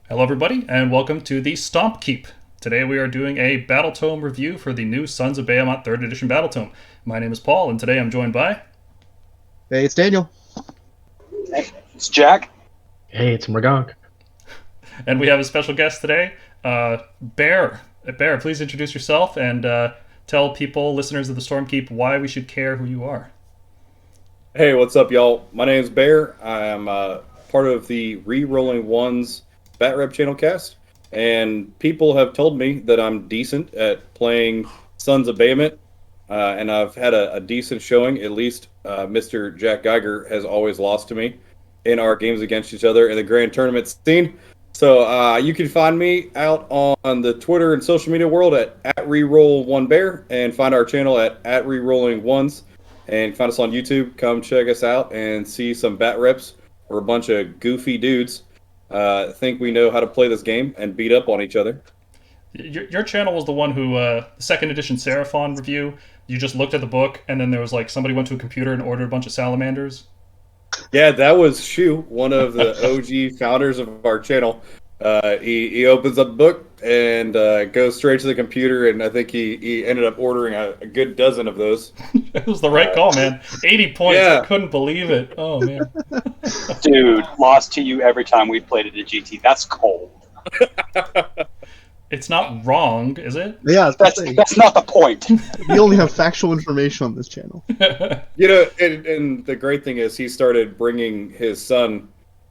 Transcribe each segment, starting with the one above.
Hello, everybody, and welcome to the Stomkeep. Today we are doing a Battletome review for the new Sons of Behemat 3rd Edition Battletome. My name is Paul, and today I'm joined by... Hey, it's Daniel. Hey, it's Jack. Hey, it's Mrgonk. And we have a special guest today, Bear. Bear, please introduce yourself and tell people, listeners of the Stormkeep, why we should care who you are. Hey, what's up, y'all? My name is Bear. I am part of the Rerolling Ones Bat Rep channel cast, and people have told me that I'm decent at playing Sons of Behemat, and I've had a decent showing. At least Mr. Jack Geiger has always lost to me in our games against each other in the grand tournament scene. So you can find me out on the Twitter and social media world at Reroll1Bear, and find our channel at Rerolling Ones, and find us on YouTube. Come check us out and see some bat reps. We're a bunch of goofy dudes. Think we know how to play this game and beat up on each other. Your channel was the one who, the 2nd edition Seraphon review, you just looked at the book, and then there was like somebody went to a computer and ordered a bunch of salamanders. Yeah, that was Shu, one of the OG founders of our channel. He opens up a book and goes straight to the computer, and I think he ended up ordering a good dozen of those. It was the right call, man. 80 points. Yeah. I couldn't believe it. Oh, man. Dude, lost to you every time we played at a GT. That's cold. It's not wrong, is it? Yeah, that's not the point. We only have factual information on this channel. You know, and the great thing is he started bringing his son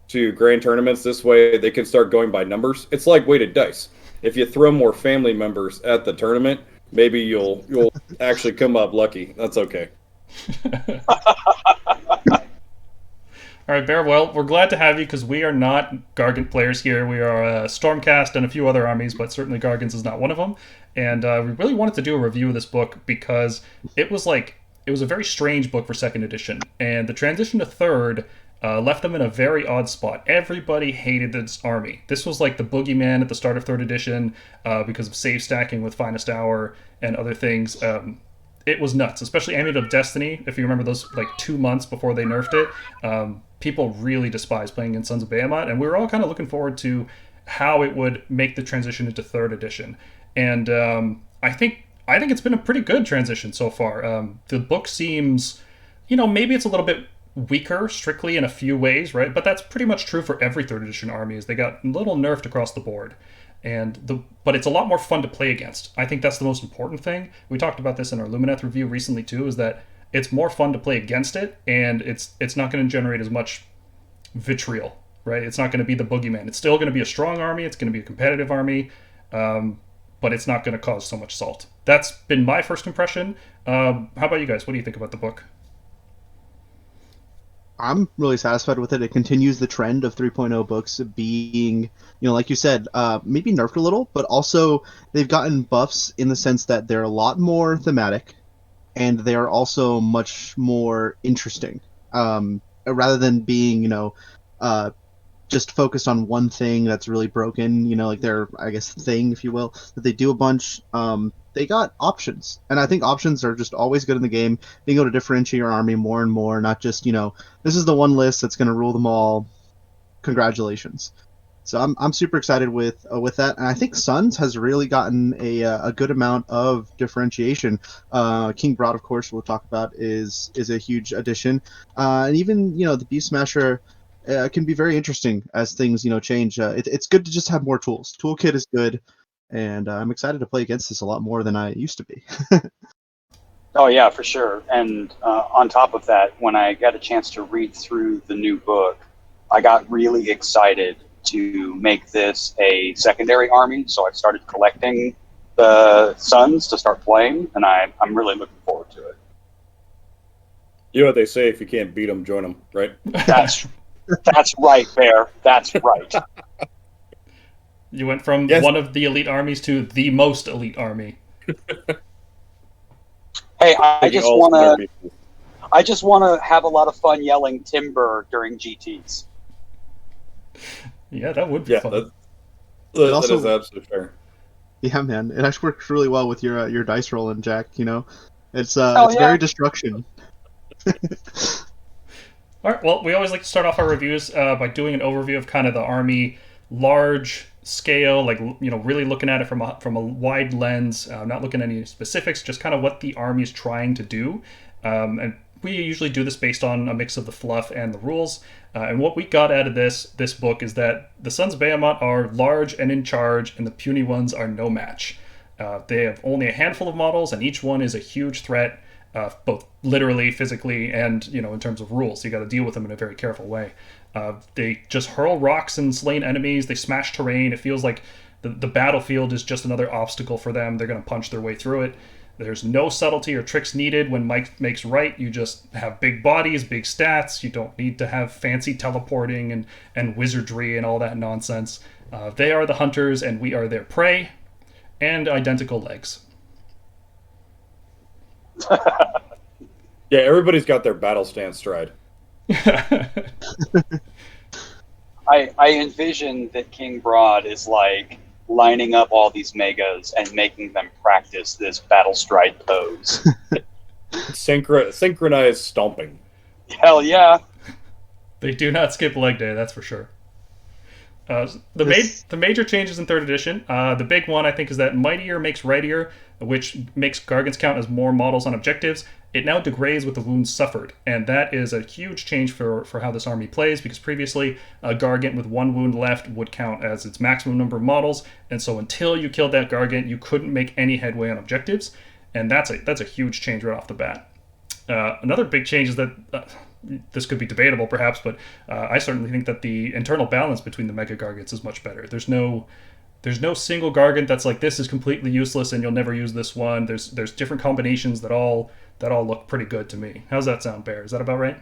to grand tournaments. This way they can start going by numbers. It's like weighted dice. If you throw more family members at the tournament, maybe you'll actually come up lucky. That's okay. All right, Bear, well, we're glad to have you because we are not Gargant players here. We are Stormcast and a few other armies, but certainly Gargants is not one of them. And we really wanted to do a review of this book because it was a very strange book for 2nd edition. And the transition to 3rd left them in a very odd spot. Everybody hated this army. This was like the boogeyman at the start of 3rd edition because of save stacking with Finest Hour and other things. It was nuts, especially Amulet of Destiny. If you remember those, like 2 months before they nerfed it, people really despised playing in Sons of Behemat, and we were all kind of looking forward to how it would make the transition into 3rd edition. And I think it's been a pretty good transition so far. The book seems, maybe it's a little bit weaker strictly in a few ways, right? But that's pretty much true for every 3rd edition army, is they got a little nerfed across the board. But it's a lot more fun to play against. I think that's the most important thing. We talked about this in our Lumineth review recently too, is that it's more fun to play against it, and it's not going to generate as much vitriol, right? It's not going to be the boogeyman. It's still going to be a strong army. It's going to be a competitive army, but it's not going to cause so much salt. That's been my first impression. How about you guys? What do you think about the book? I'm really satisfied with it. It continues the trend of 3.0 books being, like you said, maybe nerfed a little, but also they've gotten buffs in the sense that they're a lot more thematic, and they are also much more interesting. Rather than being, just focused on one thing that's really broken, like their, I guess, thing, if you will, that they do a bunch. They got options, and I think options are just always good in the game. Being able to differentiate your army more and more, not just, this is the one list that's going to rule them all. Congratulations. So I'm super excited with that, and I think Sons has really gotten a good amount of differentiation. King Brodd, of course, we'll talk about is a huge addition, and even the Beast Smasher can be very interesting as things change. It's good to just have more tools. Toolkit is good. And I'm excited to play against this a lot more than I used to be. Oh, yeah, for sure. And on top of that, when I got a chance to read through the new book, I got really excited to make this a secondary army. So I started collecting the Sons to start playing, and I'm really looking forward to it. You know what they say, if you can't beat them, join them, right? That's right, Bear. That's right. You went from one of the elite armies to the most elite army. Hey, I just want to have a lot of fun yelling timber during GTs. Yeah, that would be fun. That is absolutely fair. Yeah, man, it actually works really well with your dice rolling, Jack. It's very destruction. All right. Well, we always like to start off our reviews by doing an overview of kind of the army large scale, like, really looking at it from a wide lens, not looking at any specifics, just kind of what the army is trying to do. And we usually do this based on a mix of the fluff and the rules. And what we got out of this book is that the Sons of Behemat are large and in charge, and the puny ones are no match. They have only a handful of models, and each one is a huge threat, both literally, physically, and in terms of rules. You got to deal with them in a very careful way. They just hurl rocks and slain enemies. They smash terrain. It feels like the battlefield is just another obstacle for them. They're going to punch their way through it. There's no subtlety or tricks needed when Mike makes right. You just have big bodies, big stats. You don't need to have fancy teleporting and wizardry and all that nonsense. They are the hunters, and we are their prey, and identical legs. Yeah, everybody's got their battle stance stride. I envision that King Brodd is like lining up all these megas and making them practice this battle stride pose. Synchronized stomping. Hell yeah. They do not skip leg day, that's for sure. The major changes in 3rd edition, the big one I think is that Mightier makes Rightier, which makes Gargants count as more models on objectives. It now degrades with the wounds suffered, and that is a huge change for how this army plays, because previously a Gargant with 1 wound left would count as its maximum number of models, and so until you killed that Gargant, you couldn't make any headway on objectives, and that's a huge change right off the bat. Another big change is that this could be debatable perhaps, but I certainly think that the internal balance between the Mega-Gargants is much better. There's no single Gargant that's like, this is completely useless and you'll never use this one. There's different combinations that all look pretty good to me. How's that sound, Bear? Is that about right?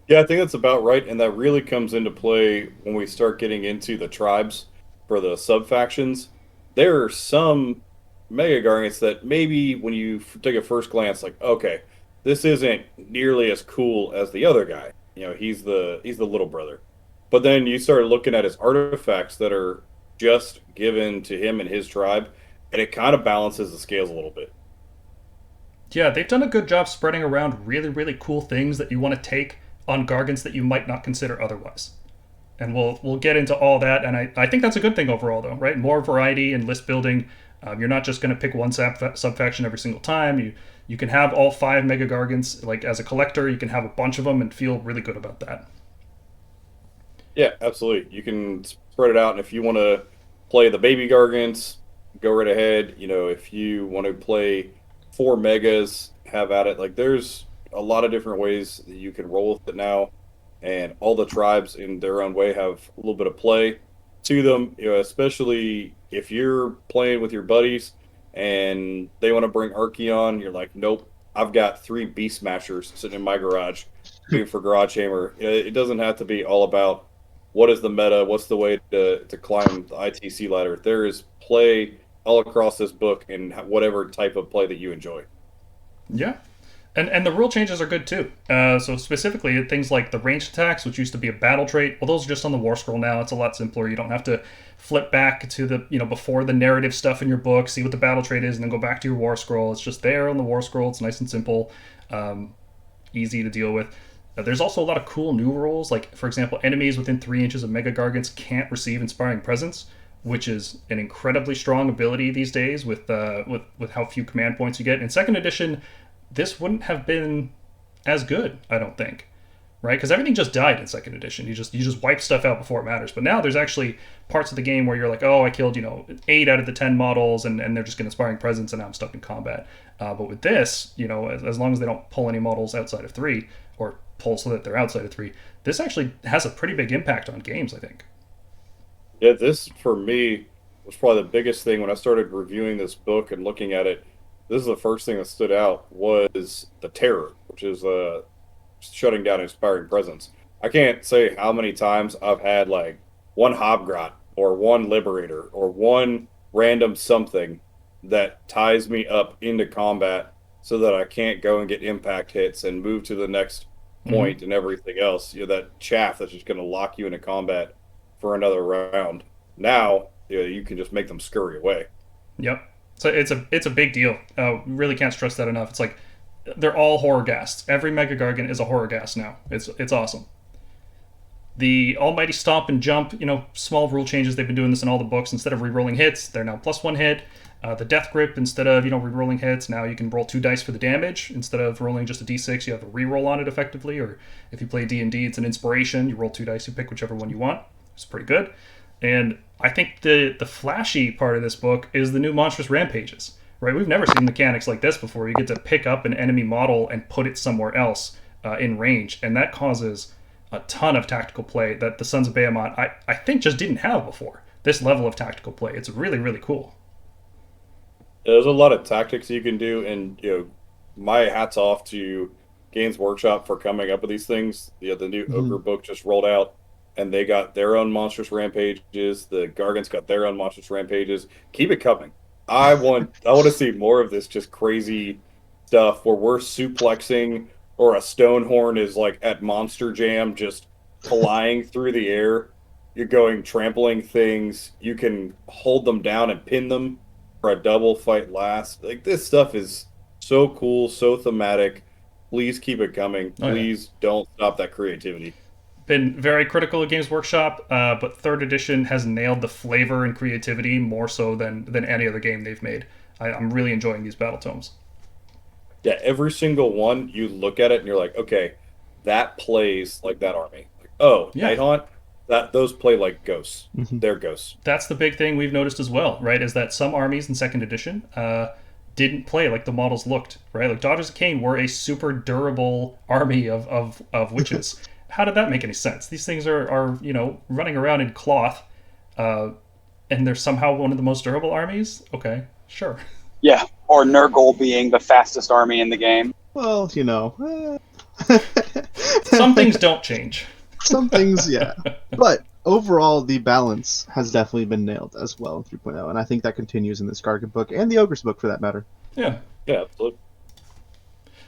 Yeah, I think that's about right, and that really comes into play when we start getting into the tribes for the subfactions. There are some Mega-Gargants that maybe when you take a first glance, like, okay, this isn't nearly as cool as the other guy. He's the little brother. But then you start looking at his artifacts that are just given to him and his tribe, and it kind of balances the scales a little bit. Yeah, they've done a good job spreading around really, really cool things that you want to take on Gargants that you might not consider otherwise. And we'll get into all that, and I think that's a good thing overall, though, right? More variety and list building. You're not just going to pick one subfaction every single time. You can have all 5 Mega-Gargants, like as a collector, you can have a bunch of them and feel really good about that. Yeah, absolutely. You can spread it out, and if you want to play the baby Gargants, go right ahead. If you want to play 4 Megas, have at it. Like, there's a lot of different ways that you can roll with it now, and all the tribes in their own way have a little bit of play to them, especially if you're playing with your buddies and they want to bring Archeon. You're like, nope, I've got 3 Beast Smashers sitting in my garage waiting for Garage Hammer. It doesn't have to be all about what is the meta, what's the way to climb the ITC ladder. There is play all across this book and whatever type of play that you enjoy. Yeah. And the rule changes are good too. So specifically, things like the ranged attacks, which used to be a battle trait, well, those are just on the Warscroll now. It's a lot simpler. You don't have to flip back to the before the narrative stuff in your book, see what the battle trait is, and then go back to your Warscroll. It's just there on the Warscroll. It's nice and simple, easy to deal with. There's also a lot of cool new rules, like for example, enemies within 3 inches of Mega-Gargants can't receive Inspiring Presence, which is an incredibly strong ability these days with how few command points you get. In 2nd edition, this wouldn't have been as good, I don't think, right? Because everything just died in 2nd edition. You just wipe stuff out before it matters. But now there's actually parts of the game where you're like, oh, I killed 8 out of the 10 models, and they're just getting Inspiring Presence, and now I'm stuck in combat. But with this, as long as they don't pull any models outside of 3, or pull so that they're outside of 3, this actually has a pretty big impact on games, I think. Yeah, this for me was probably the biggest thing when I started reviewing this book and looking at it. This is the first thing that stood out was the terror, which is shutting down Inspiring Presence. I can't say how many times I've had like one Hobgrot or one Liberator or one random something that ties me up into combat so that I can't go and get impact hits and move to the next point and everything else. That chaff that's just going to lock you into combat for another round. Now, you can just make them scurry away. Yep. So it's a big deal. Really can't stress that enough. It's like they're all horror ghasts. Every Mega-Gargant is a horror ghast now. It's awesome. The almighty Stomp and Jump, small rule changes. They've been doing this in all the books. Instead of re-rolling hits, they're now +1 hit. The Death Grip, instead of re-rolling hits, now you can roll 2 dice for the damage. Instead of rolling just a d6, you have a re-roll on it effectively. Or if you play D&D, it's an inspiration. You roll 2 dice, you pick whichever one you want. It's pretty good. And I think the flashy part of this book is the new Monstrous Rampages. Right? We've never seen mechanics like this before. You get to pick up an enemy model and put it somewhere else in range, and that causes a ton of tactical play that the Sons of Behemat, I think, just didn't have before. This level of tactical play. It's really, really cool. There's a lot of tactics you can do, and my hat's off to Games Workshop for coming up with these things. The new Ogre book just rolled out, and they got their own Monstrous Rampages. The Gargants got their own Monstrous Rampages. Keep it coming. I want to see more of this just crazy stuff where we're suplexing, or a Stonehorn is like at Monster Jam just flying through the air. You're going trampling things. You can hold them down and pin them for a double fight last. Like, this stuff is so cool, so thematic. Please keep it coming. Please don't stop that creativity. Been very critical of Games Workshop, but 3rd edition has nailed the flavor and creativity more so than any other game they've made. I'm really enjoying these Battletomes. Yeah, every single one, you look at it and you're like, okay, that plays like that army. Like, Nighthaunt, those play like ghosts. They're ghosts. That's the big thing we've noticed as well, right? Is that some armies in 2nd edition didn't play like the models looked, right? Like Daughters of Cain were a super durable army of witches. How did that make any sense? These things are running around in cloth, and they're somehow one of the most durable armies? Okay, sure. Yeah, or Nurgle being the fastest army in the game. Well, Some things don't change. Some things, yeah. But overall, the balance has definitely been nailed as well in 3.0, and I think that continues in this Gargant book, and the Ogre's book for that matter. Yeah. Yeah, absolutely.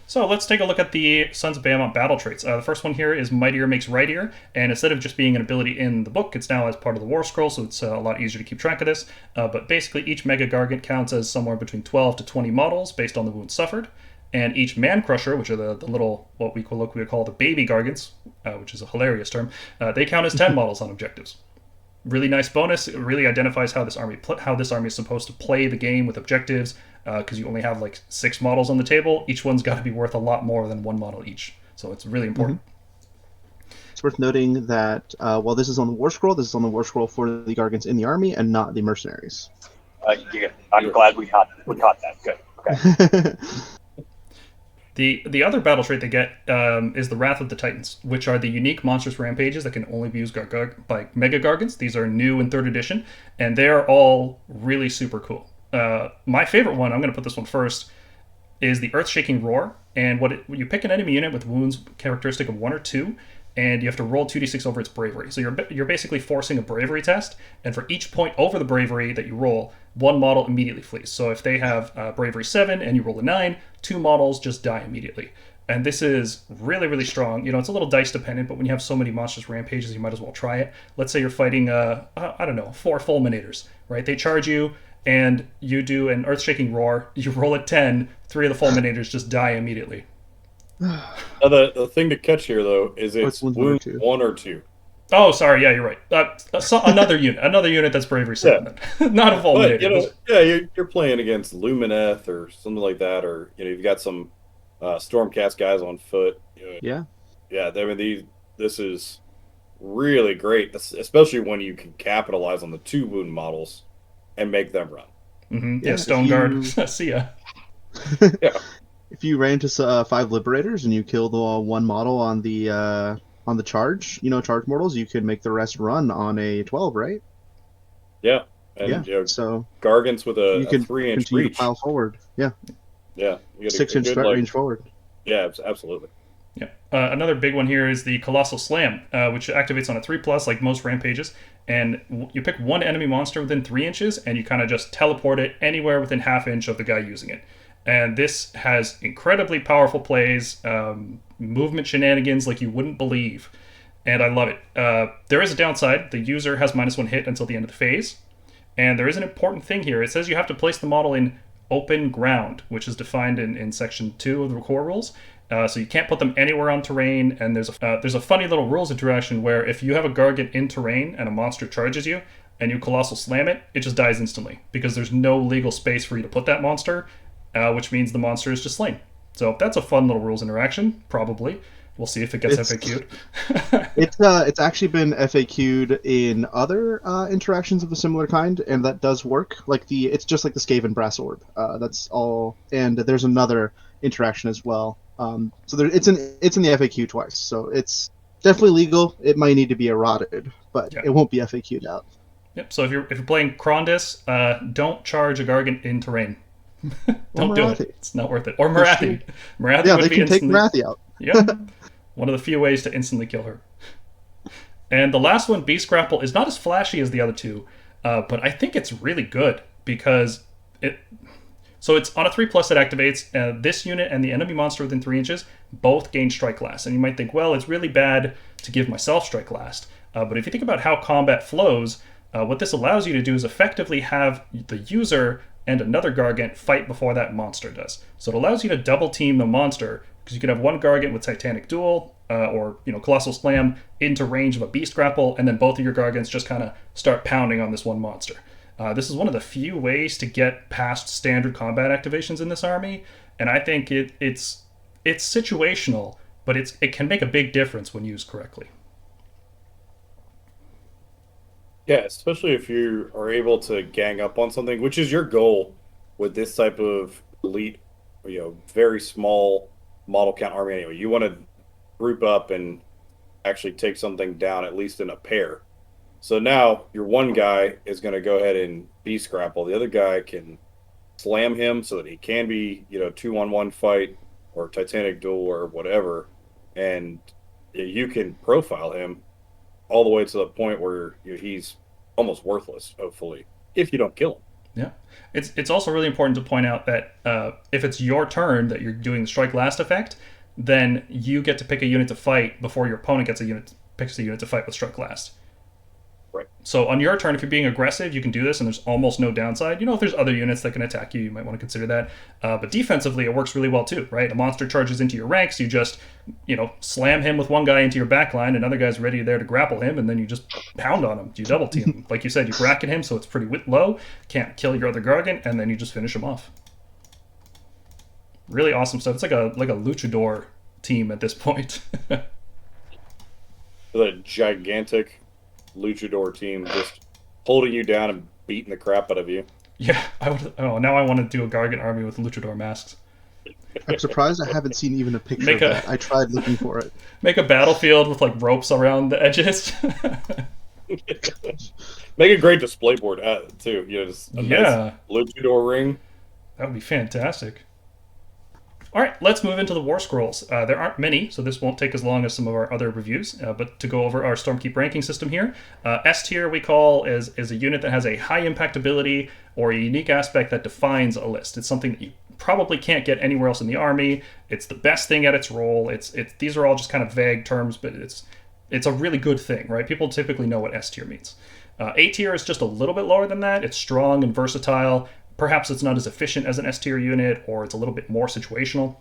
So let's take a look at the Sons of Behemat battle traits. The first one here is Mightier makes Rightier, and instead of just being an ability in the book, it's now as part of the Warscrolls, so it's a lot easier to keep track of this. But basically, each Mega-Gargant counts as somewhere between 12 to 20 models based on the wounds suffered, and each Mancrusher, which are the little, what we colloquially call the baby Gargants, which is a hilarious term, they count as 10 models on objectives. Really nice bonus. It really identifies how this army is supposed to play the game with objectives, because you only have like 6 models on the table. Each one's got to be worth a lot more than 1 model each, so it's really important. It's worth noting that while this is on the Warscroll, this is on the Warscroll for the Gargants in the army and not the mercenaries. I'm glad we caught that. Good. Okay. The other battle trait they get is the Wrath of the Titans, which are the unique monstrous rampages that can only be used by Mega-Gargants. These are new in 3rd edition, and they're all really super cool. My favorite one, I'm going to put this one first, is the Earth-Shaking Roar. And you pick an enemy unit with wounds characteristic of 1 or 2, and you have to roll 2d6 over its bravery. So you're basically forcing a bravery test, and for each point over the bravery that you roll, 1 model immediately flees. So if they have bravery 7 and you roll a 9, 2 models just die immediately. And this is really, really strong. It's a little dice dependent, but when you have so many monstrous rampages, you might as well try it. Let's say you're fighting, 4 fulminators, right? They charge you, and you do an Earth-Shaking Roar. You roll a 10, 3 of the fulminators just die immediately. Now, the thing to catch here, though, is it's wound 1 or 2. Oh, sorry. Yeah, you're right. Another unit that's bravery 7. Yeah. Not a fulminator. You're playing against Lumineth or something like that, or you've got some Stormcast guys on foot. Yeah. Yeah, this is really great, especially when you can capitalize on the 2 wound models and make them run. Mm-hmm. Yeah, Stone Guard. See ya. Yeah. If you ran into 5 Liberators and you kill the 1 model on the charge, charge mortals, you could make the rest run on a 12, right? Yeah. And so Gargants with a 3-inch continue reach. To pile forward. Yeah. Yeah. 6-inch threat range forward. Yeah, absolutely. Yeah. Another big one here is the Colossal Slam, which activates on a 3+ like most rampages, and you pick 1 enemy monster within 3 inches, and you kind of just teleport it anywhere within ½ inch of the guy using it. And this has incredibly powerful plays, movement shenanigans like you wouldn't believe, and I love it. There is a downside. The user has -1 hit until the end of the phase, and there is an important thing here. It says you have to place the model in open ground, which is defined in section 2 of the core rules, So you can't put them anywhere on terrain, and there's a funny little rules interaction where if you have a Gargant in terrain and a monster charges you, and you Colossal Slam it, it just dies instantly, because there's no legal space for you to put that monster, which means the monster is just slain. So that's a fun little rules interaction, probably. We'll see if it gets FAQ'd. It's actually been FAQ'd in other interactions of a similar kind, and that does work. It's just like the Skaven Brass Orb. That's all, and there's another interaction as well. So it's in the FAQ twice. So it's definitely legal. It might need to be eroded, but it won't be FAQ'd out. Yep. So if you're playing Krondis, don't charge a Gargant in terrain. Don't do it. It's not worth it. Or Marathi. Marathi would be take Marathi out. Yeah. One of the few ways to instantly kill her. And the last one, Beast Grapple, is not as flashy as the other two, but I think it's really good because so it's on a 3+ that activates. This unit and the enemy monster within 3 inches both gain Strike Last. And you might think, well, it's really bad to give myself Strike Last. But if you think about how combat flows, what this allows you to do is effectively have the user and another Gargant fight before that monster does. So it allows you to double team the monster, because you could have one Gargant with Titanic Duel or Colossal Slam into range of a Beast Grapple, and then both of your Gargants just kind of start pounding on this one monster. This is one of the few ways to get past standard combat activations in this army, and I think it's situational, but it can make a big difference when used correctly. Yeah, especially if you are able to gang up on something, which is your goal with this type of elite, very small model count army anyway. You want to group up and actually take something down, at least in a pair. So now your one guy is going to go ahead and Beast Grapple. The other guy can slam him so that he can be, 2-on-1 fight or Titanic Duel or whatever. And you can profile him all the way to the point where he's almost worthless, hopefully, if you don't kill him. Yeah. It's also really important to point out that if it's your turn that you're doing the Strike Last effect, then you get to pick a unit to fight before your opponent picks a unit to fight with Strike Last. Right. So on your turn, if you're being aggressive, you can do this, and there's almost no downside. If there's other units that can attack you, you might want to consider that. But defensively, it works really well too, right? A monster charges into your ranks, you just, slam him with one guy into your back line, another guy's ready there to grapple him, and then you just pound on him. You double team him. Like you said, you bracket him so it's pretty low, can't kill your other Gargant, and then you just finish him off. Really awesome stuff. It's like a luchador team at this point. The gigantic luchador team just holding you down and beating the crap out of you. Yeah, now I want to do a Gargant army with luchador masks. I'm surprised I haven't seen even a picture of that. I tried looking for it. Make a battlefield with ropes around the edges. Make a great display board too. Just a nice luchador ring. That would be fantastic. All right, let's move into the Warscrolls. There aren't many, so this won't take as long as some of our other reviews, but to go over our Stormkeep ranking system here, S tier we call is a unit that has a high impact ability or a unique aspect that defines a list. It's something that you probably can't get anywhere else in the army. It's the best thing at its role. These are all just kind of vague terms, but it's a really good thing, right? People typically know what S tier means. A tier is just a little bit lower than that. It's strong and versatile. Perhaps it's not as efficient as an S tier unit, or it's a little bit more situational.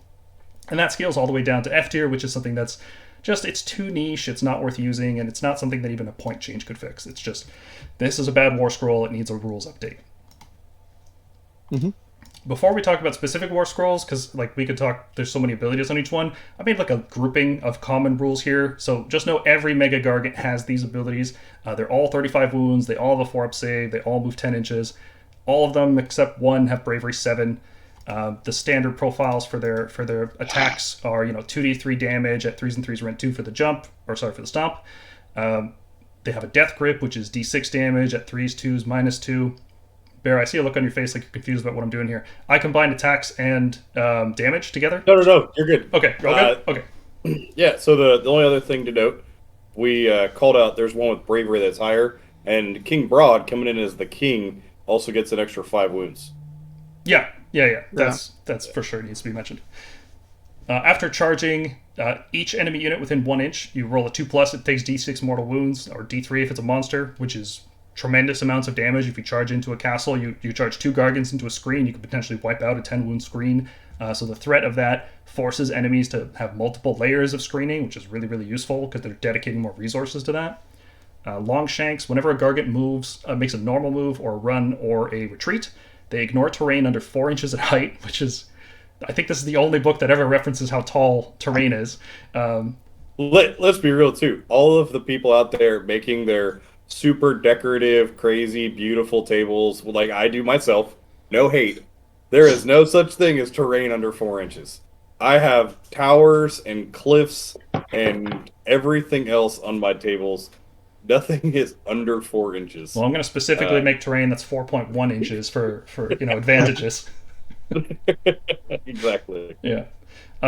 And that scales all the way down to F tier, which is something that's it's too niche, it's not worth using, and it's not something that even a point change could fix. It's just, this is a bad war scroll, it needs a rules update. Mm-hmm. Before we talk about specific war scrolls, because we could talk, there's so many abilities on each one, I made a grouping of common rules here. So just know every Mega-Gargant has these abilities. They're all 35 wounds, they all have a 4-up save, they all move 10 inches. All of them except one have Bravery 7. The standard profiles for their attacks are 2d3 damage at 3s and 3s rent 2 for the for the stomp. They have a Death Grip, which is d6 damage at 3s 2s -2. Bear, I see a look on your face like you're confused about what I'm doing here. I combined attacks and damage together. No, you're good. Okay, you're all good. Okay. Yeah. So the only other thing to note, we called out. There's one with Bravery that's higher, and King Brodd coming in as the king also gets an extra 5 wounds. Yeah. That's for sure needs to be mentioned. After charging each enemy unit within 1 inch, you roll a 2+. It takes d6 mortal wounds, or d3 if it's a monster, which is tremendous amounts of damage. If you charge into a castle, you charge 2 Gargants into a screen, you could potentially wipe out a 10 wound screen So the threat of that forces enemies to have multiple layers of screening, which is really, really useful because they're dedicating more resources to that. Longshanks, whenever a Gargant moves, makes a normal move or a run or a retreat, they ignore terrain under 4 inches in height, which is, I think this is the only book that ever references how tall terrain is. Let's be real, too. All of the people out there making their super decorative, crazy, beautiful tables, like I do myself, no hate. There is no such thing as terrain under 4 inches. I have towers and cliffs and everything else on my tables. Nothing is under 4 inches. Well, I'm going to specifically make terrain that's 4.1 inches for advantages. Exactly. Yeah.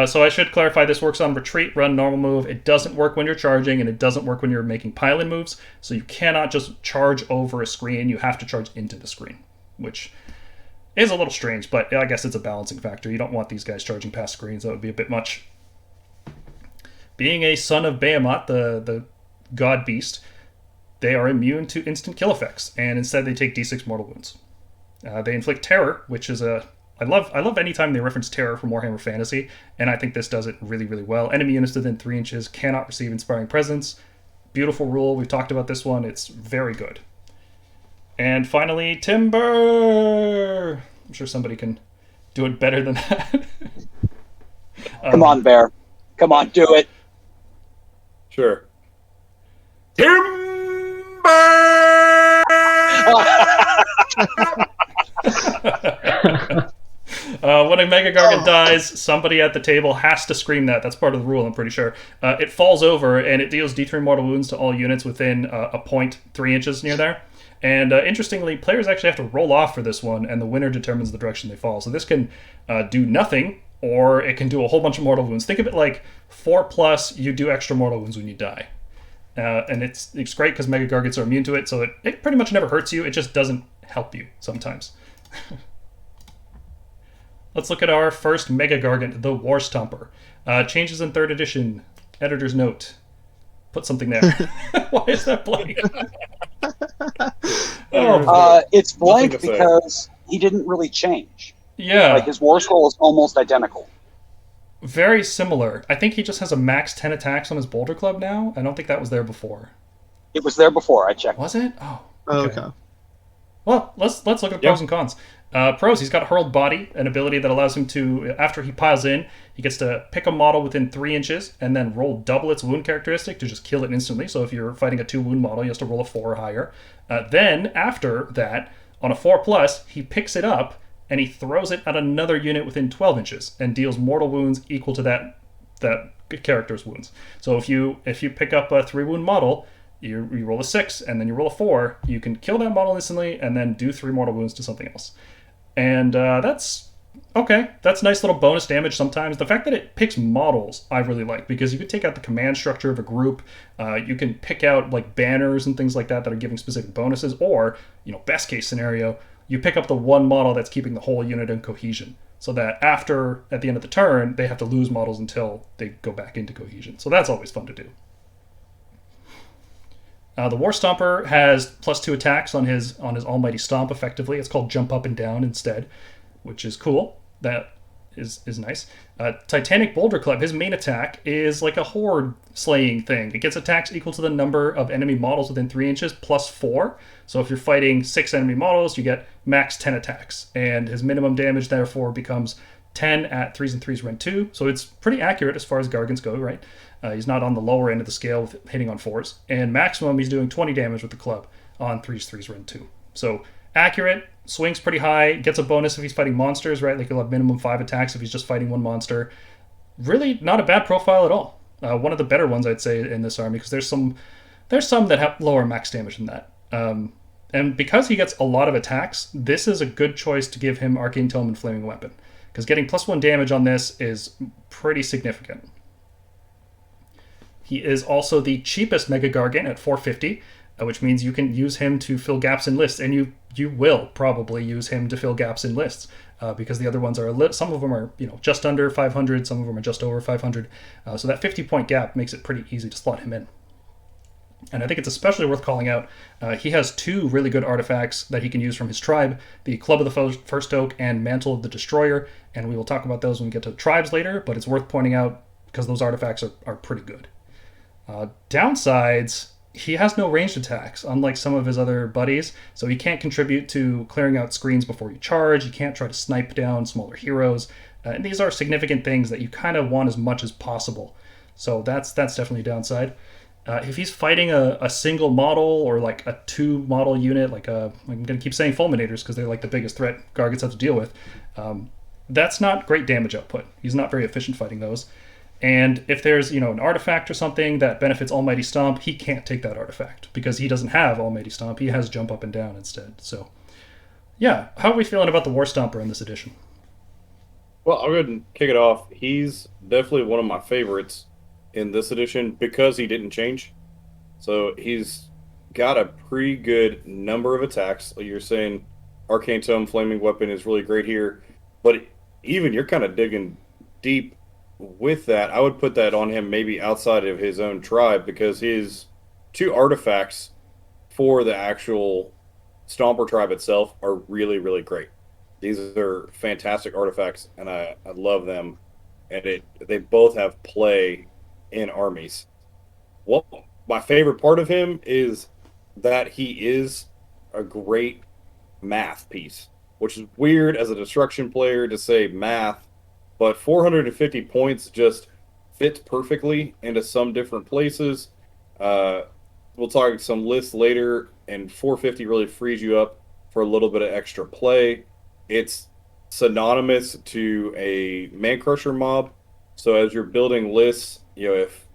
So I should clarify, this works on retreat, run, normal move. It doesn't work when you're charging, and it doesn't work when you're making pile-in moves. So you cannot just charge over a screen. You have to charge into the screen, which is a little strange, but I guess it's a balancing factor. You don't want these guys charging past screens. That would be a bit much. Being a son of Behemat, the god beast, they are immune to instant kill effects, and instead they take d6 mortal wounds. They inflict terror, which is I love anytime they reference terror from Warhammer Fantasy, and I think this does it really, really well. Enemy units within 3 inches cannot receive Inspiring Presence. Beautiful rule. We've talked about this one. It's very good. And finally, Timber! I'm sure somebody can do it better than that. Come on, Bear. Come on, do it. Sure. When a Mega-Gargant dies, somebody at the table has to scream that. That's part of the rule, I'm pretty sure. It falls over, and it deals D3 mortal wounds to all units within a point 3 inches near there. And interestingly, players actually have to roll off for this one, and the winner determines the direction they fall. So this can do nothing, or it can do a whole bunch of mortal wounds. Think of it like 4+, you do extra mortal wounds when you die. And it's great because Mega-Gargants are immune to it, so it pretty much never hurts you. It just doesn't help you sometimes. Let's look at our first Mega-Gargant, the Warstomper. Changes in 3rd edition. Editor's note. Put something there. Why is that blank? It's blank because he didn't really change. Yeah. Like, his War Scroll is almost identical. Very similar. I think he just has a max 10 attacks on his Boulder Club now. I don't think that was there before. It was there before, I checked. Was it? Oh, Okay. Well, let's look at the pros and cons. Pros, he's got Hurled Body, an ability that allows him to, after he piles in, he gets to pick a model within 3 inches and then roll double its wound characteristic to just kill it instantly. So if you're fighting a 2-wound model, you have to roll a 4 or higher. Then, after that, on a 4+, he picks it up and he throws it at another unit within 12 inches and deals mortal wounds equal to that character's wounds. So if you pick up a 3-wound model, you roll a 6 and then you roll a 4, you can kill that model instantly and then do 3 mortal wounds to something else. And that's okay. That's nice little bonus damage sometimes. The fact that it picks models, I really like, because you can take out the command structure of a group. You can pick out like banners and things like that are giving specific bonuses, or, best case scenario, you pick up the one model that's keeping the whole unit in cohesion, so that at the end of the turn, they have to lose models until they go back into cohesion. So that's always fun to do. The Warstomper has +2 attacks on his almighty stomp, effectively. It's called jump up and down instead, which is cool. That is nice. Titanic Boulder Club, his main attack is like a horde slaying thing. It gets attacks equal to the number of enemy models within 3 inches +4. So if you're fighting 6 enemy models, you get max 10 attacks. And his minimum damage, therefore, becomes 10 at 3s and 3s rend 2. So it's pretty accurate as far as Gargants go, right? He's not on the lower end of the scale with hitting on 4s. And maximum, he's doing 20 damage with the club on 3s, 3s rend 2. So accurate, swings pretty high, gets a bonus if he's fighting monsters, right? Like he'll have minimum 5 attacks if he's just fighting one monster. Really not a bad profile at all. One of the better ones, I'd say, in this army, because there's some that have lower max damage than that. And because he gets a lot of attacks, this is a good choice to give him Arcane Tome and Flaming Weapon, because getting +1 damage on this is pretty significant. He is also the cheapest Mega-Gargant at 450, which means you can use him to fill gaps in lists, and you will probably use him to fill gaps in lists, because the other ones are some of them are just under 500, some of them are just over 500. So that 50-point gap makes it pretty easy to slot him in. And I think it's especially worth calling out. He has 2 really good artifacts that he can use from his tribe: the Club of the First Oak and Mantle of the Destroyer. And we will talk about those when we get to tribes later, but it's worth pointing out because those artifacts are pretty good. Downsides, he has no ranged attacks, unlike some of his other buddies, so he can't contribute to clearing out screens before you charge. He can't try to snipe down smaller heroes. And these are significant things that you kind of want as much as possible. So that's definitely a downside. If he's fighting a single model or like a 2-model unit, like I'm going to keep saying fulminators because they're like the biggest threat Gargants have to deal with, that's not great damage output. He's not very efficient fighting those. And if there's, an artifact or something that benefits Almighty Stomp, he can't take that artifact because he doesn't have Almighty Stomp. He has Jump Up and Down instead. So, yeah, how are we feeling about the Warstomper in this edition? Well, I'll go ahead and kick it off. He's definitely one of my favorites in this edition because he didn't change. So he's got a pretty good number of attacks. Like you're saying, Arcane Tome, Flaming Weapon is really great here. But even you're kind of digging deep with that. I would put that on him maybe outside of his own tribe because his 2 artifacts for the actual Stomper tribe itself are really, really great. These are fantastic artifacts, and I love them. And they both have play in armies. Well, my favorite part of him is that he is a great math piece, which is weird as a destruction player to say math, but 450 points just fits perfectly into some different places. We'll talk some lists later, and 450 really frees you up for a little bit of extra play. It's synonymous to a Mancrusher Mob. So as you're building lists, if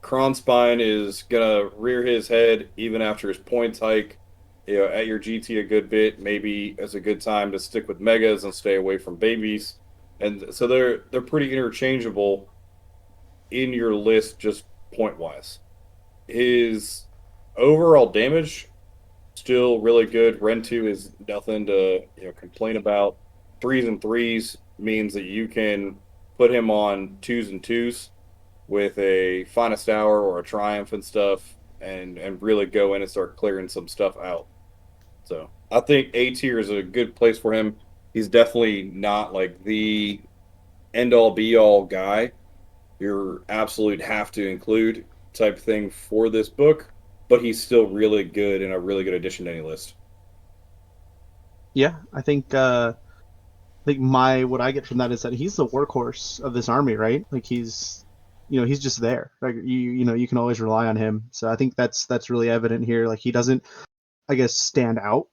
Krondspine is gonna rear his head even after his points hike, at your GT a good bit, maybe it's a good time to stick with megas and stay away from babies. And so they're pretty interchangeable in your list just point wise. His overall damage still really good. Ren 2 is nothing to complain about. 3s and 3s means that you can put him on 2s and 2s with a Finest Hour or a Triumph and stuff, and really go in and start clearing some stuff out. So I think A tier is a good place for him. He's definitely not like the end-all be-all guy, your absolute have to include type thing for this book, but he's still really good and a really good addition to any list. Yeah, I think what I get from that is that he's the workhorse of this army, right? Like he's just there. Like you can always rely on him. So I think that's really evident here. Like he doesn't, I guess, stand out,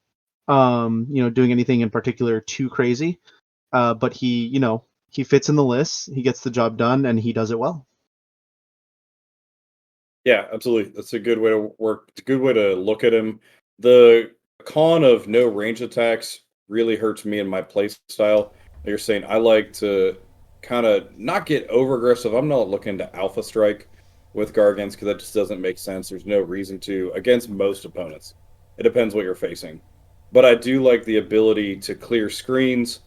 doing anything in particular too crazy. But he fits in the list. He gets the job done, and he does it well. Yeah, absolutely. That's a good way to work. It's a good way to look at him. The con of no range attacks really hurts me in my play style. You're saying I like to kind of not get over aggressive. I'm not looking to alpha strike with Gargants because that just doesn't make sense. There's no reason to against most opponents. It depends what you're facing. But I do like the ability to clear screens.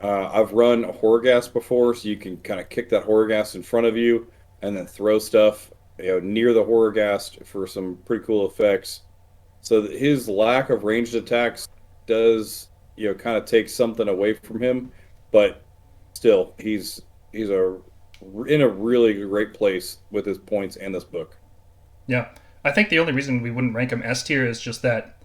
I've run Horrorghast before, so you can kind of kick that Horrorghast in front of you and then throw stuff near the Horrorghast for some pretty cool effects. So his lack of ranged attacks does kind of take something away from him, but still he's in a really great place with his points and this book. Yeah, I think the only reason we wouldn't rank him S tier is just that,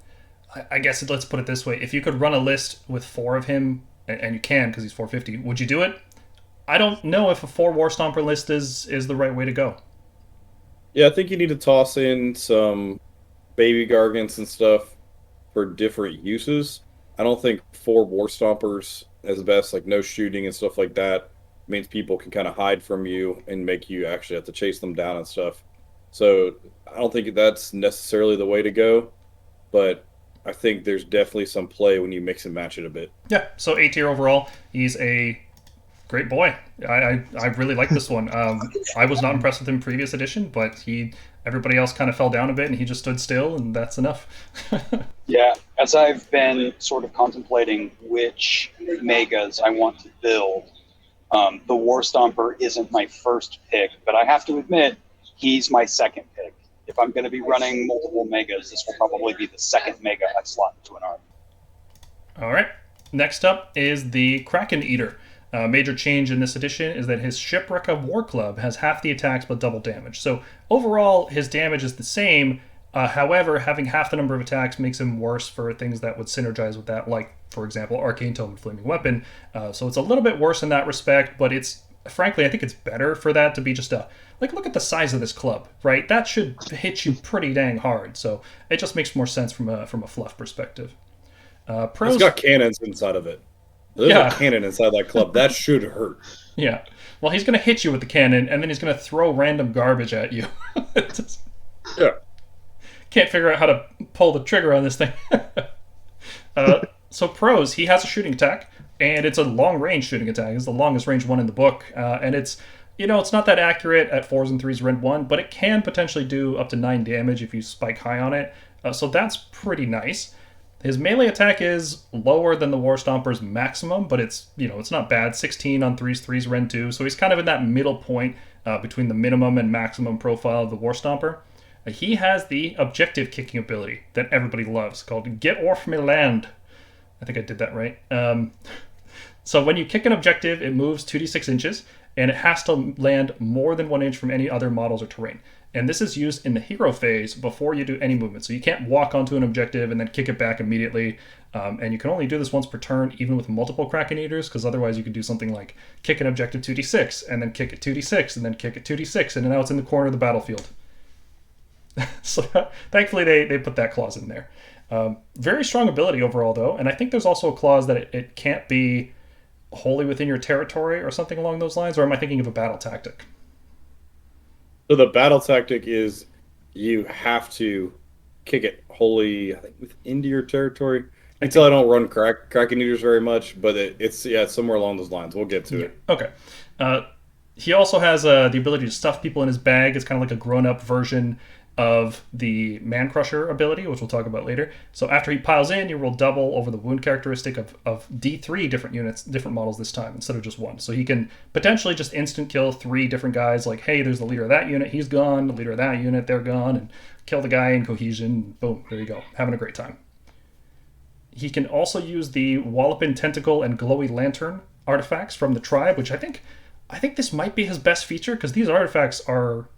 I guess let's put it this way: if you could run a list with 4 of him, and you can because he's 450, would you do it? I don't know if a 4 Warstomper list is the right way to go. Yeah, I think you need to toss in some baby Gargants and stuff for different uses. I don't think 4 Warstompers is the best, like no shooting and stuff like that. It means people can kind of hide from you and make you actually have to chase them down and stuff. So I don't think that's necessarily the way to go, but I think there's definitely some play when you mix and match it a bit. Yeah, so A tier overall. He's a great boy. I really like this one. I was not impressed with him in previous edition, but everybody else kind of fell down a bit, and he just stood still, and that's enough. Yeah, as I've been sort of contemplating which megas I want to build, the Warstomper isn't my first pick, but I have to admit, he's my second pick. if I'm going to be running multiple megas, this will probably be the second mega I slot into an army. All right. Next up is the Kraken-eater. Major change in this edition is that his Shipwreck of War Club has half the attacks but double damage. So overall, his damage is the same. However, having half the number of attacks makes him worse for things that would synergize with that, like, for example, Arcane Tome and Flaming Weapon. So it's a little bit worse in that respect, but it's, frankly, I think it's better for that to be just a, like, look at the size of this club, right? That should hit you pretty dang hard. So it just makes more sense from a fluff perspective. It's got cannons inside of it. There's a cannon inside that club. That should hurt. Yeah. Well, he's going to hit you with the cannon, and then he's going to throw random garbage at you. Yeah. Can't figure out how to pull the trigger on this thing. So pros, he has a shooting attack, and it's a long-range shooting attack. It's the longest range one in the book, and it's, it's not that accurate at 4s and 3s rend 1, but it can potentially do up to 9 damage if you spike high on it. So that's pretty nice. His melee attack is lower than the Warstomper's maximum, but it's not bad. 16 on 3s, 3s rend 2, so he's kind of in that middle point between the minimum and maximum profile of the Warstomper. He has the objective kicking ability that everybody loves, called Get Off Me Land. I think I did that right. So when you kick an objective, it moves 2d6 inches, and it has to land more than 1 inch from any other models or terrain. And this is used in the hero phase before you do any movement. So you can't walk onto an objective and then kick it back immediately. And you can only do this once per turn, even with multiple Kraken-eaters, because otherwise you could do something like kick an objective 2d6, and then kick it 2d6, and then kick it 2d6, and now it's in the corner of the battlefield. So thankfully they put that clause in there. Very strong ability overall, though. And I think there's also a clause that it can't be wholly within your territory or something along those lines, or am I thinking of a battle tactic? So the battle tactic is you have to kick it wholly, I think, within your territory. Until I don't run Kraken-eaters very much, but it's somewhere along those lines. We'll get to it. Okay. He also has the ability to stuff people in his bag. It's kind of like a grown-up version of the Mancrusher ability, which we'll talk about later. So after he piles in, you roll double over the wound characteristic of D3 different units, different models this time, instead of just one. So he can potentially just instant kill 3 different guys, like, hey, there's the leader of that unit, he's gone, the leader of that unit, they're gone, and kill the guy in cohesion, boom, there you go, having a great time. He can also use the Wallopin Tentacle and Glowy Lantern artifacts from the tribe, which I think this might be his best feature, because these artifacts are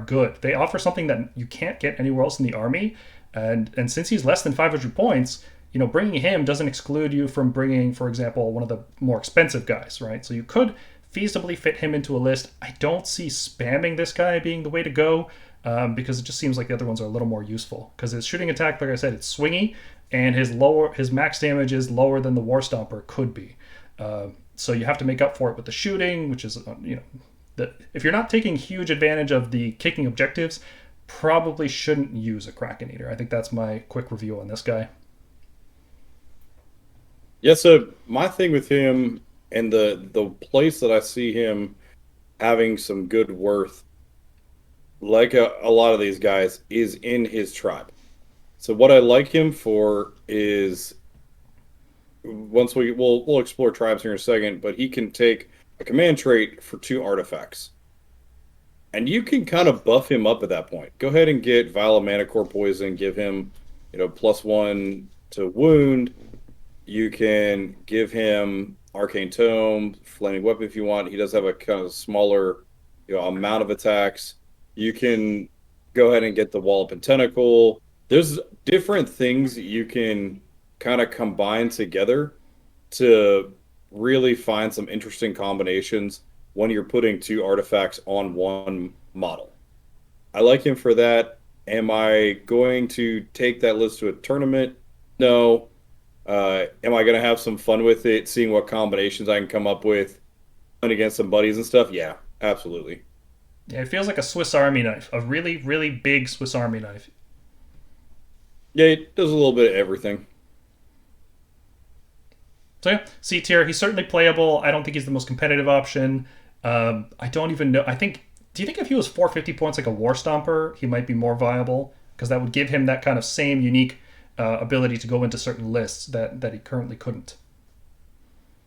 good. They offer something that you can't get anywhere else in the army, and since he's less than 500 points, bringing him doesn't exclude you from bringing, for example, one of the more expensive guys, right? So you could feasibly fit him into a list. I don't see spamming this guy being the way to go, because it just seems like the other ones are a little more useful, because his shooting attack, like I said, it's swingy, and his max damage is lower than the Warstomper could be. So you have to make up for it with the shooting, which is, if you're not taking huge advantage of the kicking objectives, probably shouldn't use a Kraken-eater. I think that's my quick review on this guy. Yeah, so my thing with him and the place that I see him having some good worth, like a lot of these guys, is in his tribe. So what I like him for is, once we'll explore tribes here in a second, but he can take a command trait for 2 artifacts. And you can kind of buff him up at that point. Go ahead and get Vial of Mana Core Poison, give him, +1 to wound. You can give him Arcane Tome, Flaming Weapon if you want. He does have a kind of smaller amount of attacks. You can go ahead and get the Wallopin Tentacle. There's different things that you can kind of combine together to really find some interesting combinations when you're putting 2 artifacts on one model. I like him for that. Am I going to take that list to a tournament? No. Am I going to have some fun with it, seeing what combinations I can come up with and against some buddies and stuff? Yeah, absolutely. Yeah, it feels like a Swiss Army knife, a really, really big Swiss Army knife. Yeah, it does a little bit of everything. So yeah, C tier. He's certainly playable. I don't think he's the most competitive option. I don't even know. Do you think if he was 450 points like a Warstomper, he might be more viable? Because that would give him that kind of same unique ability to go into certain lists that he currently couldn't.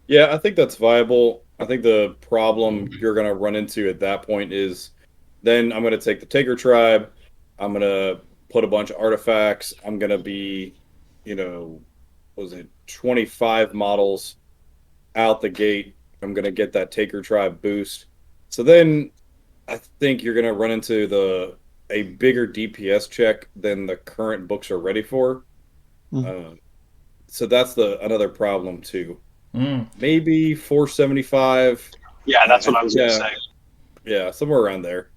Yeah, I think that's viable. I think the problem you're going to run into at that point is then I'm going to take the Taker tribe. I'm gonna put a bunch of artifacts. I'm gonna be, was it 25 models out the gate? I'm gonna get that Taker Tribe boost. So then I think you're gonna run into a bigger DPS check than the current books are ready for. So that's another problem too. Maybe 475. Yeah, that's what I was gonna say. Yeah, somewhere around there.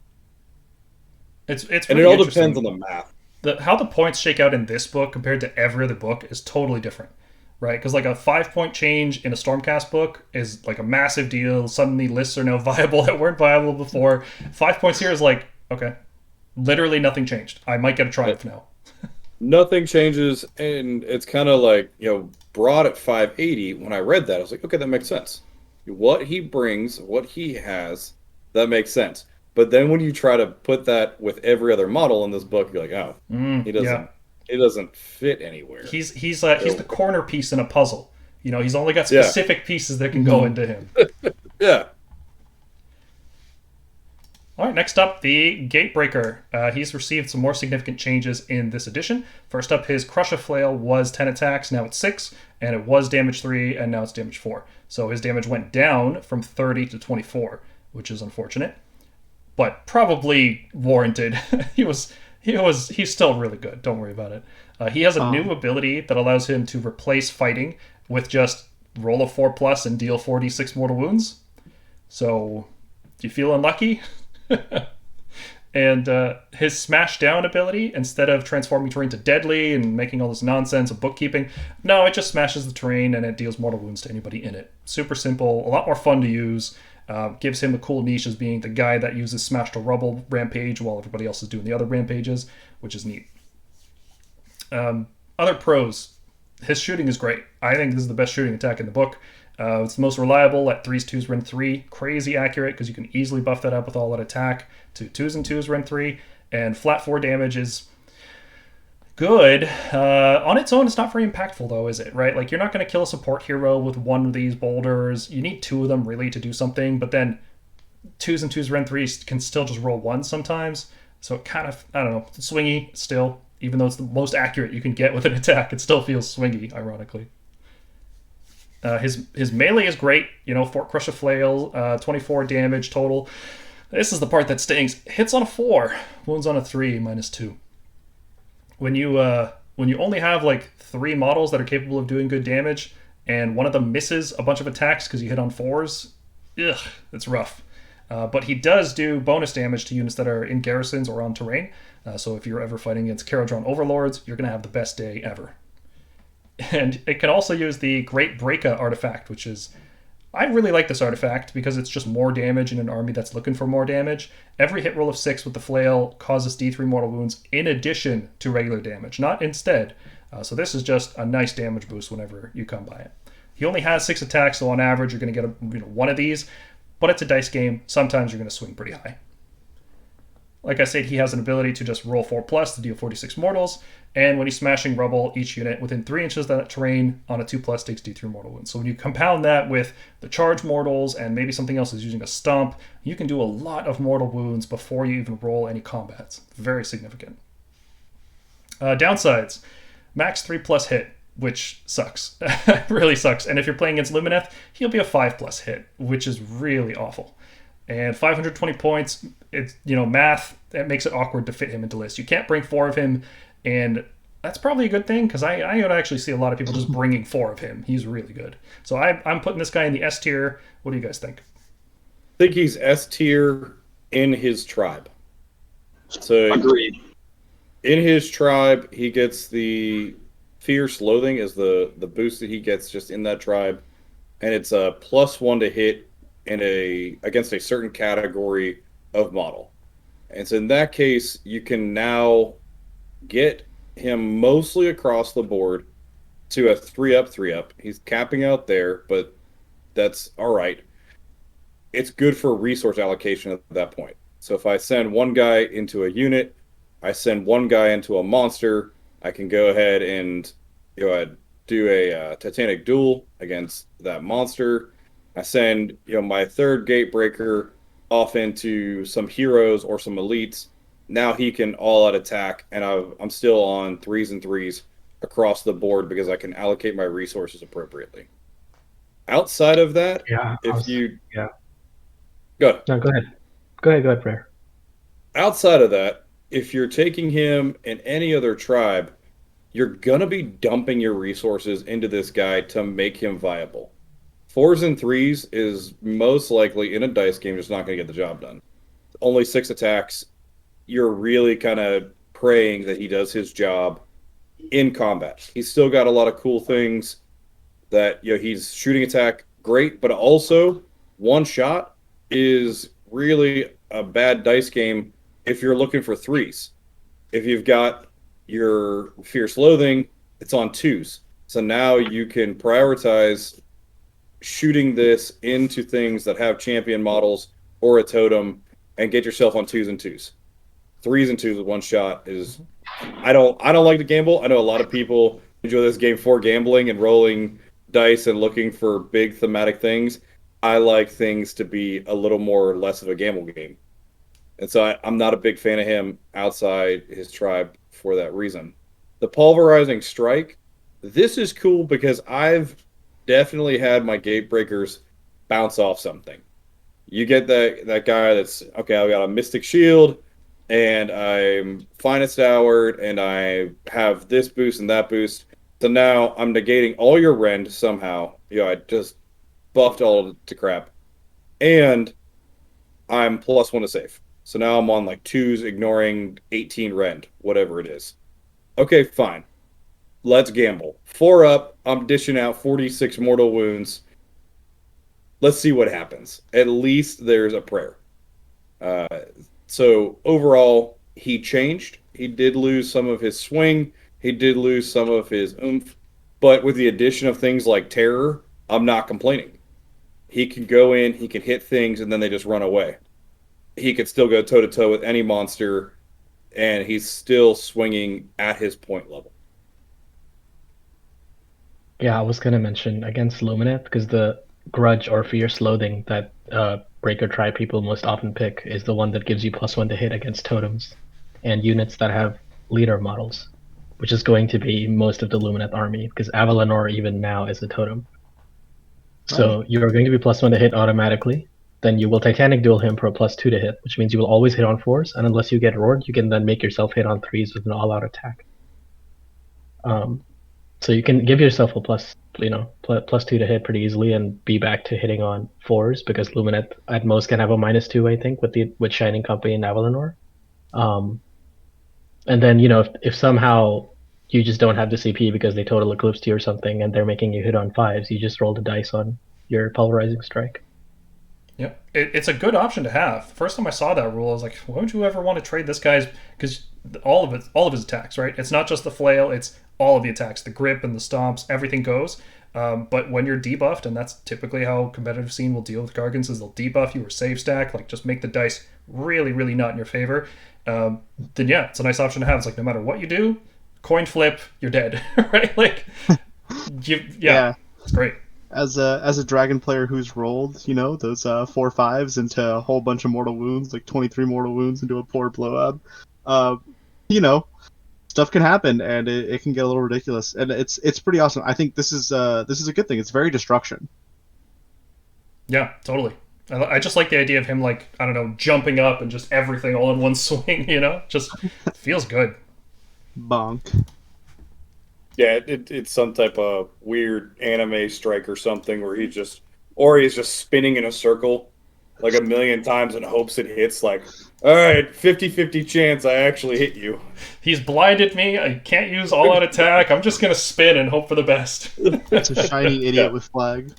It's and really it all depends on the math. How the points shake out in this book compared to every other book is totally different, right? Because like a 5-point change in a Stormcast book is like a massive deal. Suddenly lists are now viable that weren't viable before. 5 points here is like, okay, literally nothing changed. I might get a triumph now. Nothing changes, and it's kind of like, Brodd at 580. When I read that, I was like, okay, that makes sense. What he brings, what he has, that makes sense. But then when you try to put that with every other model in this book, you're like, oh, he doesn't. Yeah. It doesn't fit anywhere. He's the corner piece in a puzzle. He's only got specific pieces that can go into him. Yeah. All right, next up, the Gatebreaker. He's received some more significant changes in this edition. First up, his Crusher Flail was 10 attacks, now it's 6, and it was damage 3, and now it's damage 4. So his damage went down from 30 to 24, which is unfortunate, but probably warranted. He's still really good. Don't worry about it. He has a new ability that allows him to replace fighting with just roll a 4+ and deal 4d6 mortal wounds. So, do you feel unlucky? And his Smash Down ability, instead of transforming terrain to deadly and making all this nonsense of bookkeeping, no, it just smashes the terrain and it deals mortal wounds to anybody in it. Super simple, a lot more fun to use. Gives him the cool niche as being the guy that uses Smash to Rubble rampage while everybody else is doing the other rampages, which is neat. Other pros, his shooting is great. I think this is the best shooting attack in the book. It's the most reliable at 3s, 2s, Rend 3. Crazy accurate because you can easily buff that up with all that attack to 2s and 2s, Rend 3. And flat 4 damage is good. On its own, it's not very impactful though, is it? Right? Like, you're not going to kill a support hero with one of these boulders. You need 2 of them really to do something, but then 2s and 2s, Rend 3 can still just roll 1 sometimes. So it kind of, I don't know, it's swingy still. Even though it's the most accurate you can get with an attack, it still feels swingy, ironically. His melee is great, Fort Crusher Flail, 24 damage total. This is the part that stings. Hits on a 4, wounds on a 3, -2. When you only have like 3 models that are capable of doing good damage, and one of them misses a bunch of attacks because you hit on 4s, it's rough. But he does do bonus damage to units that are in garrisons or on terrain. So if you're ever fighting against Caradron Overlords, you're going to have the best day ever. And it can also use the Gatebreaker artifact, which is... I really like this artifact because it's just more damage in an army that's looking for more damage. Every hit roll of 6 with the flail causes D3 mortal wounds in addition to regular damage, not instead. So this is just a nice damage boost whenever you come by it. He only has 6 attacks, so on average you're going to get one of these, but it's a dice game. Sometimes you're going to swing pretty high. Like I said, he has an ability to just roll 4+ to deal 46 mortals, and when he's smashing rubble, each unit within 3 inches of that terrain on a 2+ takes D3 mortal wounds. So when you compound that with the charge mortals and maybe something else is using a stomp, you can do a lot of mortal wounds before you even roll any combats. Very significant. Downsides, max 3+ hit, which sucks. Really sucks. And if you're playing against Lumineth, he'll be a 5+ hit, which is really awful. And 520 points, it's, math, that makes it awkward to fit him into lists. You can't bring 4 of him, and that's probably a good thing, because I don't actually see a lot of people just bringing 4 of him. He's really good. So I'm putting this guy in the S tier. What do you guys think? I think he's S tier in his tribe. So agreed. In his tribe, he gets the Fierce Loathing is the boost that he gets just in that tribe, and it's a +1 to hit against a certain category of model. And so in that case, you can now get him mostly across the board to a 3+3+. He's capping out there, but that's all right. It's good for resource allocation at that point. So if I send one guy into a unit, I send one guy into a monster, I can go ahead and do a Titanic Duel against that monster. I send my third Gatebreaker off into some heroes or some elites, now he can all-out attack, and I'm still on 3s and 3s across the board because I can allocate my resources appropriately. Outside of that, Yeah. Yeah. Go ahead. No, go ahead. Go ahead, Prayer. Outside of that, if you're taking him in any other tribe, you're gonna be dumping your resources into this guy to make him viable. 4s and 3s is most likely in a dice game just not gonna get the job done. Only 6 attacks. You're really kind of praying that he does his job in combat. He's still got a lot of cool things that he's shooting attack great, but also one shot is really a bad dice game if you're looking for 3s. If you've got your Fierce Loathing, it's on 2s. So now you can prioritize shooting this into things that have champion models or a totem and get yourself on 2s and 2s. 3s and 2s with one shot is... I don't like to gamble. I know a lot of people enjoy this game for gambling and rolling dice and looking for big thematic things. I like things to be a little more or less of a gamble game. And so I'm not a big fan of him outside his tribe for that reason. The Pulverizing Strike, this is cool because I've definitely had my Gatebreakers bounce off something. You get that guy that's, okay, I've got a Mystic Shield, and I'm Finest Howard, and I have this boost and that boost. So now I'm negating all your rend somehow. I just buffed all to crap. And I'm +1 to save. So now I'm on like 2s, ignoring 18 rend, whatever it is. Okay, fine. Let's gamble. 4 up, I'm dishing out 46 mortal wounds. Let's see what happens. At least there's a prayer. So overall, he changed. He did lose some of his swing. He did lose some of his oomph. But with the addition of things like Terror, I'm not complaining. He can go in, he can hit things, and then they just run away. He could still go toe-to-toe with any monster, and he's still swinging at his point level. Yeah, I was going to mention against Lumineth, because the Grudge or Fierce Loathing that Breaker Tribe people most often pick is the one that gives you +1 to hit against totems and units that have leader models, which is going to be most of the Lumineth army, because Avalanor even now is a totem. So you're going to be +1 to hit automatically. Then you will Titanic Duel him for a +2 to hit, which means you will always hit on 4s, and unless you get roared, you can then make yourself hit on 3s with an all-out attack. So you can give yourself a +2 to hit pretty easily and be back to hitting on 4s, because Lumineth at most can have a -2, I think, with Shining Company and Avalanor. And then if somehow you just don't have the CP because they total eclipsed you or something, and they're making you hit on 5s, you just roll the dice on your Pulverizing Strike. Yep, it's a good option to have. The first time I saw that rule, I was like, why would you ever want to trade this guy's? Because all of his attacks, right? It's not just the flail; it's all of the attacks, the grip and the stomps, everything goes. But when you're debuffed, and that's typically how competitive scene will deal with Gargants, is they'll debuff you or save stack, like just make the dice really, really not in your favor. Then yeah, it's a nice option to have. It's like no matter what you do, coin flip, you're dead, right? Like, yeah, it's great. As a dragon player who's rolled, those 4 5s into a whole bunch of mortal wounds, like 23 mortal wounds into a poor blow up, stuff can happen, and it can get a little ridiculous, and it's pretty awesome. I think this is a good thing. It's very destruction. Yeah, totally. I just like the idea of him, like, I don't know, jumping up and just everything all in one swing. Just feels good. Bonk. Yeah, it's some type of weird anime strike or something where he's just spinning in a circle like a million times in hopes it hits. Like, all right, 50-50 chance I actually hit you. He's blinded me. I can't use all-out attack. I'm just going to spin and hope for the best. It's a shiny idiot with flag.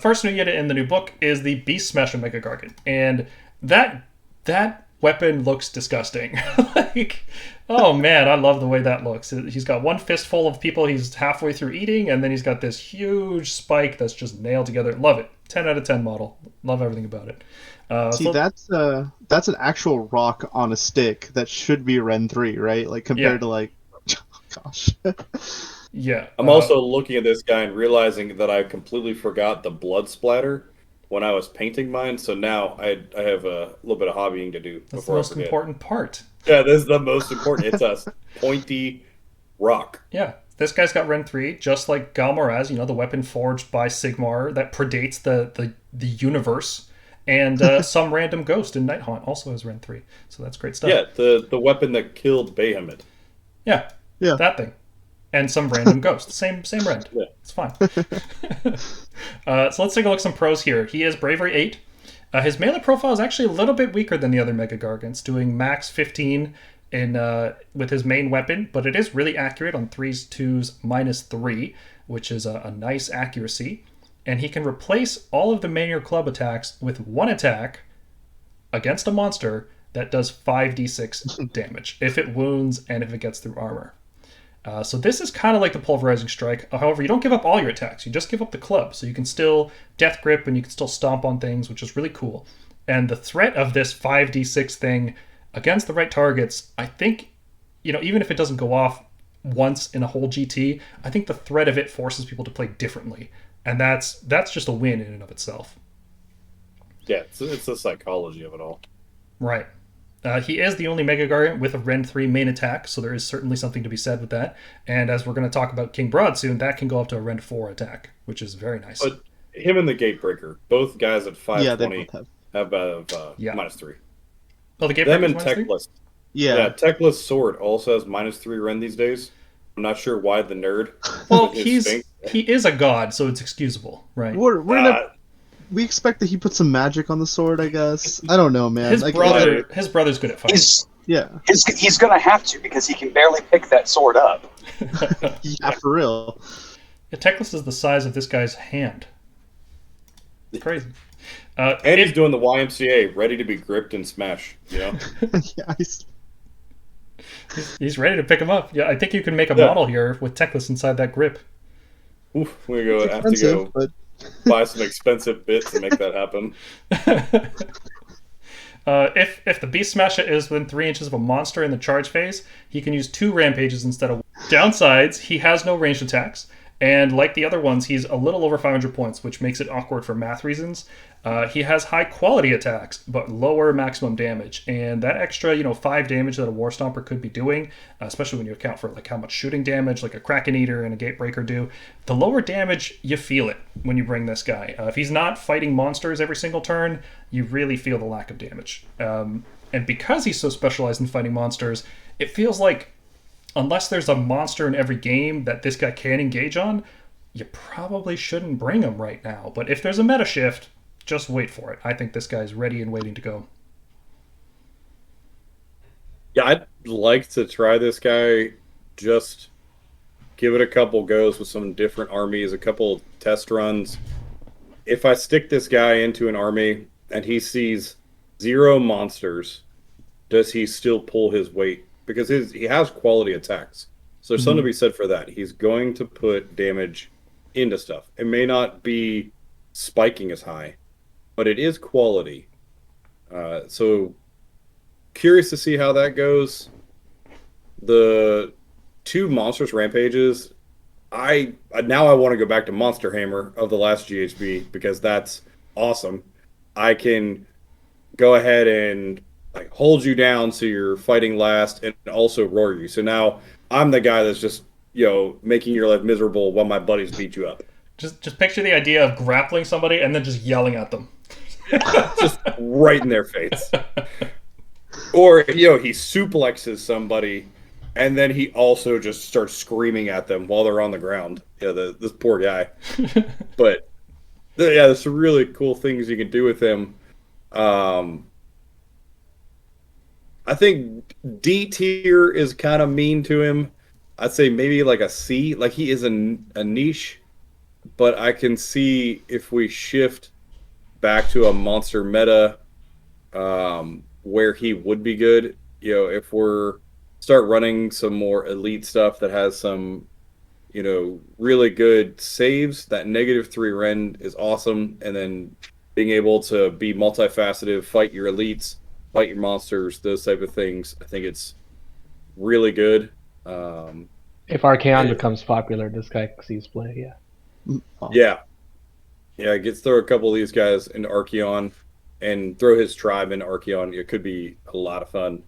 First new unit in the new book is the Beast Smasher Mega-Gargant. And that weapon looks disgusting. Like, oh man, I love the way that looks. He's got one fistful of people he's halfway through eating, and then he's got this huge spike that's just nailed together. Love it. 10 out of 10 model. Love everything about it. That's an actual rock on a stick that should be Ren 3, right? Like, compared to, like, gosh. Yeah. I'm also looking at this guy and realizing that I completely forgot the blood splatter. when I was painting mine. So now I have a little bit of hobbying to do. That's the before most I forget. important part. Yeah, this is the most important. It's a pointy rock. Yeah. This guy's got Ren 3, just like Galmoraz, the weapon forged by Sigmar that predates the universe. And some random ghost in Nighthaunt also has Ren 3. So that's great stuff. Yeah, the weapon that killed Behemat. Yeah, that thing. And some random ghost. Same rend. Yeah. It's fine. So let's take a look at some pros here. He has Bravery 8. His melee profile is actually a little bit weaker than the other Mega-Gargants, doing max 15 with his main weapon, but it is really accurate on 3s, 2s, -3, which is a nice accuracy. And he can replace all of the Manier Club attacks with one attack against a monster that does 5d6 damage, if it wounds and if it gets through armor. So this is kind of like the Pulverizing Strike. However, you don't give up all your attacks. You just give up the club. So you can still Death Grip and you can still stomp on things, which is really cool. And the threat of this 5d6 thing against the right targets, I think, even if it doesn't go off once in a whole GT, I think the threat of it forces people to play differently. And that's just a win in and of itself. Yeah, it's the psychology of it all. Right. He is the only Mega-Gargant with a Ren 3 main attack, so there is certainly something to be said with that. And as we're going to talk about King Brodd soon, that can go up to a Ren 4 attack, which is very nice. But him and the Gatebreaker, both guys at 520, they both have -3. Oh, the Gatebreaker Them and -3? Techless. Yeah. Techless Sword also has -3 Ren these days. I'm not sure why the nerd. Well, he is a god, so it's excusable, right? We expect that he put some magic on the sword, I guess. I don't know, man. His brother's good at fighting. He's going to have to, because he can barely pick that sword up. Yeah, for real. Yeah, Techless is the size of this guy's hand. It's crazy. And he's doing the YMCA, ready to be gripped and smash. Yeah, he's ready to pick him up. Yeah, I think you can make a model here with Techless inside that grip. Oof, we have to go buy some expensive bits to make that happen. If the Beast Smasher is within 3 inches of a monster in the charge phase, he can use 2 rampages instead of 1. Downsides, he has no ranged attacks. And like the other ones, he's a little over 500 points, which makes it awkward for math reasons. He has high quality attacks, but lower maximum damage. And that extra, 5 damage that a Warstomper could be doing, especially when you account for how much shooting damage, like a Kraken-eater and a Gatebreaker do, the lower damage, you feel it when you bring this guy. If he's not fighting monsters every single turn, you really feel the lack of damage. And because he's so specialized in fighting monsters, it feels like unless there's a monster in every game that this guy can engage on, you probably shouldn't bring him right now. But if there's a meta shift, just wait for it. I think this guy's ready and waiting to go. Yeah, I'd like to try this guy. Just give it a couple goes with some different armies, a couple test runs. If I stick this guy into an army and he sees 0 monsters, does he still pull his weight? Because he has quality attacks. So there's something to be said for that. He's going to put damage into stuff. It may not be spiking as high, but it is quality. So curious to see how that goes. The 2 monstrous rampages, I want to go back to Monster Hammer of the last GHB because that's awesome. I can go ahead and hold you down so you're fighting last and also roar you. So now I'm the guy that's just, making your life miserable while my buddies beat you up. Just picture the idea of grappling somebody and then just yelling at them. Just right in their face. Or, he suplexes somebody and then he also just starts screaming at them while they're on the ground. This poor guy. But, there's some really cool things you can do with him. I think D tier is kind of mean to him. I'd say maybe like a C. He is a niche, but I can see if we shift back to a monster meta where he would be good. If we're start running some more elite stuff that has some, really good saves, that -3 rend is awesome. And then being able to be multifaceted, fight your elites, fight your monsters, those type of things. I think it's really good. If Archaon becomes popular, this guy sees play, yeah. Yeah. Yeah, gets throw a couple of these guys into Archeon and throw his tribe into Archeon. It could be a lot of fun.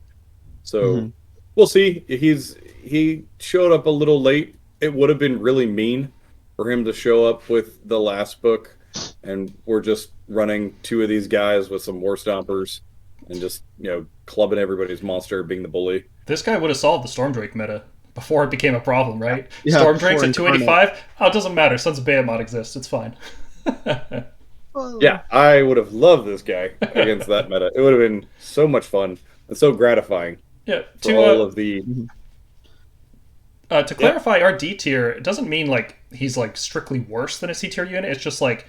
So we'll see. He showed up a little late. It would have been really mean for him to show up with the last book, and we're just running two of these guys with some Warstompers and just clubbing everybody's monster, being the bully. This guy would have solved the Stormdrake meta before it became a problem, right? Yeah, Stormdrake's at before 285. Oh, it doesn't matter. Sons of Behemat exists. It's fine. Yeah, I would have loved this guy against that meta. It would have been so much fun and so gratifying. Yeah, for all of the. To clarify, our D tier, it doesn't mean like he's like strictly worse than a C tier unit. It's just like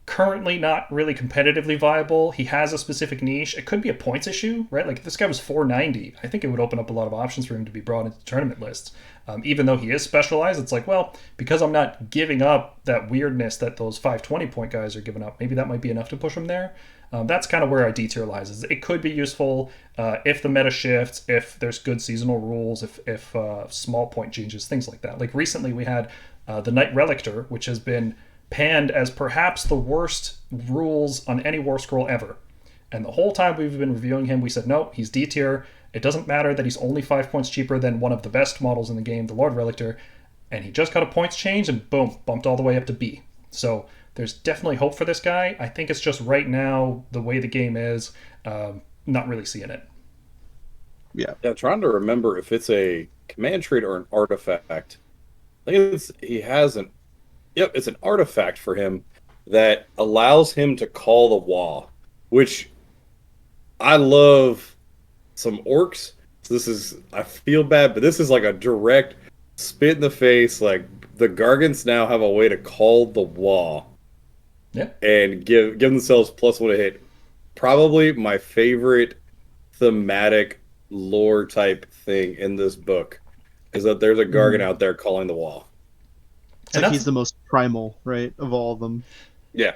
currently not really competitively viable. He has a specific niche. It could be a points issue, right? Like if this guy was 490, I think it would open up a lot of options for him to be brought into tournament lists. Even though he is specialized, it's like, well, because I'm not giving up that weirdness that those 520 point guys are giving up, maybe that might be enough to push him there. That's kind of where our D tier lies. Is it could be useful if the meta shifts, if there's good seasonal rules, if small point changes, things like that. Like recently we had the Knight-Guestor, which has been panned as perhaps the worst rules on any war scroll ever. And the whole time we've been reviewing him, we said, no, he's D tier. It doesn't matter that he's only 5 points cheaper than one of the best models in the game, the Lord-Relictor. And he just got a points change and boom, bumped all the way up to B. So there's definitely hope for this guy. I think it's just right now, the way the game is, not really seeing it. Yeah, trying to remember if it's a command trait or an artifact. I think it's an artifact for him that allows him to call the Wah, which I love some orcs. So I feel bad, but this is like a direct spit in the face. Like the Gargants now have a way to call the Wah. Yeah. And give themselves +1 to hit. Probably my favorite thematic lore type thing in this book is that there's a Gargant out there calling the Wall. It's like he's the most primal, right, of all of them. Yeah.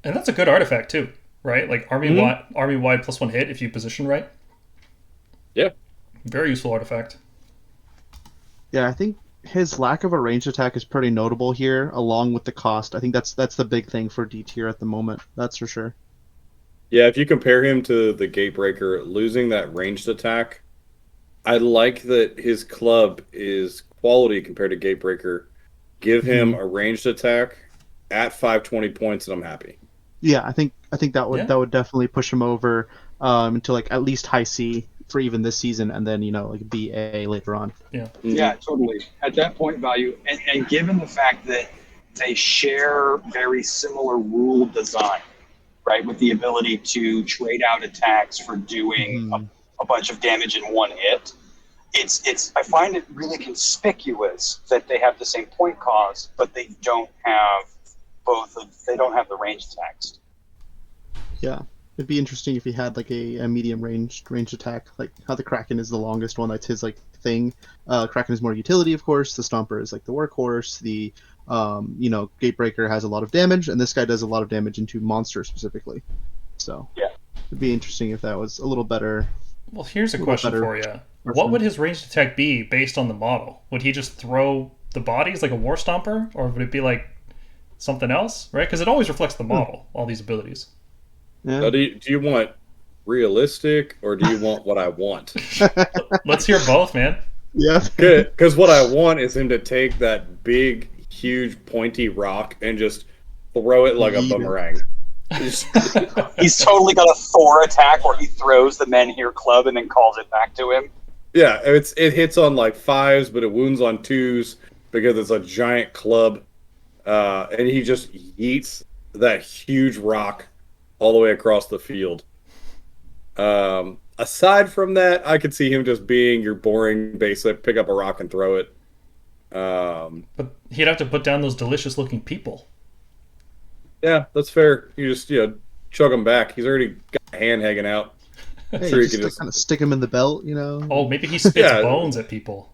And that's a good artifact too, right? Like army-wide +1 hit if you position right. Yeah. Very useful artifact. Yeah, I think his lack of a ranged attack is pretty notable here, along with the cost. I think that's the big thing for D tier at the moment. That's for sure. Yeah, if you compare him to the Gatebreaker, losing that ranged attack, I like that his club is quality compared to Gatebreaker. Give him a ranged attack at 520 points, and I'm happy. Yeah, I think that would definitely push him over into like at least high C for even this season, and then like BA later on. Yeah. Yeah, totally. At that point value, and given the fact that they share very similar rule design, right, with the ability to trade out attacks for doing a bunch of damage in one hit, it's I find it really conspicuous that they have the same point cost, but they don't have they don't have the range attacks. Yeah. It'd be interesting if he had like a medium ranged attack, like how the Kraken is the longest one. That's his like thing. Kraken is more utility, of course. The Stomper is like the workhorse. The Gatebreaker has a lot of damage, and this guy does a lot of damage into monsters specifically. So yeah, it'd be interesting if that was a little better. Well, here's a question for you. What would his ranged attack be based on the model? Would he just throw the bodies like a Warstomper, or would it be like something else? Right? Because it always reflects the model, all these abilities. Yeah. Do you want realistic, or do you want what I want? Let's hear both, man. Yeah. Because what I want is him to take that big, huge, pointy rock and just throw it like a boomerang. He's totally got a Thor attack where he throws the Men Here club and then calls it back to him. Yeah, it hits on like 5s, but it wounds on 2s because it's a giant club. And he just yeets that huge rock all the way across the field. Aside from that, I could see him just being your boring basic, pick up a rock and throw it. But he'd have to put down those delicious looking people. Yeah, that's fair. You just chug him back. He's already got a hand hanging out. Hey, sure, you just kind of stick him in the belt, Oh, maybe he spits bones at people.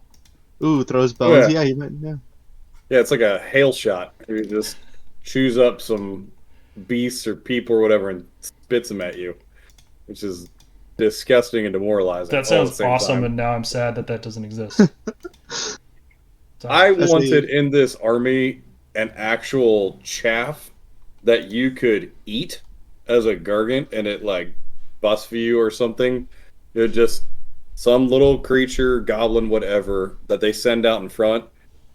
Ooh, throws bones. Yeah, you might. Yeah. Yeah, it's like a hail shot. He just chews up some beasts or people or whatever and spits them at you, which is disgusting and demoralizing. That sounds awesome, and now I'm sad that doesn't exist. I wanted in this army an actual chaff that you could eat as a Gargant and it like busts for you or something. You're just some little creature, goblin, whatever, that they send out in front,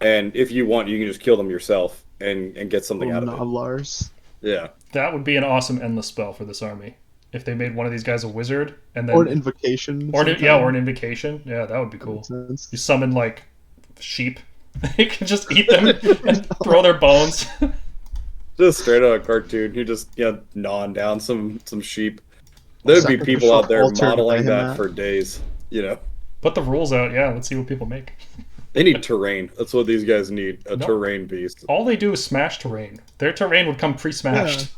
and if you want, you can just kill them yourself and get something out of it. Lars. Yeah. That would be an awesome endless spell for this army. If they made one of these guys a wizard and then Or an invocation. or an invocation. Yeah, that would be cool. You summon like sheep. You can just eat them and throw their bones. Just straight out of a cartoon. You're just gnawing down some sheep. There'd be people out there modeling that for days. Put the rules out, yeah. Let's see what people make. They need terrain. That's what these guys need. Terrain beast. All they do is smash terrain. Their terrain would come pre-smashed.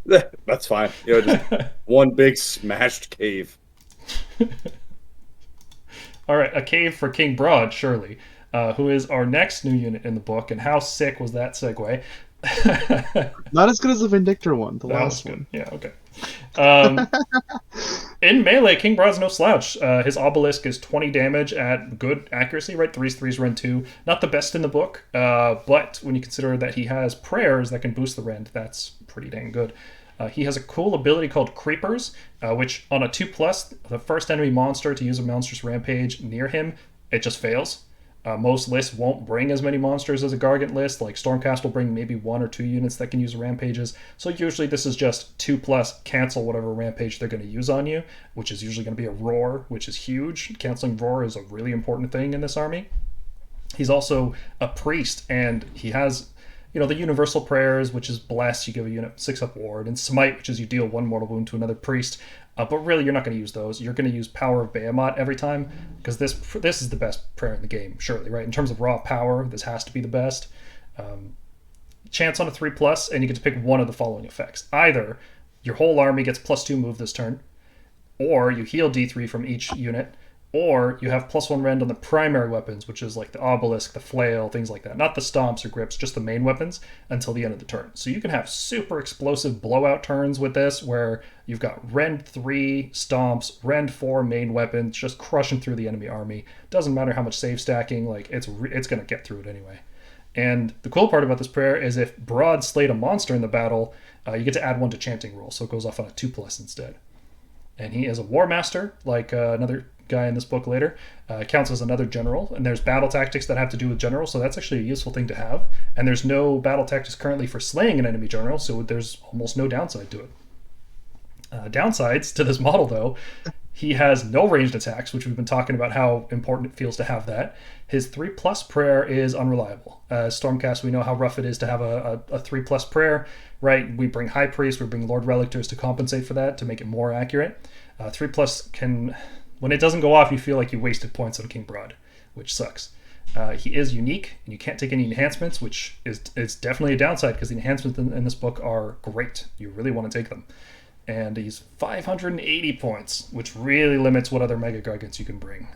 Yeah. That's fine. Just one big smashed cave. All right, a cave for King Brodd, surely, who is our next new unit in the book. And how sick was that segue? Not as good as the Vindictor one, the that last was good. one. Yeah, okay. In melee, King Brodd's no slouch. His obelisk is 20 damage at good accuracy, right? 3s, rend 2. Not the best in the book, but when you consider that he has prayers that can boost the rend, that's pretty dang good. He has a cool ability called Creepers, which on a 2+, the first enemy monster to use a monstrous rampage near him, it just fails. Most lists won't bring as many monsters as a Gargant list, like Stormcast will bring maybe 1 or 2 units that can use rampages, so usually this is just 2+, cancel whatever rampage they're going to use on you, which is usually going to be a Roar, which is huge. Canceling Roar is a really important thing in this army. He's also a priest, and he has the universal prayers, which is Bless, you give a unit 6-up ward, and Smite, which is you deal 1 mortal wound to another priest. But really, you're not going to use those. You're going to use Power of Behemat every time, because this is the best prayer in the game, surely, right? In terms of raw power, this has to be the best. Chance on a 3+, and you get to pick one of the following effects. Either your whole army gets +2 move this turn, or you heal D3 from each unit, or you have +1 rend on the primary weapons, which is like the obelisk, the flail, things like that. Not the stomps or grips, just the main weapons until the end of the turn. So you can have super explosive blowout turns with this, where you've got rend 3 stomps, rend 4 main weapons, just crushing through the enemy army. Doesn't matter how much save stacking, like it's going to get through it anyway. And the cool part about this prayer is if Brodd slayed a monster in the battle, you get to add 1 to chanting roll, so it goes off on a 2+ instead. And he is a war master, like another guy in this book later, counts as another general, and there's battle tactics that have to do with generals, so that's actually a useful thing to have. And there's no battle tactics currently for slaying an enemy general, so there's almost no downside to it. Downsides to this model, though, he has no ranged attacks, which we've been talking about how important it feels to have that. His 3+ prayer is unreliable. Stormcast, we know how rough it is to have a 3+ prayer, right? We bring High Priest, we bring Lord Relictors to compensate for that, to make it more accurate. 3+ can... When it doesn't go off, you feel like you wasted points on King Brodd, which sucks. He is unique, and you can't take any enhancements, which is definitely a downside, because the enhancements in this book are great. You really want to take them. And he's 580 points, which really limits what other Mega-Gargants you can bring,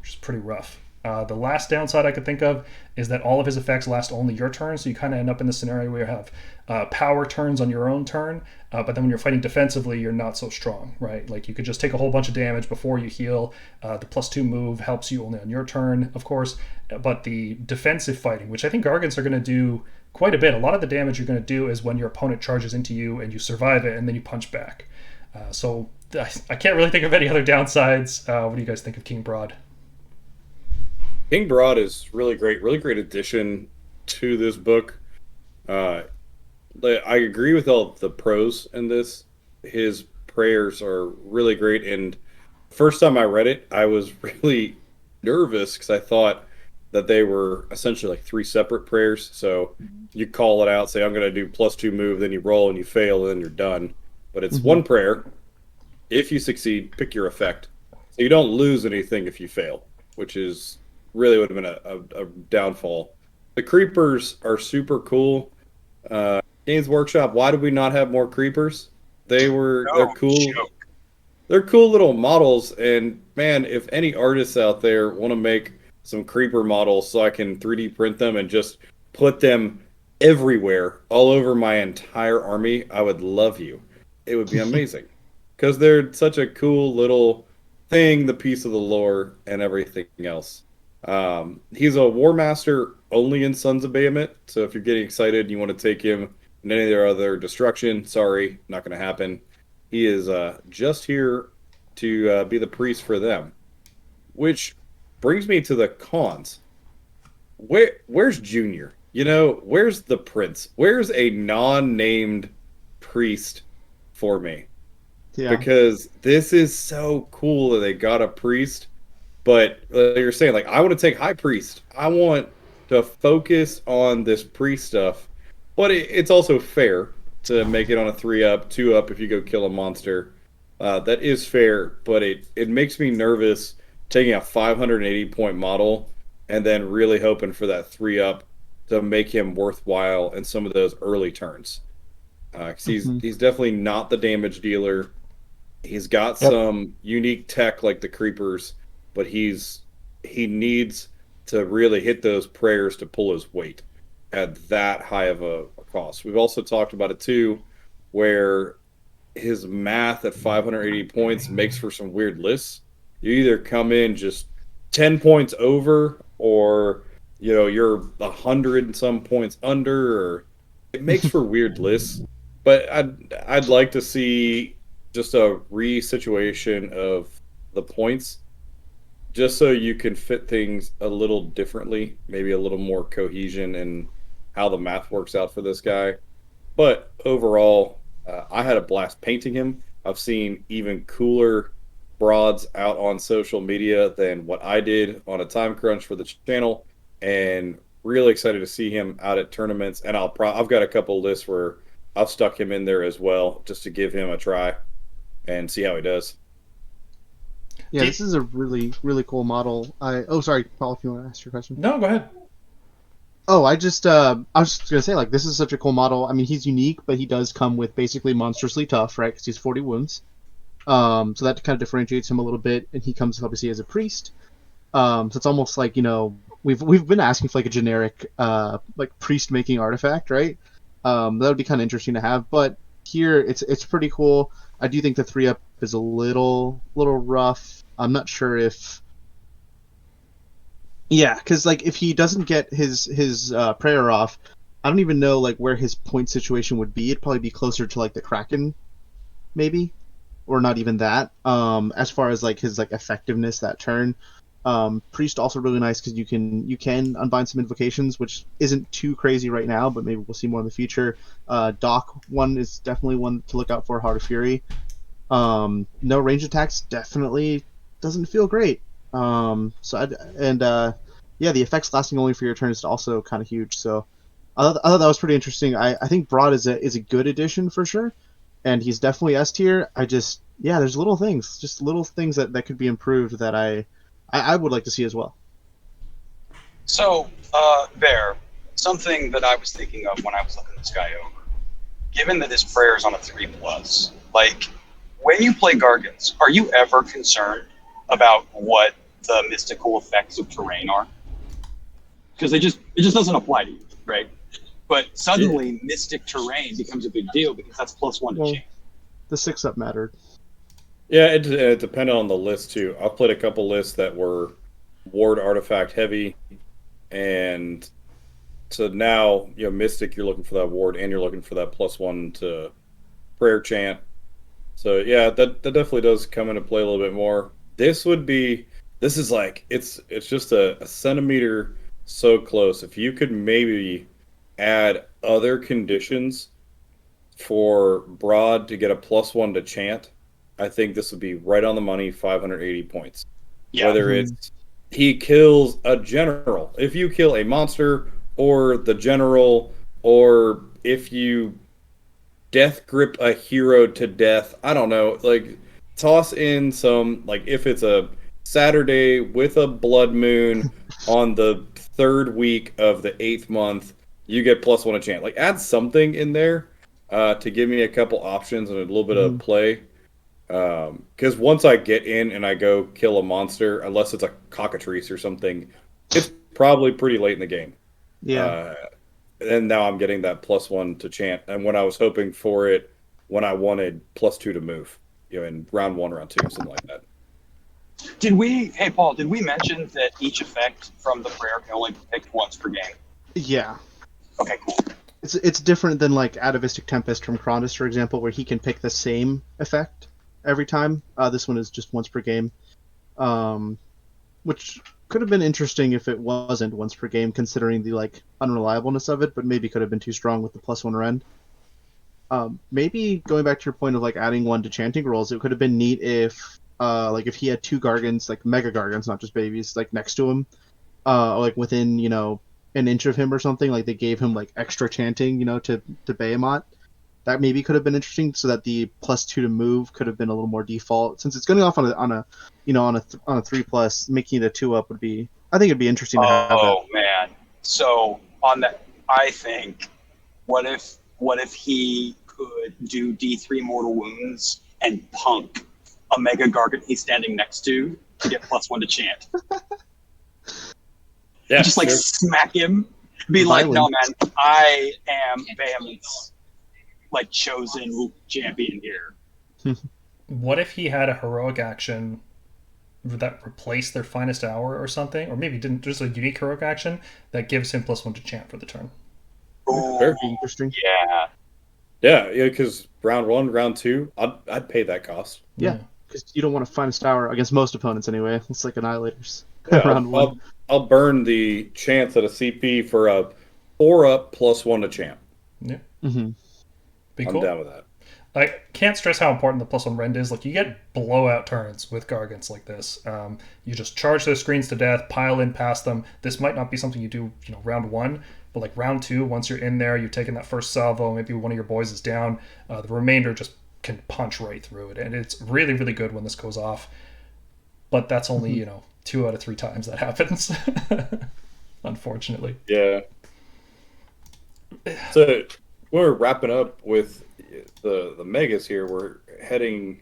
which is pretty rough. The last downside I could think of is that all of his effects last only your turn, so you kind of end up in the scenario where you have power turns on your own turn, but then when you're fighting defensively, you're not so strong, right? Like you could just take a whole bunch of damage before you heal. The +2 move helps you only on your turn, of course, but the defensive fighting, which I think Gargants are going to do quite a bit. A lot of the damage you're going to do is when your opponent charges into you and you survive it, and then you punch back. So I can't really think of any other downsides. What do you guys think of King Brodd? King Brodd is really great addition to this book. I agree with all the pros in this. His prayers are really great, and first time I read it, I was really nervous because I thought that they were essentially like 3 separate prayers. So you call it out, say I'm going to do +2 move, then you roll and you fail, and then you're done. But it's one prayer. If you succeed, pick your effect. So you don't lose anything if you fail, which is really would have been a downfall. The creepers are super cool. Games Workshop, why did we not have more creepers? They're cool. Joke. They're cool little models, and man, if any artists out there want to make some creeper models so I can 3D print them and just put them everywhere, all over my entire army, I would love you. It would be amazing. Because they're such a cool little thing, the piece of the lore and everything else. He's a War Master only in Sons of Behemat, so if you're getting excited and you want to take him and any of their other destruction. Sorry, not going to happen. He is just here to be the priest for them. Which brings me to the cons. Where's Junior? You know, where's the prince? Where's a non-named priest for me? Yeah. Because this is so cool that they got a priest, but you're saying, like, I want to take high priest. I want to focus on this priest stuff, but it's also fair to make it on a 3-up, 2-up if you go kill a monster. That is fair, but it makes me nervous taking a 580 point model and then really hoping for that 3-up to make him worthwhile in some of those early turns. 'Cause he's definitely not the damage dealer. He's got some unique tech like the creepers, but he needs to really hit those prayers to pull his weight at that high of a cost. We've also talked about it too, where his math at 580 points makes for some weird lists. You either come in just 10 points over, or you're 100 and some points under, or it makes for weird lists. But I'd like to see just a re-situation of the points, just so you can fit things a little differently, maybe a little more cohesion in how the math works out for this guy. But overall, I had a blast painting him. I've seen even cooler Brodds out on social media than what I did on a time crunch for the channel, and really excited to see him out at tournaments. And I've got a couple lists where I've stuck him in there as well, just to give him a try and see how he does. Yeah, this is a really, really cool model. Sorry, Paul, if you want to ask your question. No, go ahead. Oh, I was just gonna say, like, this is such a cool model. I mean, he's unique, but he does come with basically monstrously tough, right? Because he's 40 wounds. So that kind of differentiates him a little bit, and he comes obviously as a priest. So it's almost like, we've been asking for like a generic like priest making artifact, right? That would be kind of interesting to have, but here it's pretty cool. I do think the 3-up is a little rough. I'm not sure if. Yeah, because like if he doesn't get his prayer off, I don't even know like where his point situation would be. It'd probably be closer to like the Kraken, maybe, or not even that. As far as like his like effectiveness that turn, priest also really nice because you can unbind some invocations, which isn't too crazy right now, but maybe we'll see more in the future. Doc one is definitely one to look out for. Heart of Fury. No range attacks definitely doesn't feel great. Yeah, the effects lasting only for your turn is also kind of huge. So I thought that was pretty interesting. I think Brodd is a good addition for sure, and he's definitely S tier. There's little things that could be improved that I would like to see as well. So, Bear, something that I was thinking of when I was looking this guy over, given that his prayer is on a 3+, like, when you play Gargants, are you ever concerned about what the mystical effects of terrain are? Because it just doesn't apply to you, right? But suddenly, mystic terrain becomes a big deal because that's +1 to chance. The 6-up mattered. Yeah, it depended on the list too. I've played a couple lists that were ward artifact heavy, and so now Mystic, you're looking for that ward, and you're looking for that +1 to prayer chant. So yeah, that definitely does come into play a little bit more. This is like it's just a centimeter so close. If you could maybe add other conditions for Brodd to get a +1 to chant, I think this would be right on the money, 580 points. Yeah. Whether it's he kills a general, if you kill a monster or the general, or if you death grip a hero to death, I don't know, like toss in some, like if it's a Saturday with a blood moon on the 3rd week of the 8th month, you get +1 to chant. Like add something in there to give me a couple options and a little bit of play. Because once I get in and I go kill a monster, unless it's a cockatrice or something, it's probably pretty late in the game. Yeah. And now I'm getting that +1 to chant. And when I was hoping for it, when I wanted +2 to move, in round 1, round 2, something like that. Hey Paul, did we mention that each effect from the prayer can only be picked once per game? Yeah. Okay, cool. it's different than like Atavistic Tempest from Krondus, for example, where he can pick the same effect every time. This one is just once per game, which could have been interesting if it wasn't once per game, considering the like unreliableness of it. But maybe could have been too strong with the +1 rend. Maybe going back to your point of like adding one to chanting rolls, it could have been neat if like if he had two Gargants, like Mega-Gargants, not just babies, like next to him, like within an inch of him or something. Like they gave him like extra chanting, to Behemat. That maybe could have been interesting, so that the +2 to move could have been a little more default. Since it's going off on a 3+, making it a 2-up would be. I think it'd be interesting to have that. Oh man! So on that, I think, what if he could do D3 mortal wounds and punk a Mega-Gargant he's standing next to get +1 to chant? Yeah, just like smack him, be like, no man, I am Behemat's like chosen champion here. What if he had a heroic action that replaced their finest hour or something, or maybe didn't, just a unique heroic action that gives him +1 to chant for the turn? Ooh, Very interesting. Yeah, because round 1, round 2, I'd pay that cost. Yeah, because you don't want to finest hour against most opponents anyway. It's like Annihilators. Yeah, round 1. I'll burn the chance at a CP for a 4-up +1 to champ. Yeah. Mm-hmm. Be cool. I'm down with that. I can't stress how important the +1 rend is. Like, you get blowout turns with Gargants like this. You just charge those screens to death, pile in past them. This might not be something you do, round 1, but like round 2, once you're in there, you've taken that first salvo, maybe one of your boys is down, the remainder just can punch right through it, and it's really, really good when this goes off. But that's only 2 out of 3 times that happens, unfortunately. Yeah. So we're wrapping up with the megas here. We're heading.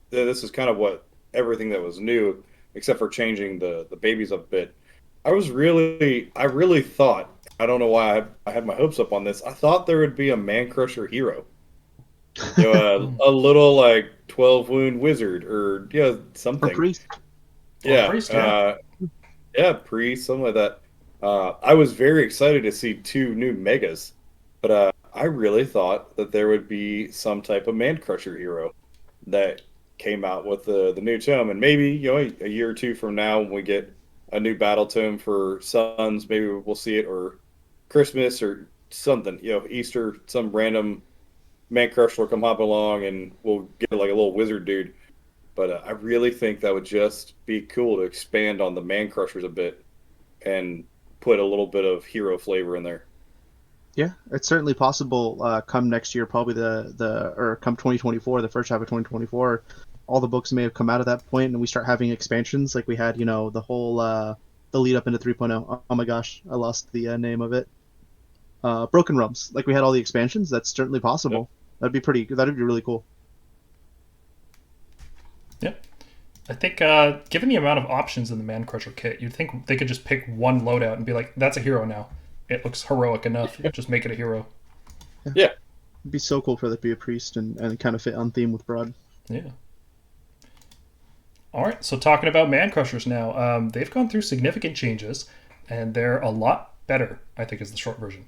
This is kind of what everything that was new, except for changing the babies a bit. I really thought. I don't know why I had my hopes up on this. I thought there would be a Mancrusher hero. A little like 12 wound wizard or something. Or priest. Yeah, priest, priest, something like that. I was very excited to see 2 new megas, but I really thought that there would be some type of Mancrusher hero that came out with the new tome, and maybe a year or 2 from now when we get a new battle tome for Sons, maybe we'll see it, or Christmas or something, Easter, some random Mancrusher will come hop along and we'll get like a little wizard dude. But I really think that would just be cool to expand on the Mancrushers a bit and put a little bit of hero flavor in there. Yeah, it's certainly possible. Come next year, probably or come 2024, the first half of 2024, all the books may have come out at that point, and we start having expansions like we had. The whole the lead up into 3.0. Oh my gosh, I lost the name of it. Broken Realms. Like we had all the expansions. That's certainly possible. Yep. That'd be really cool. Yep. I think given the amount of options in the Mancrusher kit, you'd think they could just pick one loadout and be like, that's a hero now. It looks heroic enough. Just make it a hero. Yeah. It'd be so cool for that to be a priest and kind of fit on theme with Brodd. Yeah. All right, so talking about Mancrushers now. They've gone through significant changes, and they're a lot better, I think is the short version.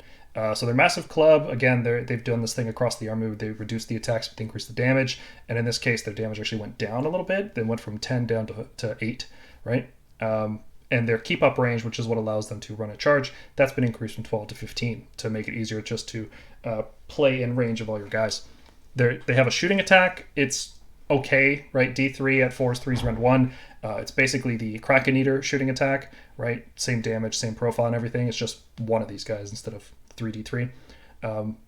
So their massive club, again, they've done this thing across the army where they reduced the attacks but increased the damage, and in this case their damage actually went down a little bit. They went from 10 down to 8, right? And their keep up range, which is what allows them to run a charge, that's been increased from 12 to 15 to make it easier just to play in range of all your guys. They have a shooting attack. It's okay, right? D3 at 4s, 3s, rend 1. It's basically the Kraken-eater shooting attack, right? Same damage, same profile and everything. It's just one of these guys instead of 3d3.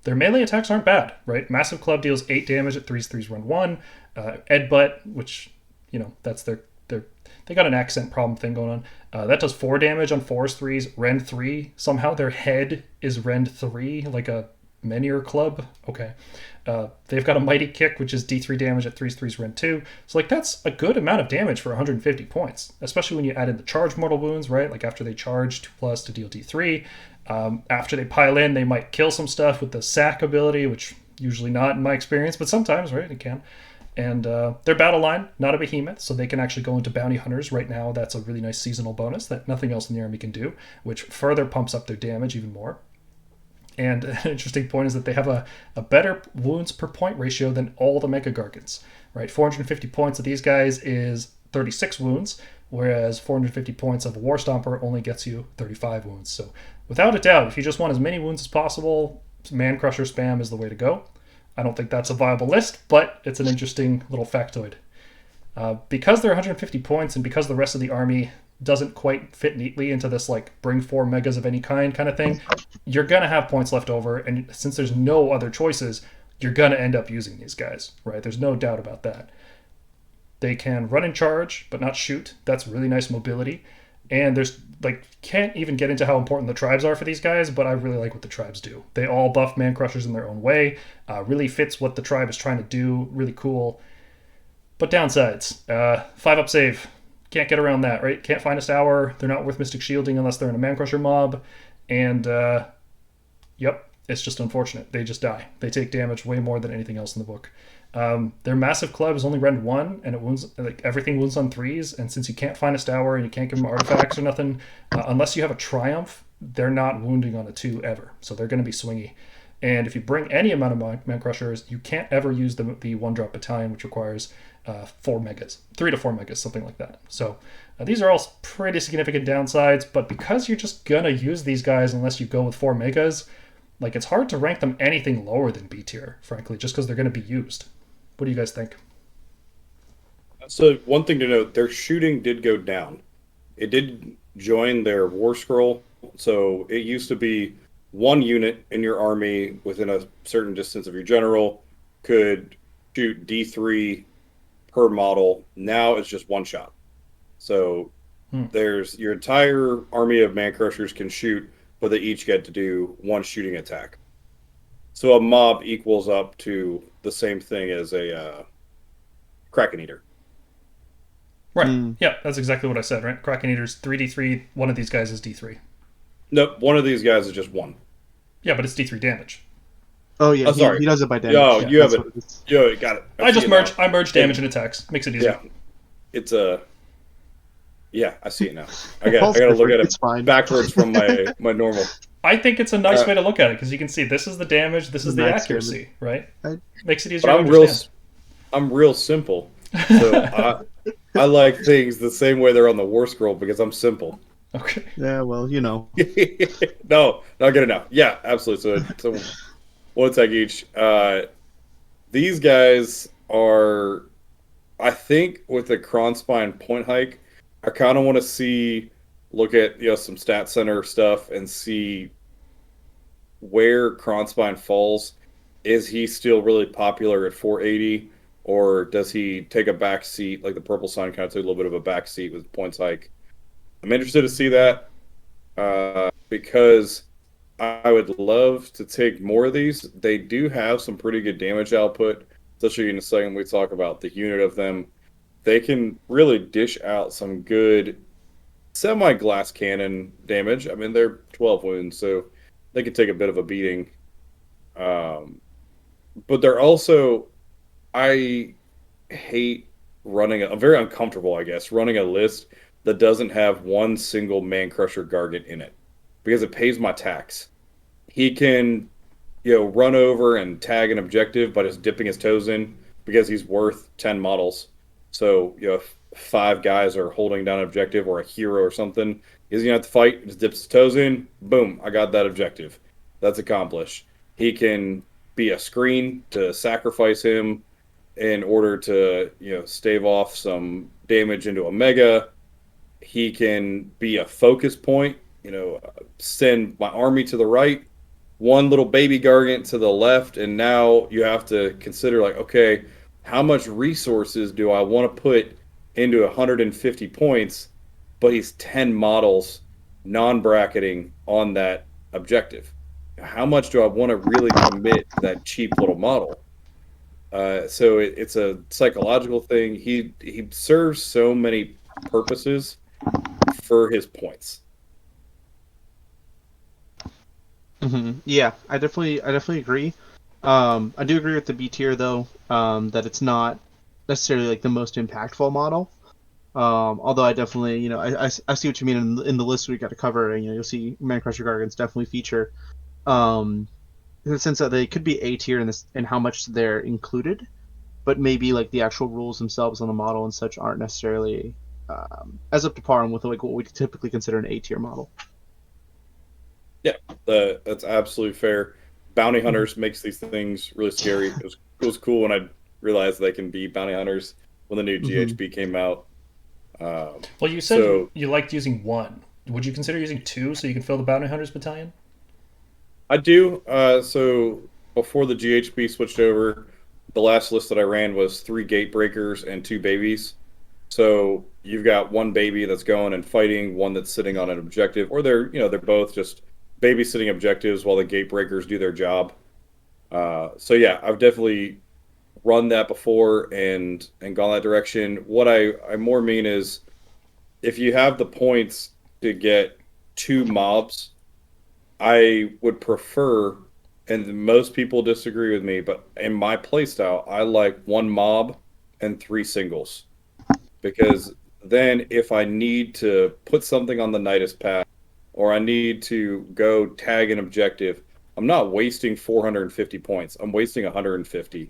Their melee attacks aren't bad, right? Massive Club deals 8 damage at 3s, 3s, rend 1. Edbutt, which, that's they got an accent problem thing going on. That does 4 damage on 4s, 3s, rend 3. Somehow their head is rend 3, like a Menhir club. Okay. They've got a Mighty Kick, which is D3 damage at 3s, 3s, rend 2. So, that's a good amount of damage for 150 points, especially when you add in the charge mortal wounds, right? Like, after they charge 2+ to deal D3. After they pile in, they might kill some stuff with the sack ability, which usually not in my experience, but sometimes, right, it can. And their battle line, not a behemoth, so they can actually go into bounty hunters. Right now, that's a really nice seasonal bonus that nothing else in the army can do, which further pumps up their damage even more. And an interesting point is that they have a better wounds per point ratio than all the Mega-Gargants, right? 450 points of these guys is 36 wounds, whereas 450 points of a Warstomper only gets you 35 wounds. So without a doubt, if you just want as many wounds as possible, Mancrusher spam is the way to go. I don't think that's a viable list, but it's an interesting little factoid. Because they're 150 points and because the rest of the army doesn't quite fit neatly into this like bring 4 megas of any kind of thing, you're going to have points left over, and since there's no other choices, you're going to end up using these guys, right? There's no doubt about that. They can run and charge, but not shoot. That's really nice mobility. And there's like, can't even get into how important the tribes are for these guys, but I really like what the tribes do. They all buff Mancrushers in their own way. Really fits what the tribe is trying to do. Really cool. But downsides, 5-up save. Can't get around that, right? Can't Finest Hour. They're not worth Mystic Shielding unless they're in a Mancrusher mob. And, yep, it's just unfortunate. They just die. They take damage way more than anything else in the book. Their massive club is only rend 1, and it wounds, like, everything wounds on 3s. And since you can't Finest Hour and you can't give them artifacts or nothing, unless you have a Triumph, they're not wounding on a 2 ever. So they're going to be swingy. And if you bring any amount of Mancrushers, you can't ever use the 1-drop battalion, which requires 4 megas, 3 to 4 megas, something like that. So these are all pretty significant downsides, but because you're just gonna use these guys unless you go with 4 megas, like, it's hard to rank them anything lower than B tier, frankly, just because they're gonna be used. What do you guys think? So one thing to note, their shooting did go down. It did join their war scroll, so it used to be 1 unit in your army within a certain distance of your general could shoot D3 per model. Now it's just 1 shot. So there's your entire army of Mancrushers can shoot, but they each get to do 1 shooting attack. So a mob equals up to the same thing as a Kraken-eater. Right. Yeah, that's exactly what I said, right? Kraken-eater's 3d3, one of these guys is d3. Nope, one of these guys is just 1. Yeah, but it's d3 damage. Oh yeah, sorry. He does it by damage. Oh, Yeah, you have that's it. what is. Yo, got it. I merge damage and attacks. Makes it easier. Yeah, it's a. Yeah, I see it now. I got to look at it backwards from my normal. I think it's a nice way to look at it because you can see this is the damage, this is the accuracy, right? Makes it easier to understand. I'm real simple, so I like things the same way they're on the war scroll because I'm simple. Okay. Yeah, well, you know. No, not good enough. Yeah, absolutely. So 1 attack each. These guys are, I think, with the Krondspine point hike, I kind of want to look at some stat center stuff and see where Krondspine falls. Is he still really popular at 480, or does he take a back seat like the Purple Sign kind of took a little bit of a back seat with points hike? I'm interested to see that because I would love to take more of these. They do have some pretty good damage output, especially in a second we talk about the unit of them. They can really dish out some good semi-glass cannon damage. I mean, they're 12 wounds, so they can take a bit of a beating. But they're also, I hate I'm very uncomfortable, I guess, running a list that doesn't have one single Mancrusher Gargant in it because it pays my tax. He can, run over and tag an objective by just dipping his toes in because he's worth 10 models. So, if 5 guys are holding down an objective or a hero or something, he's going to have to fight, just dips his toes in, boom, I got that objective. That's accomplished. He can be a screen to sacrifice him in order to, stave off some damage into a mega. He can be a focus point, send my army to the right, one little baby Gargant to the left, and now you have to consider, like, okay, how much resources do I want to put into 150 points, but he's 10 models non-bracketing on that objective? How much do I want to really commit to that cheap little model? So it's a psychological thing. He serves so many purposes for his points. Mm-hmm. Yeah, I definitely agree. I do agree with the B tier though, that it's not necessarily like the most impactful model. Although I definitely, I see what you mean in the list we got to cover, and you'll see Mancrusher Gargants definitely feature. in the sense that they could be A tier in this in how much they're included, but maybe like the actual rules themselves on the model and such aren't necessarily as up to par with like what we typically consider an A tier model. Yeah, that's absolutely fair. Bounty hunters makes these things really scary. It was cool when I realized they can be bounty hunters when the new GHB came out. Well, you said you liked using one. Would you consider using two so you can fill the bounty hunters battalion? I do. So before the GHB switched over, the last list that I ran was 3 Gatebreakers and 2 babies. So you've got one baby that's going and fighting, one that's sitting on an objective, or they're both just babysitting objectives while the Gatebreakers do their job. So yeah, I've definitely run that before and gone that direction. What I more mean is if you have the points to get 2 mobs, I would prefer, and most people disagree with me, but in my playstyle, I like 1 mob and 3 singles. Because then if I need to put something on the Nidus path, or I need to go tag an objective, I'm not wasting 450 points. I'm wasting 150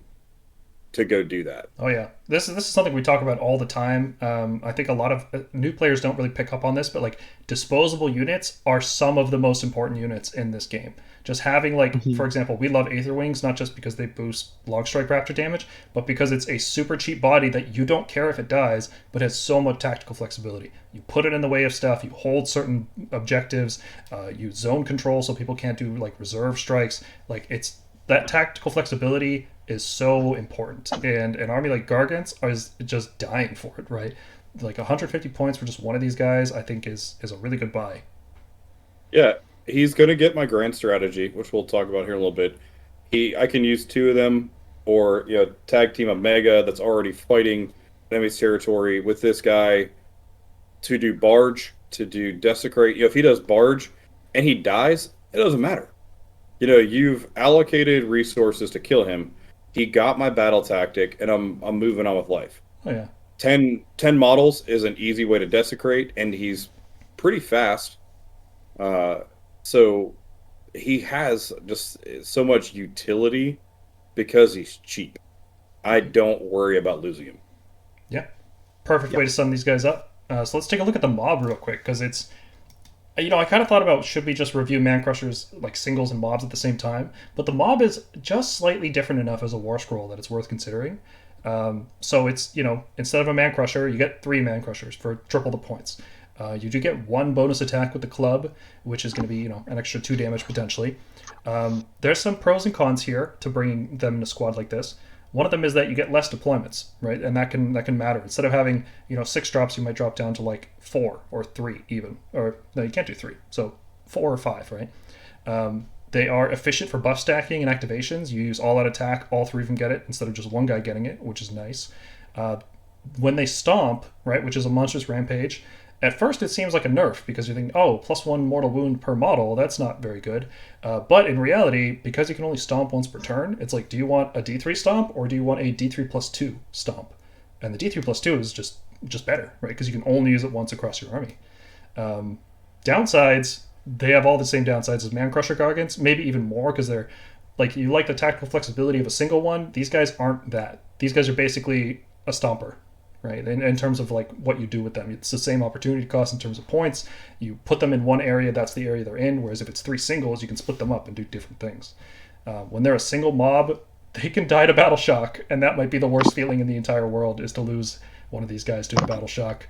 to go do that. Oh yeah, this is something we talk about all the time. I think a lot of new players don't really pick up on this, but like disposable units are some of the most important units in this game. Just having like, for example, we love Aether Wings not just because they boost Log Strike Raptor damage, but because it's a super cheap body that you don't care if it dies, but has so much tactical flexibility. You put it in the way of stuff, you hold certain objectives, you zone control so people can't do like reserve strikes. Like it's that tactical flexibility is so important, and an army like Gargants is just dying for it, right? Like 150 points for just one of these guys, I think is a really good buy. Yeah, he's going to get my grand strategy, which we'll talk about here in a little bit. I can use 2 of them, or tag team a Mega that's already fighting enemy's territory with this guy to do Barge, to do Desecrate. If he does Barge and he dies, it doesn't matter. You've allocated resources to kill him. He got my battle tactic, and I'm moving on with life. Oh yeah, 10 models is an easy way to desecrate, and he's pretty fast. So he has just so much utility because he's cheap. I don't worry about losing him. Yeah, perfect way to sum these guys up. So let's take a look at the mob real quick, because it's I kind of thought about should we just review Mancrushers like singles and mobs at the same time, but the mob is just slightly different enough as a war scroll that it's worth considering. So it's instead of a Mancrusher, you get 3 Mancrushers for triple the points. You do get 1 bonus attack with the club, which is going to be an extra 2 damage potentially. There's some pros and cons here to bringing them in a squad like this. One of them is that you get less deployments, right? And that can matter. Instead of having 6 drops, you might drop down to like 4 or 3 even. Or no, you can't do 3. So 4 or 5, right? They are efficient for buff stacking and activations. You use all out attack, all 3 of them get it instead of just one guy getting it, which is nice. When they stomp, right, which is a monstrous rampage, at first it seems like a nerf because you think, oh, +1 mortal wound per model, that's not very good. But in reality, because you can only stomp once per turn, it's like, do you want a D3 stomp or do you want a D3+2 stomp? And the D3+2 is just better, right? Because you can only use it once across your army. Downsides, they have all the same downsides as Mancrusher Gargants, maybe even more because they're like, you like the tactical flexibility of a single one. These guys aren't that. These guys are basically a Stomper, right? In terms of like what you do with them, it's the same opportunity cost in terms of points. You put them in one area, that's the area they're in. Whereas if it's 3 singles, you can split them up and do different things. When they're a single mob, they can die to battle shock, and that might be the worst feeling in the entire world, is to lose one of these guys to a battle shock.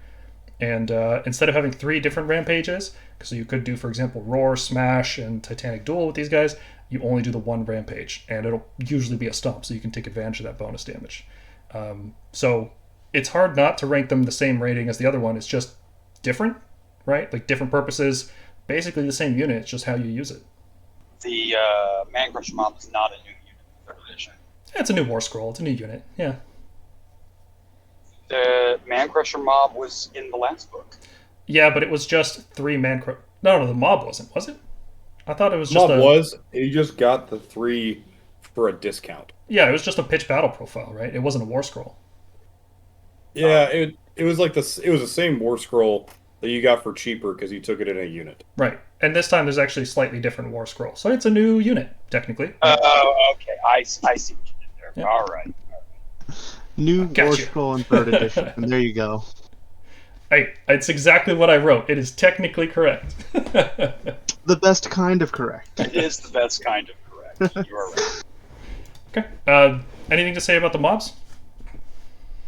And instead of having 3 different rampages, so you could do, for example, Roar, Smash, and Titanic Duel with these guys, you only do the 1 rampage, and it'll usually be a stomp, so you can take advantage of that bonus damage. So it's hard not to rank them the same rating as the other one. It's just different, right? Like different purposes, basically the same unit, it's just how you use it. The Mancrusher Mob is not a new unit in 3rd edition. Yeah, it's a new war scroll. It's a new unit. Yeah. The Mancrusher Mob was in the last book. Yeah, but it was just 3 Mancrusher. No, the mob wasn't, was it? I thought it was just Mob was. You just got the 3 for a discount. Yeah, it was just a pitch battle profile, right? It wasn't a war scroll. Yeah, it was like it was the same war scroll that you got for cheaper because you took it in a unit. Right. And this time there's actually a slightly different War Scroll. So it's a new unit, technically. Oh, okay. I see what you did there. Yeah. All right. New Gotcha. War Scroll in 3rd edition. And there you go. Hey, it's exactly what I wrote. It is technically correct. The best kind of correct. It is the best kind of correct. You are right. Okay. Anything to say about the mobs?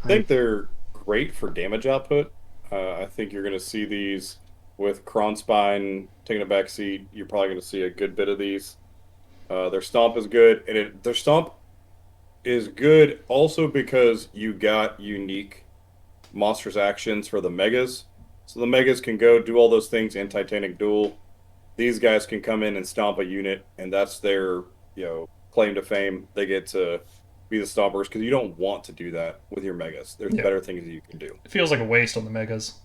I think they're great for damage output. I think you're going to see these with Krondspine taking a back seat. You're probably going to see a good bit of these. Their Stomp is good, and their Stomp is good also because you got unique monstrous actions for the Megas. So the Megas can go do all those things in Titanic Duel. These guys can come in and stomp a unit, and that's their claim to fame. They get to be the stompers because you don't want to do that with your Megas. There's better things that you can do. It feels like a waste on the Megas.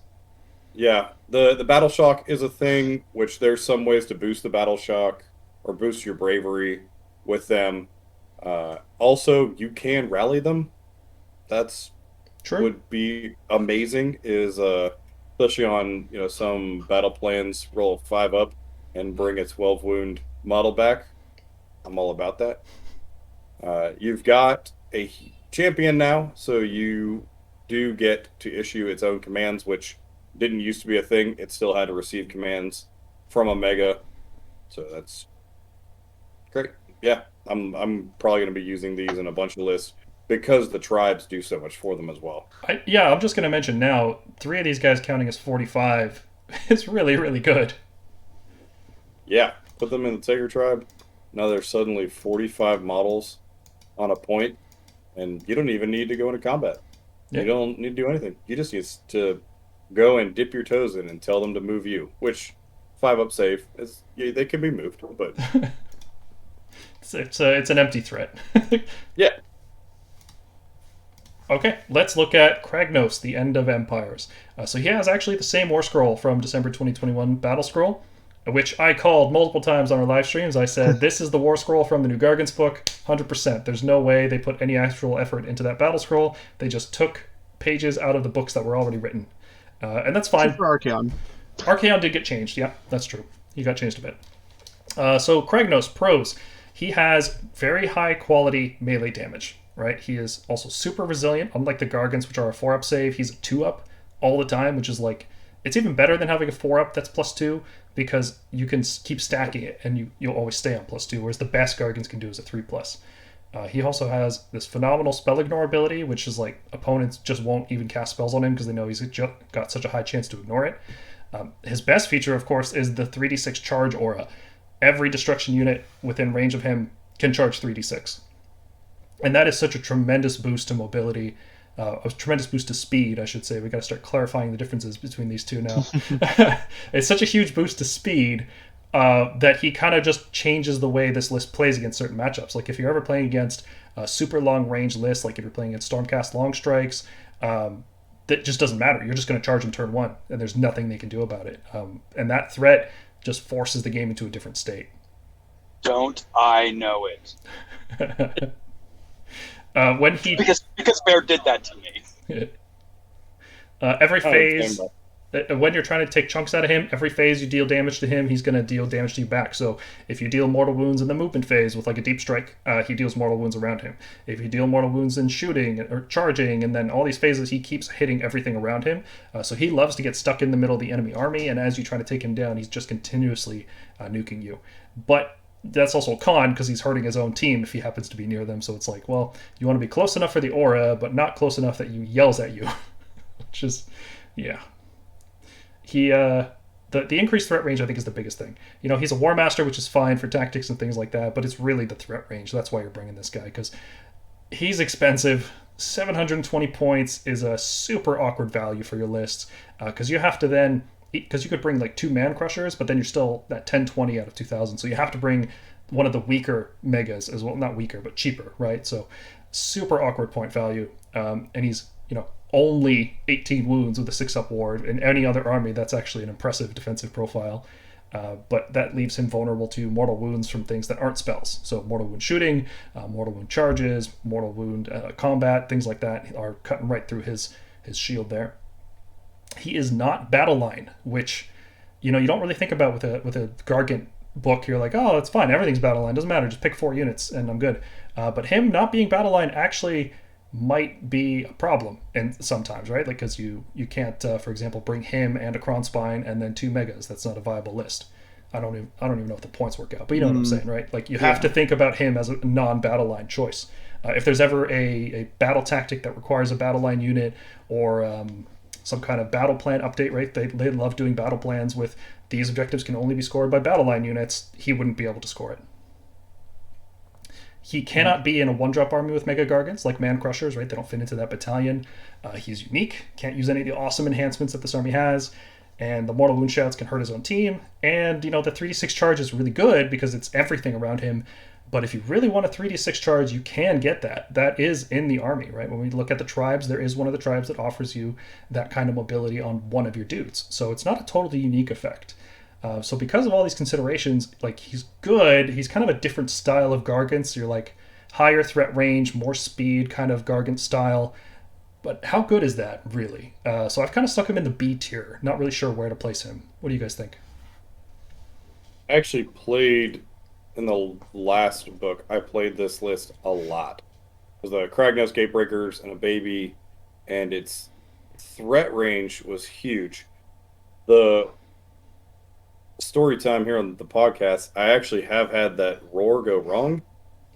Yeah, the Battle Shock is a thing, which there's some ways to boost the Battle Shock or boost your bravery with them. Also, you can rally them. That's True. would be amazing. Is especially on some battle plans, roll a 5 up and bring a 12 wound model back. I'm all about that. You've got a champion now, so you do get to issue its own commands, which didn't used to be a thing. It still had to receive commands from a Mega, so that's great. Yeah, I'm probably going to be using these in a bunch of lists because the tribes do so much for them as well. I'm just going to mention now, 3 of these guys counting as 45 is really, really good. Yeah, put them in the Taker tribe. Now there's suddenly 45 models on a point, and you don't even need to go into combat. Yeah. You don't need to do anything. You just need to go and dip your toes in and tell them to move you, which 5 up safe is they can be moved, but it's an empty threat. yeah. Okay, let's look at Kragnos, the End of Empires. So he has actually the same War Scroll from December 2021 Battle Scroll, which I called multiple times on our live streams. I said, this is the War Scroll from the new Gargant's book, 100%. There's no way they put any actual effort into that Battle Scroll. They just took pages out of the books that were already written. And that's fine. Except for Archaon. Archaon did get changed. Yeah, that's true. He got changed a bit. So Kragnos, pros. He has very high quality melee damage. Right, he is also super resilient. Unlike the Gargants, which are a 4-up save, he's a 2-up all the time, which is like, it's even better than having a 4-up that's +2 because you can keep stacking it and you'll always stay on +2, whereas the best Gargants can do is a 3+. He also has this phenomenal spell ignore ability, which is like opponents just won't even cast spells on him because they know he's got such a high chance to ignore it. His best feature, of course, is the 3d6 charge aura. Every destruction unit within range of him can charge 3d6. And that is such a tremendous boost to mobility, a tremendous boost to speed, I should say. We got to start clarifying the differences between these two now. It's such a huge boost to speed that he kind of just changes the way this list plays against certain matchups. Like if you're ever playing against a super long range list, like if you're playing against Stormcast long strikes, that just doesn't matter. You're just going to charge them turn 1, and there's nothing they can do about it. And that threat just forces the game into a different state. Don't I know it? When he because Bear did that to me. Every phase, when you're trying to take chunks out of him, every phase you deal damage to him, he's going to deal damage to you back. So if you deal mortal wounds in the movement phase with like a deep strike, he deals mortal wounds around him. If you deal mortal wounds in shooting or charging, and then all these phases, he keeps hitting everything around him. So he loves to get stuck in the middle of the enemy army, and as you try to take him down, he's just continuously nuking you. But that's also a con because he's hurting his own team if he happens to be near them. So it's like, well, you want to be close enough for the aura, but not close enough that he yells at you. Which is, yeah. He, the increased threat range, I think, is the biggest thing. He's a War Master, which is fine for tactics and things like that, but it's really the threat range. That's why you're bringing this guy, because he's expensive. 720 points is a super awkward value for your lists, because you have to then... Because you could bring like 2 Mancrushers, but then you're still at 1020 out of 2000. So you have to bring one of the weaker Megas as well. Not weaker, but cheaper, right? So super awkward point value. And he's, only 18 wounds with a 6-up ward. In any other army, that's actually an impressive defensive profile. But that leaves him vulnerable to mortal wounds from things that aren't spells. So mortal wound shooting, mortal wound charges, mortal wound combat, things like that are cutting right through his shield there. He is not battle line, which, you know, you don't really think about with a Gargant book. You're like, oh, it's fine, everything's battle line, doesn't matter, just pick 4 units and I'm good. But him not being battle line actually might be a problem, and sometimes, right? Like, because you can't, for example, bring him and a Krondspine and then 2 megas. That's not a viable list. I don't even know if the points work out, but you know what I'm saying, right? Like, you have to think about him as a non-battle line choice. If there's ever a battle tactic that requires a battle line unit, or some kind of battle plan update, right? They love doing battle plans with these objectives can only be scored by battle line units. He wouldn't be able to score it. He cannot be in a 1-drop army with Mega-Gargants like Mancrushers, right? They don't fit into that battalion. He's unique. Can't use any of the awesome enhancements that this army has. And the Mortal Wound Shouts can hurt his own team. And, you know, the 3d6 charge is really good because it's everything around him. But if you really want a 3d6 charge, you can get that. That is in the army, right? When we look at the tribes, there is one of the tribes that offers you that kind of mobility on one of your dudes. So it's not a totally unique effect. So because of all these considerations, like, he's good. He's kind of a different style of Gargant. So you're like higher threat range, more speed kind of Gargant style. But how good is that, really? So I've kind of stuck him in the B tier. Not really sure where to place him. What do you guys think? I actually played, in the last book, I played this list a lot. It was the Kragnos Gatebreakers and a baby, and its threat range was huge. The story time here on the podcast, I actually have had that roar go wrong,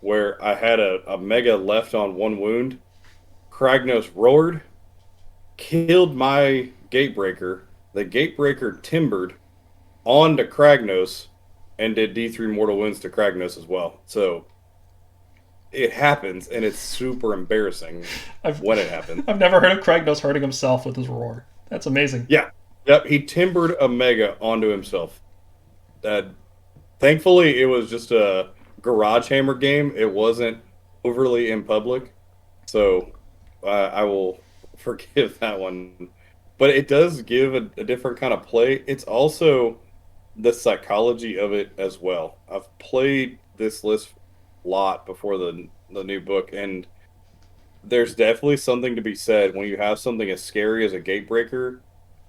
where I had a mega left on 1 wound. Kragnos roared, killed my Gatebreaker. The Gatebreaker timbered onto Kragnos and did D3 mortal wounds to Kragnos as well. So it happens, and it's super embarrassing when it happens. I've never heard of Kragnos hurting himself with his roar. That's amazing. Yeah. Yep, he timbered a mega onto himself. Thankfully, it was just a garage hammer game. It wasn't overly in public, so I will forgive that one. But it does give a different kind of play. It's also the psychology of it as well. I've played this list a lot before the new book, and there's definitely something to be said when you have something as scary as a Gatebreaker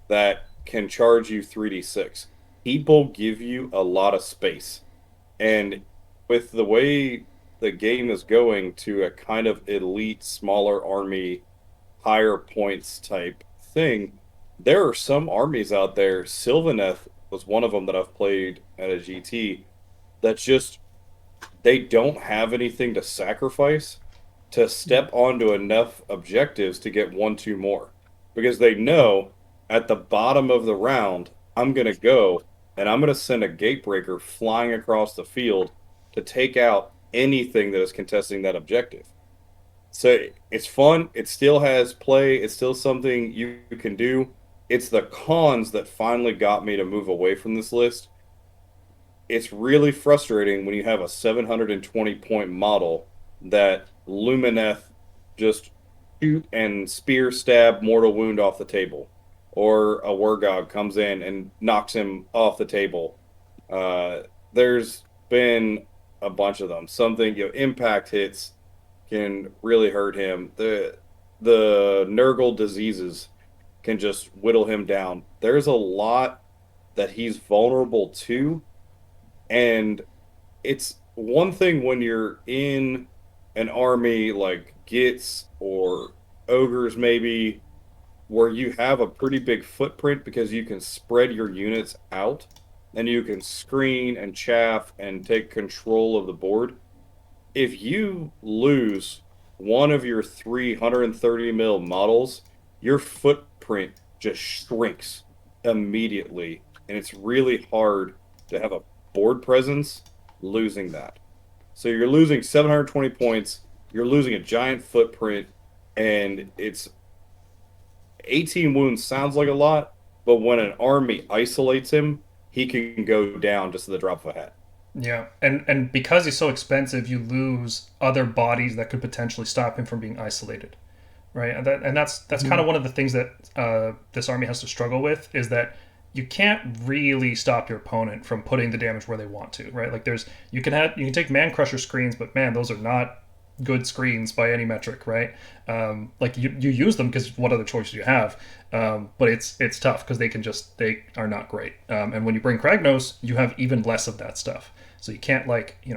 that can charge you 3d6. People give you a lot of space. And with the way the game is going to a kind of elite, smaller army, higher points type thing, there are some armies out there. Sylvaneth was one of them that I've played at a GT, that's just, they don't have anything to sacrifice to step onto enough objectives to get 1-2 more. Because they know at the bottom of the round, I'm going to go and I'm going to send a Gatebreaker flying across the field to take out anything that is contesting that objective. So it's fun. It still has play. It's still something you can do. It's the cons that finally got me to move away from this list. It's really frustrating when you have a 720-point model that Lumineth just shoot and spear, stab, mortal wound off the table. Or a Wargog comes in and knocks him off the table. There's been a bunch of them. Something, impact hits can really hurt him. The Nurgle diseases can just whittle him down. There's a lot that he's vulnerable to, and it's one thing when you're in an army like Gits or Ogres maybe, where you have a pretty big footprint because you can spread your units out and you can screen and chaff and take control of the board. If you lose one of your 330 mil models, your footprint just shrinks immediately, and it's really hard to have a board presence losing that. So you're losing 720 points, you're losing a giant footprint, and it's 18 wounds sounds like a lot, but when an army isolates him, he can go down just at the drop of a hat. Yeah, and because he's so expensive, you lose other bodies that could potentially stop him from being isolated, right? And that's kind of one of the things that this army has to struggle with, is that you can't really stop your opponent from putting the damage where they want to, right? Like you can take Mancrusher screens, but man, those are not good screens by any metric, right? Like you use them because what other choice do you have? But it's tough because they are not great. And when you bring Kragnos, you have even less of that stuff. So you can't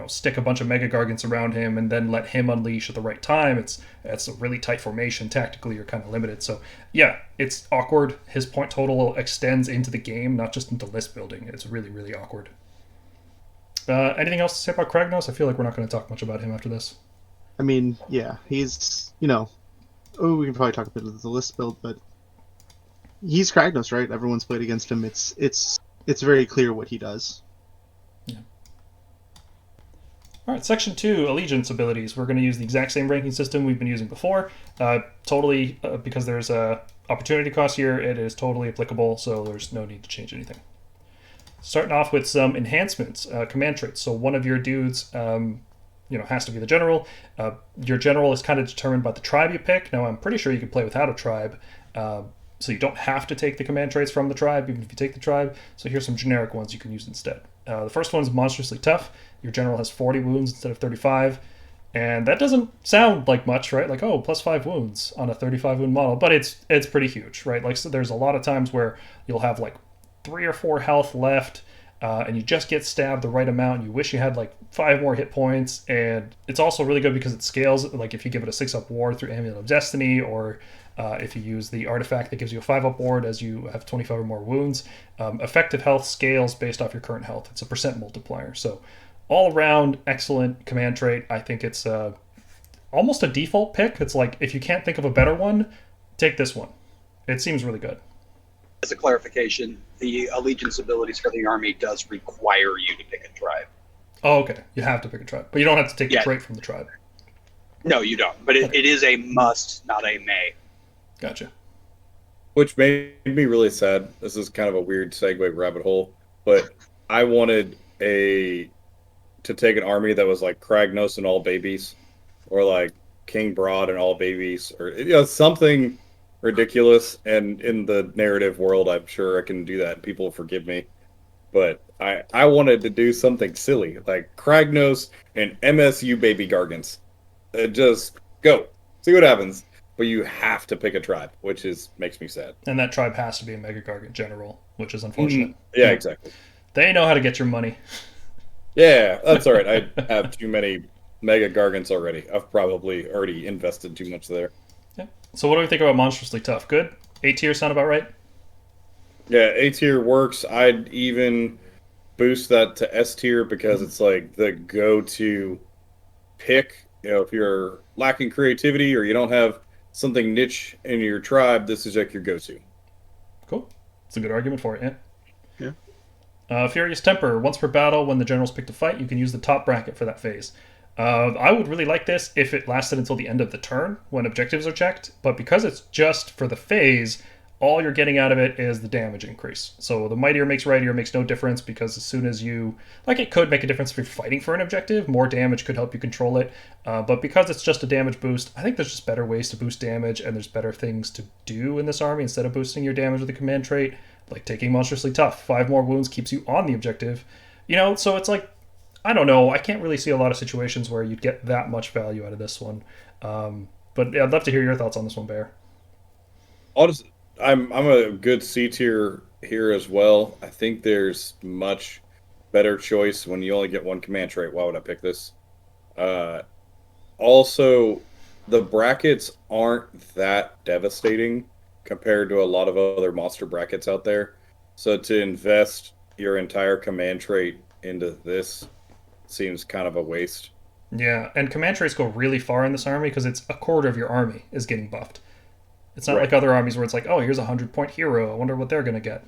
stick a bunch of Mega-Gargants around him and then let him unleash at the right time. It's a really tight formation. Tactically, you're kind of limited. So yeah, it's awkward. His point total extends into the game, not just into list building. It's really, really awkward. Anything else to say about Kragnos? I feel like we're not going to talk much about him after this. I mean, yeah, he's, we can probably talk a bit of the list build, but he's Kragnos, right? Everyone's played against him. It's very clear what he does. Yeah. All right, Section 2, Allegiance abilities. We're going to use the exact same ranking system we've been using before. Totally, because there's a opportunity cost here, it is totally applicable, so there's no need to change anything. Starting off with some enhancements, command traits. So one of your dudes has to be the general. Your general is kind of determined by the tribe you pick. Now, I'm pretty sure you can play without a tribe, so you don't have to take the command traits from the tribe, even if you take the tribe. So here's some generic ones you can use instead. The first one is monstrously tough. Your general has 40 wounds instead of 35. And that doesn't sound like much, right? Like, oh, plus 5 wounds on a 35 wound model. But it's pretty huge, right? Like, so there's a lot of times where you'll have like 3 or 4 health left, and you just get stabbed the right amount. And you wish you had like 5 more hit points. And it's also really good because it scales. Like if you give it a 6-up ward through Amulet of Destiny, or if you use the artifact that gives you a 5-up ward as you have 25 or more wounds, effective health scales based off your current health. It's a percent multiplier. So all around excellent command trait. I think it's almost a default pick. It's like if you can't think of a better one, take this one. It seems really good. As a clarification, the allegiance abilities for the army does require you to pick a tribe. Oh, okay. You have to pick a tribe, but you don't have to take the trait from the tribe. No, you don't. But it is a must, not a may. Gotcha. Which made me really sad. This is kind of a weird segue rabbit hole, but I wanted to take an army that was like Kragnos and all babies, or like King Brodd and all babies, or something ridiculous. And in the narrative world, I'm sure I can do that. People forgive me, but I wanted to do something silly like Kragnos and MSU baby Gargants. Just go see what happens. But you have to pick a tribe, which makes me sad. And that tribe has to be a Mega-Gargant general, which is unfortunate. Mm-hmm. Yeah, exactly. They know how to get your money. Yeah, that's all right. I have too many Mega-Gargants already. I've probably already invested too much there. Yeah. So what do we think about Monstrously Tough? Good? A tier sound about right? Yeah, A tier works. I'd even boost that to S tier because it's like the go-to pick. If you're lacking creativity or you don't have something niche in your tribe, this is like your go-to. Cool. It's a good argument for it, yeah. Furious Temper. Once per battle, when the general's picked a fight, you can use the top bracket for that phase. I would really like this if it lasted until the end of the turn, when objectives are checked, but because it's just for the phase, all you're getting out of it is the damage increase. So the mightier makes rightier makes no difference, because as soon as you... it could make a difference if you're fighting for an objective. More damage could help you control it. But because it's just a damage boost, I think there's just better ways to boost damage, and there's better things to do in this army instead of boosting your damage with a command trait, like taking Monstrously Tough. 5 more wounds keeps you on the objective. So it's like, I don't know. I can't really see a lot of situations where you'd get that much value out of this one. But yeah, I'd love to hear your thoughts on this one, Bear. I'm a good C tier here as well. I think there's much better choice when you only get one command trait. Why would I pick this? Also, the brackets aren't that devastating compared to a lot of other monster brackets out there. So to invest your entire command trait into this seems kind of a waste. Yeah, and command traits go really far in this army because it's a quarter of your army is getting buffed. It's not like other armies where it's like, oh, here's a 100-point hero. I wonder what they're going to get,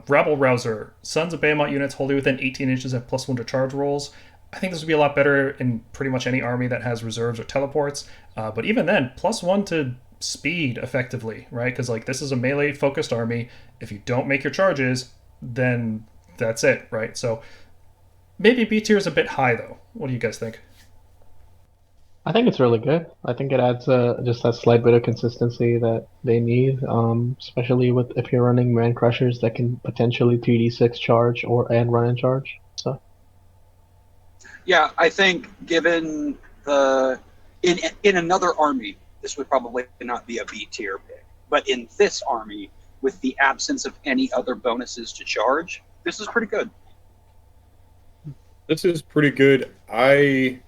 Rabble Rouser. Sons of Behemat units wholly within 18 inches have +1 to charge rolls. I think this would be a lot better in pretty much any army that has reserves or teleports. But even then, +1 to speed effectively, right? Because this is a melee-focused army. If you don't make your charges, then that's it, right? So maybe B tier is a bit high, though. What do you guys think? I think it's really good. I think it adds just that slight bit of consistency that they need, especially if you're running Mancrushers that can potentially 3d6 charge and run and charge. So Yeah, I think given the in another army, this would probably not be a B tier pick. But in this army, with the absence of any other bonuses to charge, this is pretty good. This is pretty good. I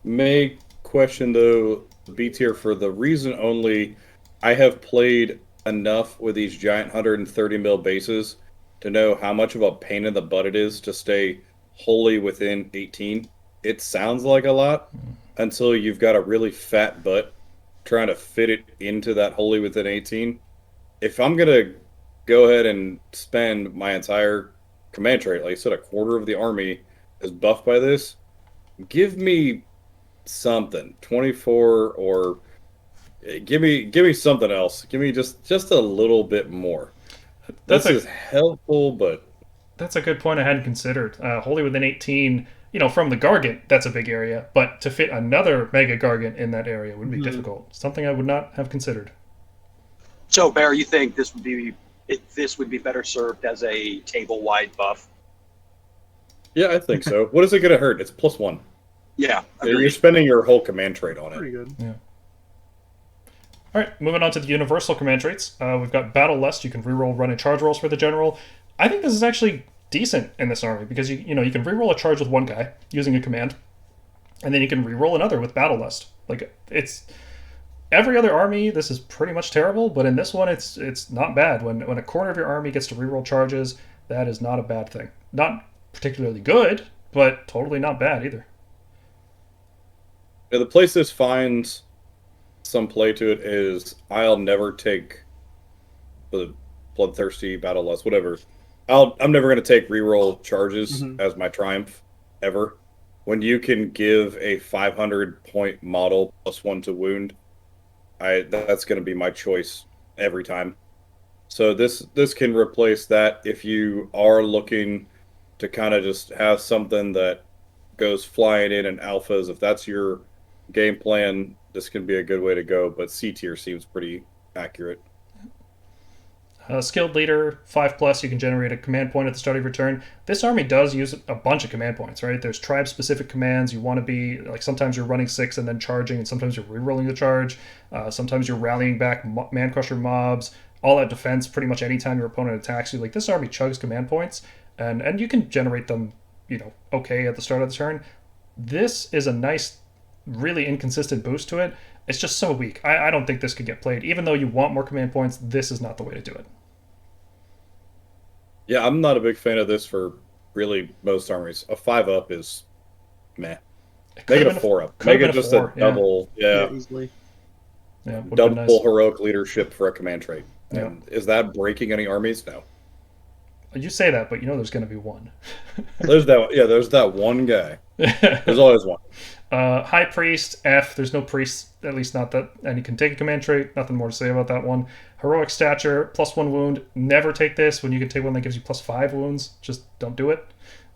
may question though B tier for the reason only I have played enough with these giant 130 mil bases to know how much of a pain in the butt it is to stay wholly within 18. It sounds like a lot until you've got a really fat butt trying to fit it into that wholly within 18. If I'm gonna go ahead and spend my entire command trait, like I said, a quarter of the army is buffed by this, give me something 24 or give me something else. Give me just a little bit more. This is helpful, but that's a good point I hadn't considered. Wholly within 18, from the Gargant, that's a big area, but to fit another Mega Gargant in that area would be difficult. Something I would not have considered. So, Bear, you think this would be better served as a table-wide buff? yeah, I think so. What is it going to hurt? It's +1. Yeah, You're spending your whole command trait on it. Pretty good. Yeah. All right, moving on to the universal command traits. We've got Battle Lust. You can reroll run and charge rolls for the general. I think this is actually decent in this army because you can reroll a charge with one guy using a command, and then you can reroll another with Battle Lust. Like it's every other army, this is pretty much terrible, but in this one, it's not bad. When a quarter of your army gets to reroll charges, that is not a bad thing. Not particularly good, but totally not bad either. Yeah, the place this finds some play to it is I'll never take the Bloodthirsty, Battle Lust, whatever. I'm never going to take reroll charges as my triumph ever. When you can give a 500-point model +1 to wound, that's going to be my choice every time. So this can replace that if you are looking to kind of just have something that goes flying in and alphas. If that's your game plan, this can be a good way to go, but C tier seems pretty accurate. Skilled Leader, 5+, you can generate a command point at the start of your turn. This army does use a bunch of command points, right? There's tribe-specific commands. You want to be, like, sometimes you're running 6 and then charging, and sometimes you're rerolling the charge. Sometimes you're rallying back Mancrusher mobs, all out defense pretty much anytime your opponent attacks you. Like, this army chugs command points, and you can generate them, okay at the start of the turn. This is a nice, really inconsistent boost to it. It's just so weak. I don't think this could get played. Even though you want more command points, this is not the way to do it. Yeah, I'm not a big fan of this for really most armies. A 5-up is meh. Make it a 4-up. Make it just a double, yeah easily. Yeah, double nice. heroic leadership for a command trait. Yeah. And is that breaking any armies? No. You say that, but there's going to be one. There's that one guy. There's always one. High Priest, F. There's no priest, at least not that, and he can take a command trait. Nothing more to say about that one. Heroic Stature, +1 wound. Never take this when you can take one that gives you +5 wounds. Just don't do it.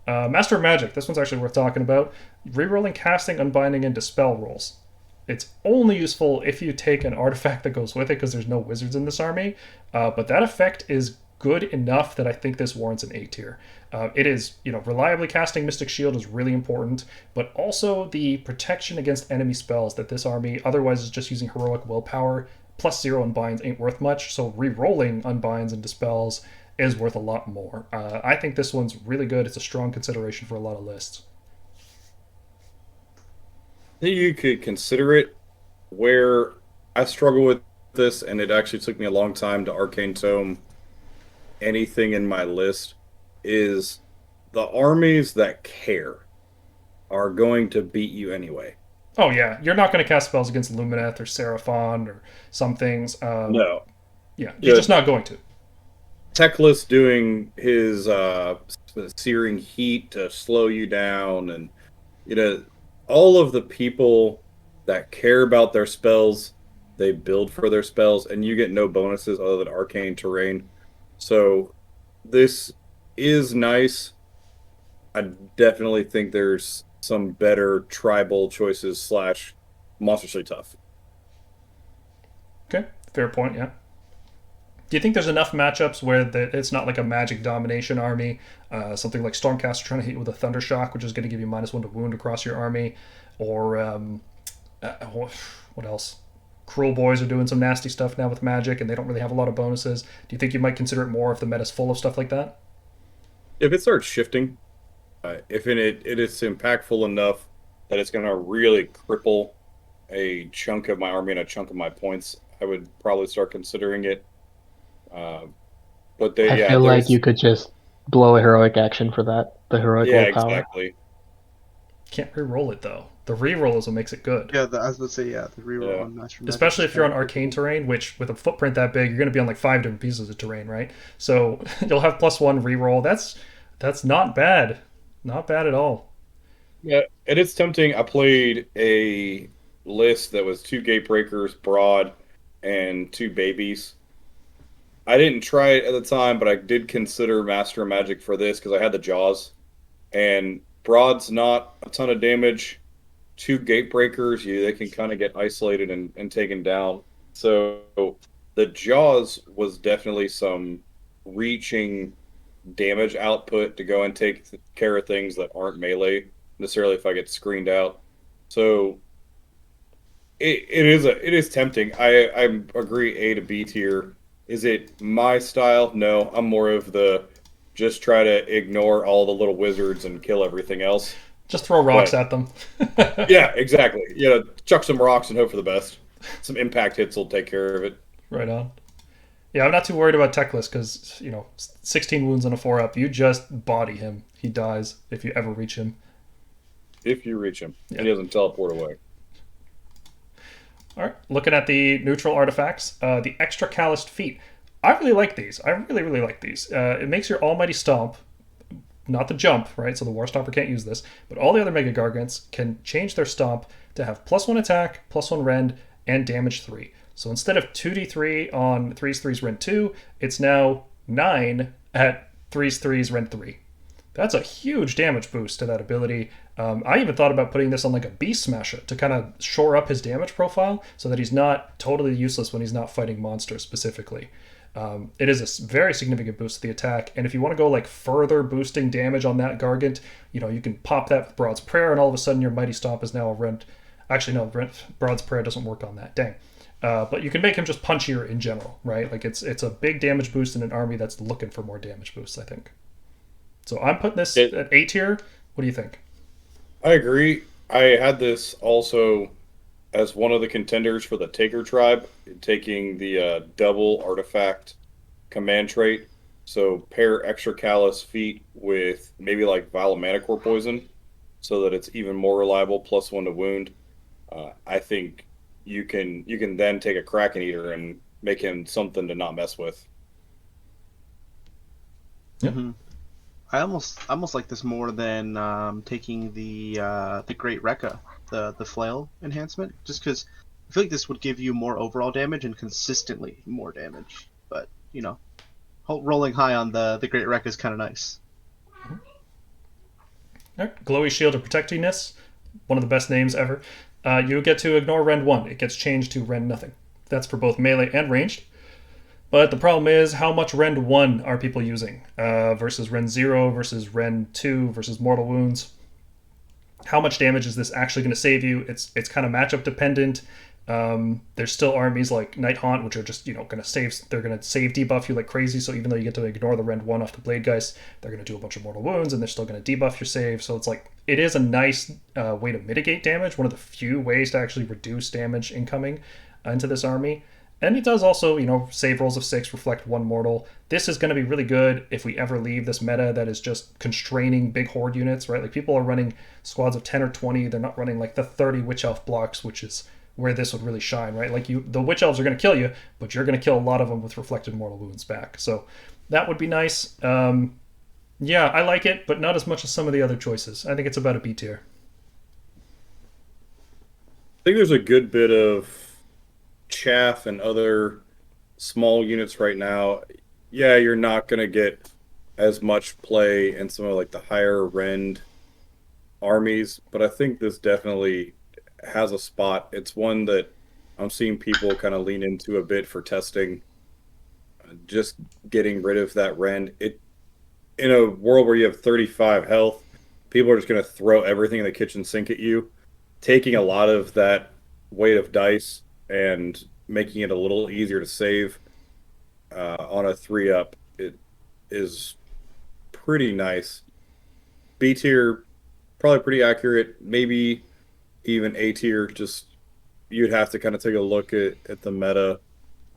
Master of Magic. This one's actually worth talking about. Rerolling casting, unbinding, and dispel rolls. It's only useful if you take an artifact that goes with it because there's no wizards in this army. But that effect is good enough that I think this warrants an A tier. It is, reliably casting Mystic Shield is really important, but also the protection against enemy spells that this army otherwise is just using heroic willpower. +0 unbinds ain't worth much, so re-rolling unbinds and dispels is worth a lot more. I think this one's really good. It's a strong consideration for a lot of lists. I think you could consider it. Where I struggle with this, and it actually took me a long time to Arcane Tome anything in my list, is the armies that care are going to beat you anyway. Oh yeah, you're not going to cast spells against Lumineth or Seraphon or some things. No. Yeah, you're just not going to. Teclis doing his searing heat to slow you down, and all of the people that care about their spells, they build for their spells, and you get no bonuses other than arcane terrain. So this is nice. I definitely think there's some better tribal choices / monstrously tough. Okay, fair point, yeah. Do you think there's enough matchups where it's not like a magic domination army, something like Stormcaster trying to hit you with a Thunder Shock, which is going to give you -1 to wound across your army, or what else? Cruel Boys are doing some nasty stuff now with magic, and they don't really have a lot of bonuses. Do you think you might consider it more if the meta's full of stuff like that? If it starts shifting, if it is impactful enough that it's going to really cripple a chunk of my army and a chunk of my points, I would probably start considering it. But I feel like you could just blow a heroic action for that. The heroic willpower. Exactly. Can't re-roll it though. The re-roll is what makes it good. Yeah, I was going to say, the reroll on Master Magic. Especially if you're on arcane terrain, which with a footprint that big, you're going to be on like 5 different pieces of terrain, right? So you'll have +1 re-roll. That's not bad. Not bad at all. Yeah, and it's tempting. I played a list that was 2 Gatebreakers, Brodd, and 2 babies. I didn't try it at the time, but I did consider Master Magic for this because I had the Jaws. And Broad's not a ton of damage. 2 Gatebreakers, they can kind of get isolated and taken down. So the Jaws was definitely some reaching damage output to go and take care of things that aren't melee necessarily if I get screened out. So it is tempting. I agree A to B tier. Is it my style? No, I'm more of the just try to ignore all the little wizards and kill everything else. Just throw rocks at them. Yeah, exactly. Chuck some rocks and hope for the best. Some impact hits will take care of it. Right on. Yeah, I'm not too worried about Techless because, 16 wounds on a 4-up. You just body him. He dies if you ever reach him. If you reach him. Yeah. He doesn't teleport away. All right, looking at the neutral artifacts, the extra calloused feet. I really like these. I really, really like these. It makes your almighty stomp, not the jump, right? So the Warstomper can't use this, but all the other Mega-Gargants can change their stomp to have +1 attack, +1 rend, and damage 3. So instead of 2d3 on 3's rend 2, it's now 9 at 3's rend 3. That's a huge damage boost to that ability. I even thought about putting this on like a Beast Smasher to kind of shore up his damage profile so that he's not totally useless when he's not fighting monsters specifically. It is a very significant boost to the attack, and if you want to go like further boosting damage on that Gargant, you can pop that with Broad's Prayer, and all of a sudden your Mighty Stomp is now a rend. Actually, no, Broad's Prayer doesn't work on that. Dang. But you can make him just punchier in general, right? Like it's a big damage boost in an army that's looking for more damage boosts, I think. So I'm putting this at A tier. What do you think? I agree. I had this also as one of the contenders for the Taker tribe, taking the double artifact command trait. So pair extra callous feet with maybe like Vial Manicore poison, so that it's even more reliable, +1 to wound. I think you can then take a Kraken-eater and make him something to not mess with. Yeah. Mm-hmm. I almost like this more than taking the Great Rekka, the flail enhancement, just because I feel like this would give you more overall damage and consistently more damage. But rolling high on the Great Rekka is kind of nice. All right. Glowy Shield of Protectiness, one of the best names ever. You get to ignore rend 1. It gets changed to rend nothing. That's for both melee and ranged. But the problem is, how much rend 1 are people using versus rend 0 versus rend 2 versus mortal wounds? How much damage is this actually going to save you? It's kind of matchup dependent. There's still armies like Night Haunt, which are just going to save. They're going to save debuff you like crazy. So even though you get to ignore the rend 1 off the Bladegeist, they're going to do a bunch of mortal wounds, and they're still going to debuff your save. So it's like it is a nice way to mitigate damage. One of the few ways to actually reduce damage incoming into this army. And it does also, save rolls of 6, reflect 1 mortal. This is going to be really good if we ever leave this meta that is just constraining big horde units, right? Like people are running squads of 10 or 20. They're not running like the 30 Witch Elf blocks, which is where this would really shine, right? Like the Witch Elves are going to kill you, but you're going to kill a lot of them with reflected mortal wounds back. So that would be nice. Yeah, I like it, but not as much as some of the other choices. I think it's about a B tier. I think there's a good bit of chaff and other small units right now. Yeah, you're not going to get as much play in some of like the higher rend armies, but I think this definitely has a spot. It's one that I'm seeing people kind of lean into a bit for testing. Just getting rid of that rend. It in a world where you have 35 health, people are just going to throw everything in the kitchen sink at you. Taking a lot of that weight of dice and making it a little easier to save on a 3-up, it is pretty nice. B tier, probably pretty accurate. Maybe even A tier. Just you'd have to kind of take a look at the meta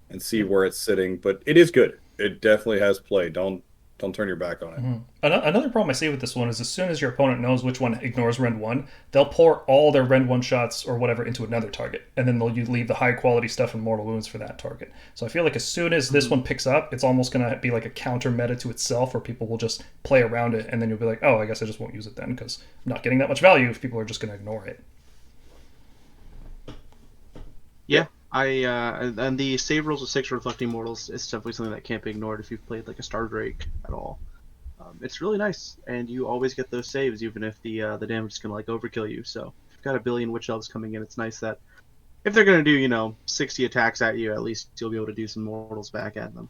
and see where it's sitting. But it is good. It definitely has play. Don't turn your back on it. Mm-hmm. Another problem I see with this one is as soon as your opponent knows which one ignores Rend 1, they'll pour all their Rend 1 shots or whatever into another target, and then they'll leave the high quality stuff in Mortal Wounds for that target. So I feel like as soon as this one picks up, it's almost going to be like a counter meta to itself where people will just play around it, and then you'll be like, oh, I guess I just won't use it then because I'm not getting that much value if people are just going to ignore it. Yeah, and the save rules with 6 Reflecting Mortals is definitely something that can't be ignored if you've played like a Star Drake at all. It's really nice, and you always get those saves even if the damage is gonna like overkill you. So if you've got a billion Witch Elves coming in, it's nice that if they're gonna do 60 attacks at you, at least you'll be able to do some mortals back at them.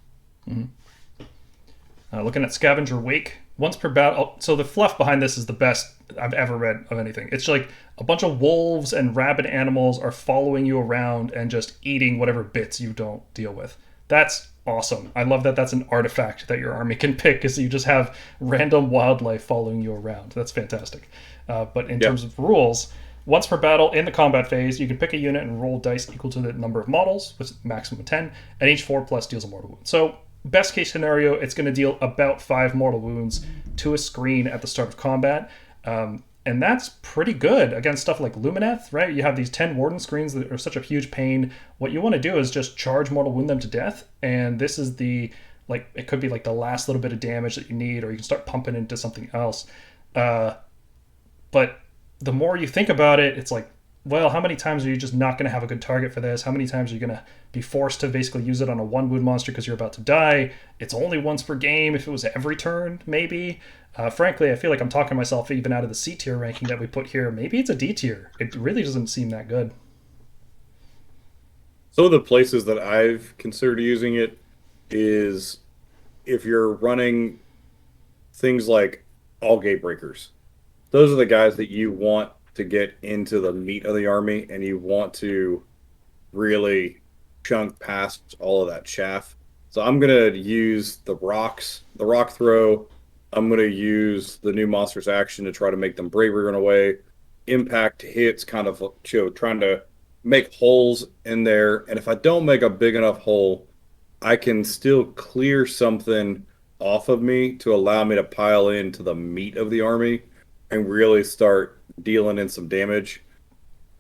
Mm-hmm. Looking at Scavenger Wake, once per battle. So the fluff behind this is the best I've ever read of anything. It's like a bunch of wolves and rabid animals are following you around and just eating whatever bits you don't deal with. That's awesome. I love that that's an artifact that your army can pick, is you just have random wildlife following you around. That's fantastic. But in terms of rules, once per battle in the combat phase, you can pick a unit and roll dice equal to the number of models, with maximum of 10, and each 4+ deals a mortal wound. So best case scenario, it's going to deal about 5 mortal wounds to a screen at the start of combat. And that's pretty good against stuff like Lumineth, right? You have these 10 Warden screens that are such a huge pain. What you want to do is just charge Mortal Wound them to death, and this is it could be like the last little bit of damage that you need, or you can start pumping into something else. But the more you think about it, it's like, well, how many times are you just not going to have a good target for this? How many times are you going to be forced to basically use it on a 1 wound monster because you're about to die? It's only once per game. If it was every turn, maybe. Frankly, I feel like I'm talking myself even out of the C tier ranking that we put here. Maybe it's a D tier. It really doesn't seem that good. Some of the places that I've considered using it is if you're running things like all Gatebreakers. Those are the guys that you want to get into the meat of the army, and you want to really chunk past all of that chaff. So I'm going to use the rocks, the rock throw. I'm going to use the new monster's action to try to make them bravery run away. Impact hits, kind of trying to make holes in there. And if I don't make a big enough hole, I can still clear something off of me to allow me to pile into the meat of the army and really start dealing in some damage.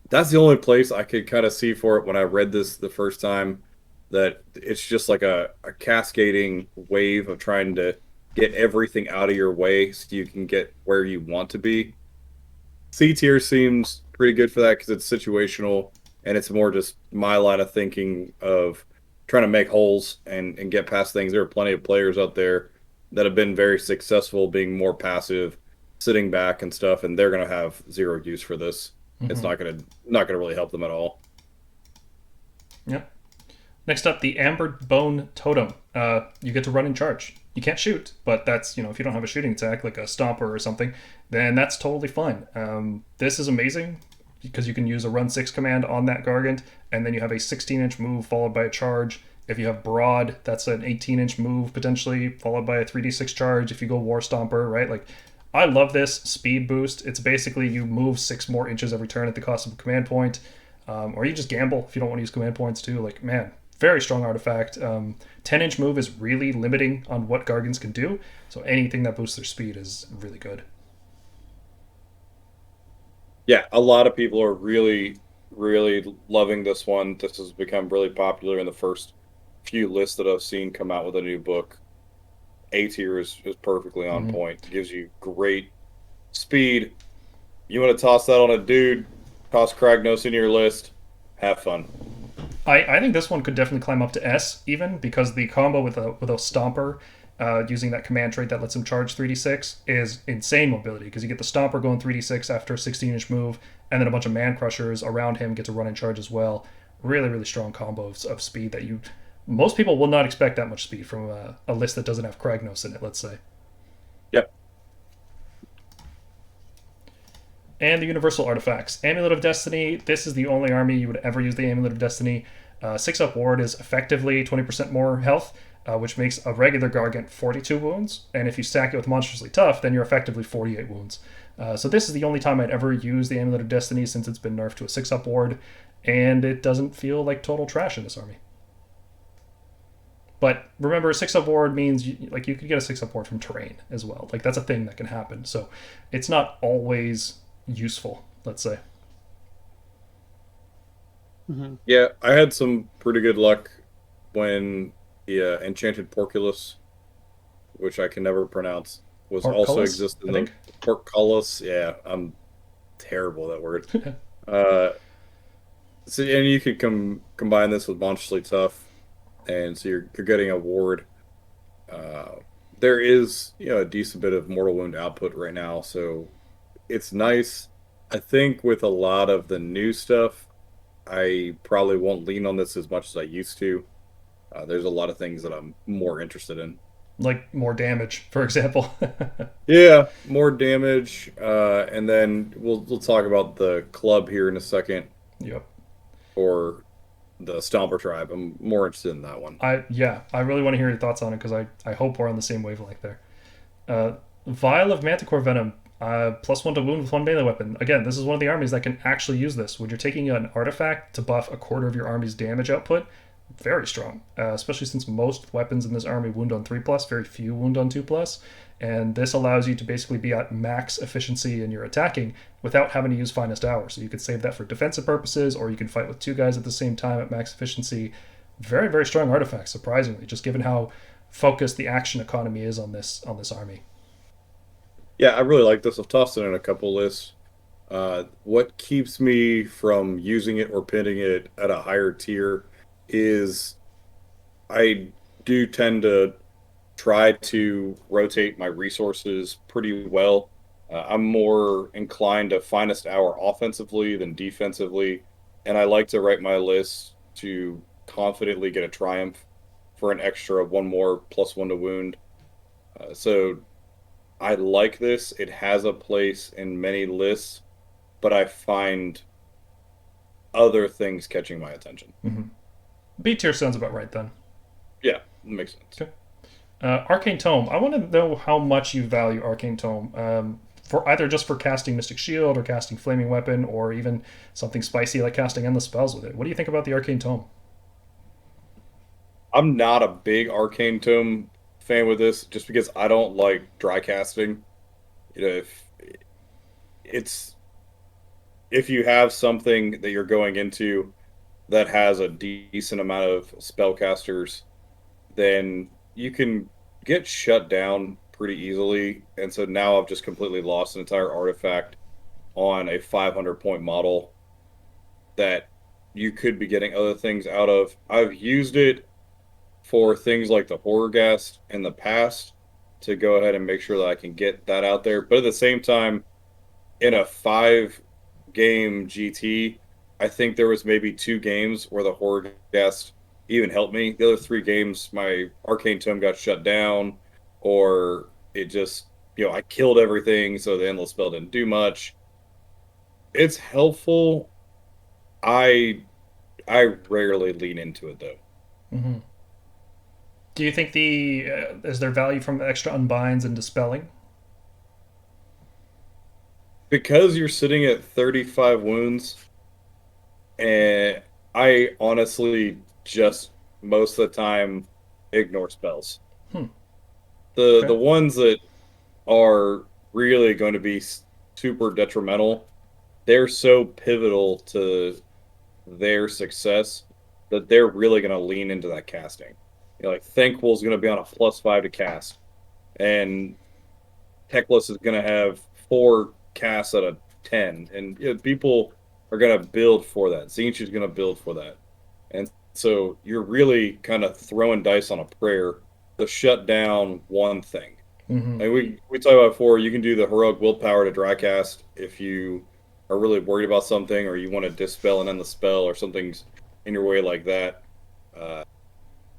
That's the only place I could kind of see for it when I read this the first time, that it's just like a cascading wave of trying to get everything out of your way so you can get where you want to be. C tier seems pretty good for that because it's situational, and it's more just my line of thinking of trying to make holes and get past things. There are plenty of players out there that have been very successful being more passive, sitting back and stuff, and they're going to have zero use for this. Mm-hmm. It's not going to really help them at all. Yep. Next up, the Amber Bone Totem. You get to run in charge. You can't shoot, but that's, if you don't have a shooting attack like a Stomper or something, then that's totally fine. This is amazing because you can use a run 6 command on that Gargant, and then you have a 16-inch move followed by a charge. If you have Brodd, that's an 18-inch move potentially followed by a 3d6 charge. If you go Warstomper, right? Like, I love this speed boost. It's basically you move 6 more inches every turn at the cost of a command point, or you just gamble if you don't want to use command points too. Like, man, very strong artifact. 10-inch move is really limiting on what Gargants can do, so anything that boosts their speed is really good. Yeah, a lot of people are really, really loving this one. This has become really popular in the first few lists that I've seen come out with a new book. A tier is perfectly on point. It gives you great speed. You want to toss that on a dude, toss Kragnos in your list, have fun. I think this one could definitely climb up to S even, because the combo with a Stomper using that command trait that lets him charge 3d6 is insane mobility, because you get the Stomper going 3d6 after a 16-inch move, and then a bunch of Mancrushers around him get to run in charge as well. Really, really strong combo of speed that you most people will not expect that much speed from a list that doesn't have Kragnos in it, let's say. Yep. And the Universal Artifacts. Amulet of Destiny, this is the only army you would ever use the Amulet of Destiny. 6-up ward is effectively 20% more health, which makes a regular Gargant 42 wounds. And if you stack it with Monstrously Tough, then you're effectively 48 wounds. So this is the only time I'd ever use the Amulet of Destiny since it's been nerfed to a 6-up ward, and it doesn't feel like total trash in this army. But remember, a 6-up ward means you could get a 6-up ward from terrain as well. Like, that's a thing that can happen. So it's not always useful, let's say. Mm-hmm. Yeah, I had some pretty good luck when the Enchanted Porculus, which I can never pronounce, was Portcullis, also existed in the Portcullis. Yeah, I'm terrible at that word. So, and you could combine this with Monstrously Tough, and so you're getting a ward. There is a decent bit of mortal wound output right now, so it's nice. I think with a lot of the new stuff, I probably won't lean on this as much as I used to. There's a lot of things that I'm more interested in. Like more damage, for example. Yeah, more damage, and then we'll talk about the club here in a second. Yep. Or the Stomper tribe. I'm more interested in that one. I really want to hear your thoughts on it because I hope we're on the same wavelength there. Vial of Manticore Venom, +1 to wound with 1 melee weapon. Again, this is one of the armies that can actually use this. When you're taking an artifact to buff a quarter of your army's damage output, very strong. Especially since most weapons in this army wound on 3+, very few wound on 2+. And this allows you to basically be at max efficiency in your attacking without having to use Finest Hour. So you could save that for defensive purposes, or you can fight with 2 guys at the same time at max efficiency. Very, very strong artifacts, surprisingly, just given how focused the action economy is on this army. Yeah, I really like this. I've tossed it in a couple lists. What keeps me from using it or pinning it at a higher tier is I do tend to try to rotate my resources pretty well. I'm more inclined to Finest Hour offensively than defensively, and I like to write my list to confidently get a triumph for an extra 1 more +1 to wound. So I like this. It has a place in many lists, but I find other things catching my attention. Mm-hmm. B tier sounds about right then. Yeah, that makes sense. Okay. Arcane Tome. I want to know how much you value Arcane Tome. For either just for casting Mystic Shield or casting Flaming Weapon, or even something spicy like casting Endless Spells with it. What do you think about the Arcane Tome? I'm not a big Arcane Tome fan with this, just because I don't like dry casting. If you have something that you're going into that has a decent amount of spellcasters, then you can get shut down pretty easily. And so now I've just completely lost an entire artifact on a 500-point model that you could be getting other things out of. I've used it for things like the Horrorghast in the past to go ahead and make sure that I can get that out there. But at the same time, in a 5-game GT, I think there was maybe 2 games where the Horrorghast even helped me. The other 3 games, my Arcane Tome got shut down, or it just, I killed everything, so the Endless Spell didn't do much. It's helpful. I rarely lean into it, though. Mm-hmm. Do you think is there value from extra unbinds and dispelling? Because you're sitting at 35 wounds, and I honestly just most of the time ignore spells. The ones that are really going to be super detrimental, they're so pivotal to their success that they're really going to lean into that casting. Like Thankful's going to be on a +5 to cast, and Teclis is going to have 4 casts out of 10, and people are going to build for that. Zinch is going to build for that. And so you're really kind of throwing dice on a prayer to shut down one thing. Mm-hmm. Like we talked about before, you can do the heroic willpower to dry cast if you are really worried about something, or you want to dispel and end the spell, or something's in your way like that.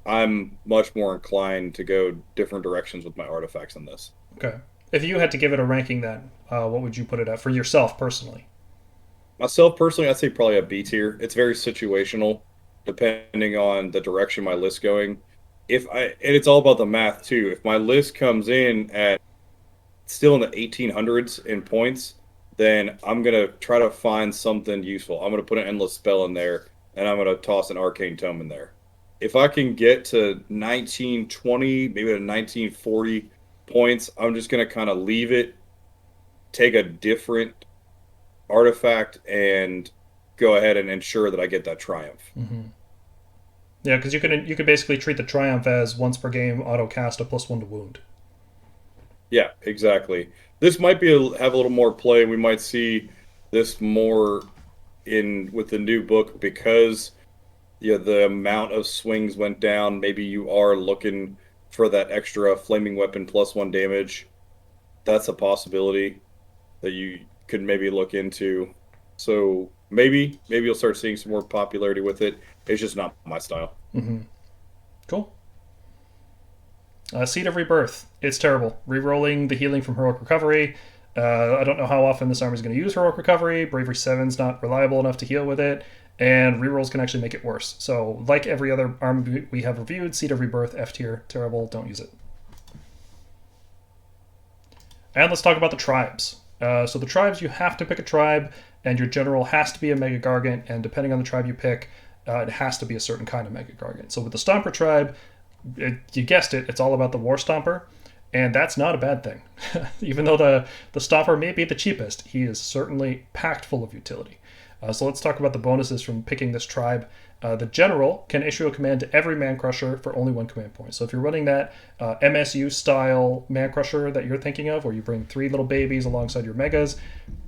I'm much more inclined to go different directions with my artifacts in this. Okay. If you had to give it a ranking, then what would you put it at for yourself personally? Myself personally, I'd say probably a B tier. It's very situational, depending on the direction my list's going. And it's all about the math too. If my list comes in at still in the 1800s in points, then I'm gonna try to find something useful. I'm gonna put an endless spell in there, and I'm gonna toss an arcane tome in there. If I can get to 1920, maybe to 1940 points, I'm just gonna kind of leave it, take a different artifact, and go ahead and ensure that I get that triumph. Mm-hmm. Yeah, because you could basically treat the triumph as once per game auto cast a +1 to wound. Yeah, exactly. This might have a little more play. We might see this more in with the new book because the amount of swings went down. Maybe you are looking for that extra flaming weapon +1 damage. That's a possibility that you could maybe look into. So maybe you'll start seeing some more popularity with it. It's just not my style. Mm-hmm. Cool. Seed of Rebirth. It's terrible. Rerolling the healing from Heroic Recovery. I don't know how often this army is going to use Heroic Recovery. Bravery 7's not reliable enough to heal with it. And rerolls can actually make it worse. So, like every other army we have reviewed, Seed of Rebirth, F tier, terrible, don't use it. And let's talk about the tribes. So the tribes, you have to pick a tribe, and your general has to be a Mega-Gargant, and depending on the tribe you pick, it has to be a certain kind of Mega-Gargant. So with the Stomper tribe, you guessed it, it's all about the Warstomper, and that's not a bad thing. Even though the Stomper may be the cheapest, he is certainly packed full of utility. So let's talk about the bonuses from picking this tribe. The general can issue a command to every Mancrusher for only 1 command point. So if you're running that MSU-style Mancrusher that you're thinking of, where you bring 3 little babies alongside your Megas,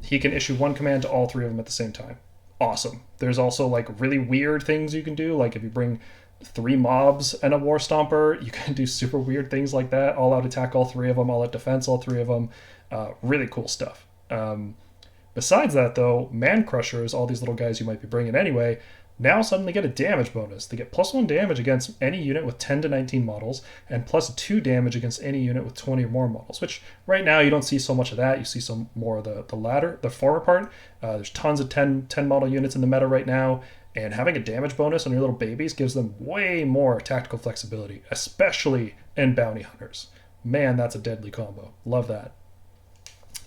he can issue 1 command to all 3 of them at the same time. Awesome. There's also like really weird things you can do, like if you bring 3 mobs and a Warstomper, you can do super weird things like that. All out attack all 3 of them, all out defense all 3 of them. Really cool stuff. Besides that, though, Mancrushers, all these little guys you might be bringing anyway, now suddenly get a damage bonus. They get +1 damage against any unit with 10 to 19 models, and +2 damage against any unit with 20 or more models, which right now you don't see so much of that. You see some more of the latter, the former part. There's tons of 10 model units in the meta right now, and having a damage bonus on your little babies gives them way more tactical flexibility, especially in bounty hunters. Man, that's a deadly combo. Love that.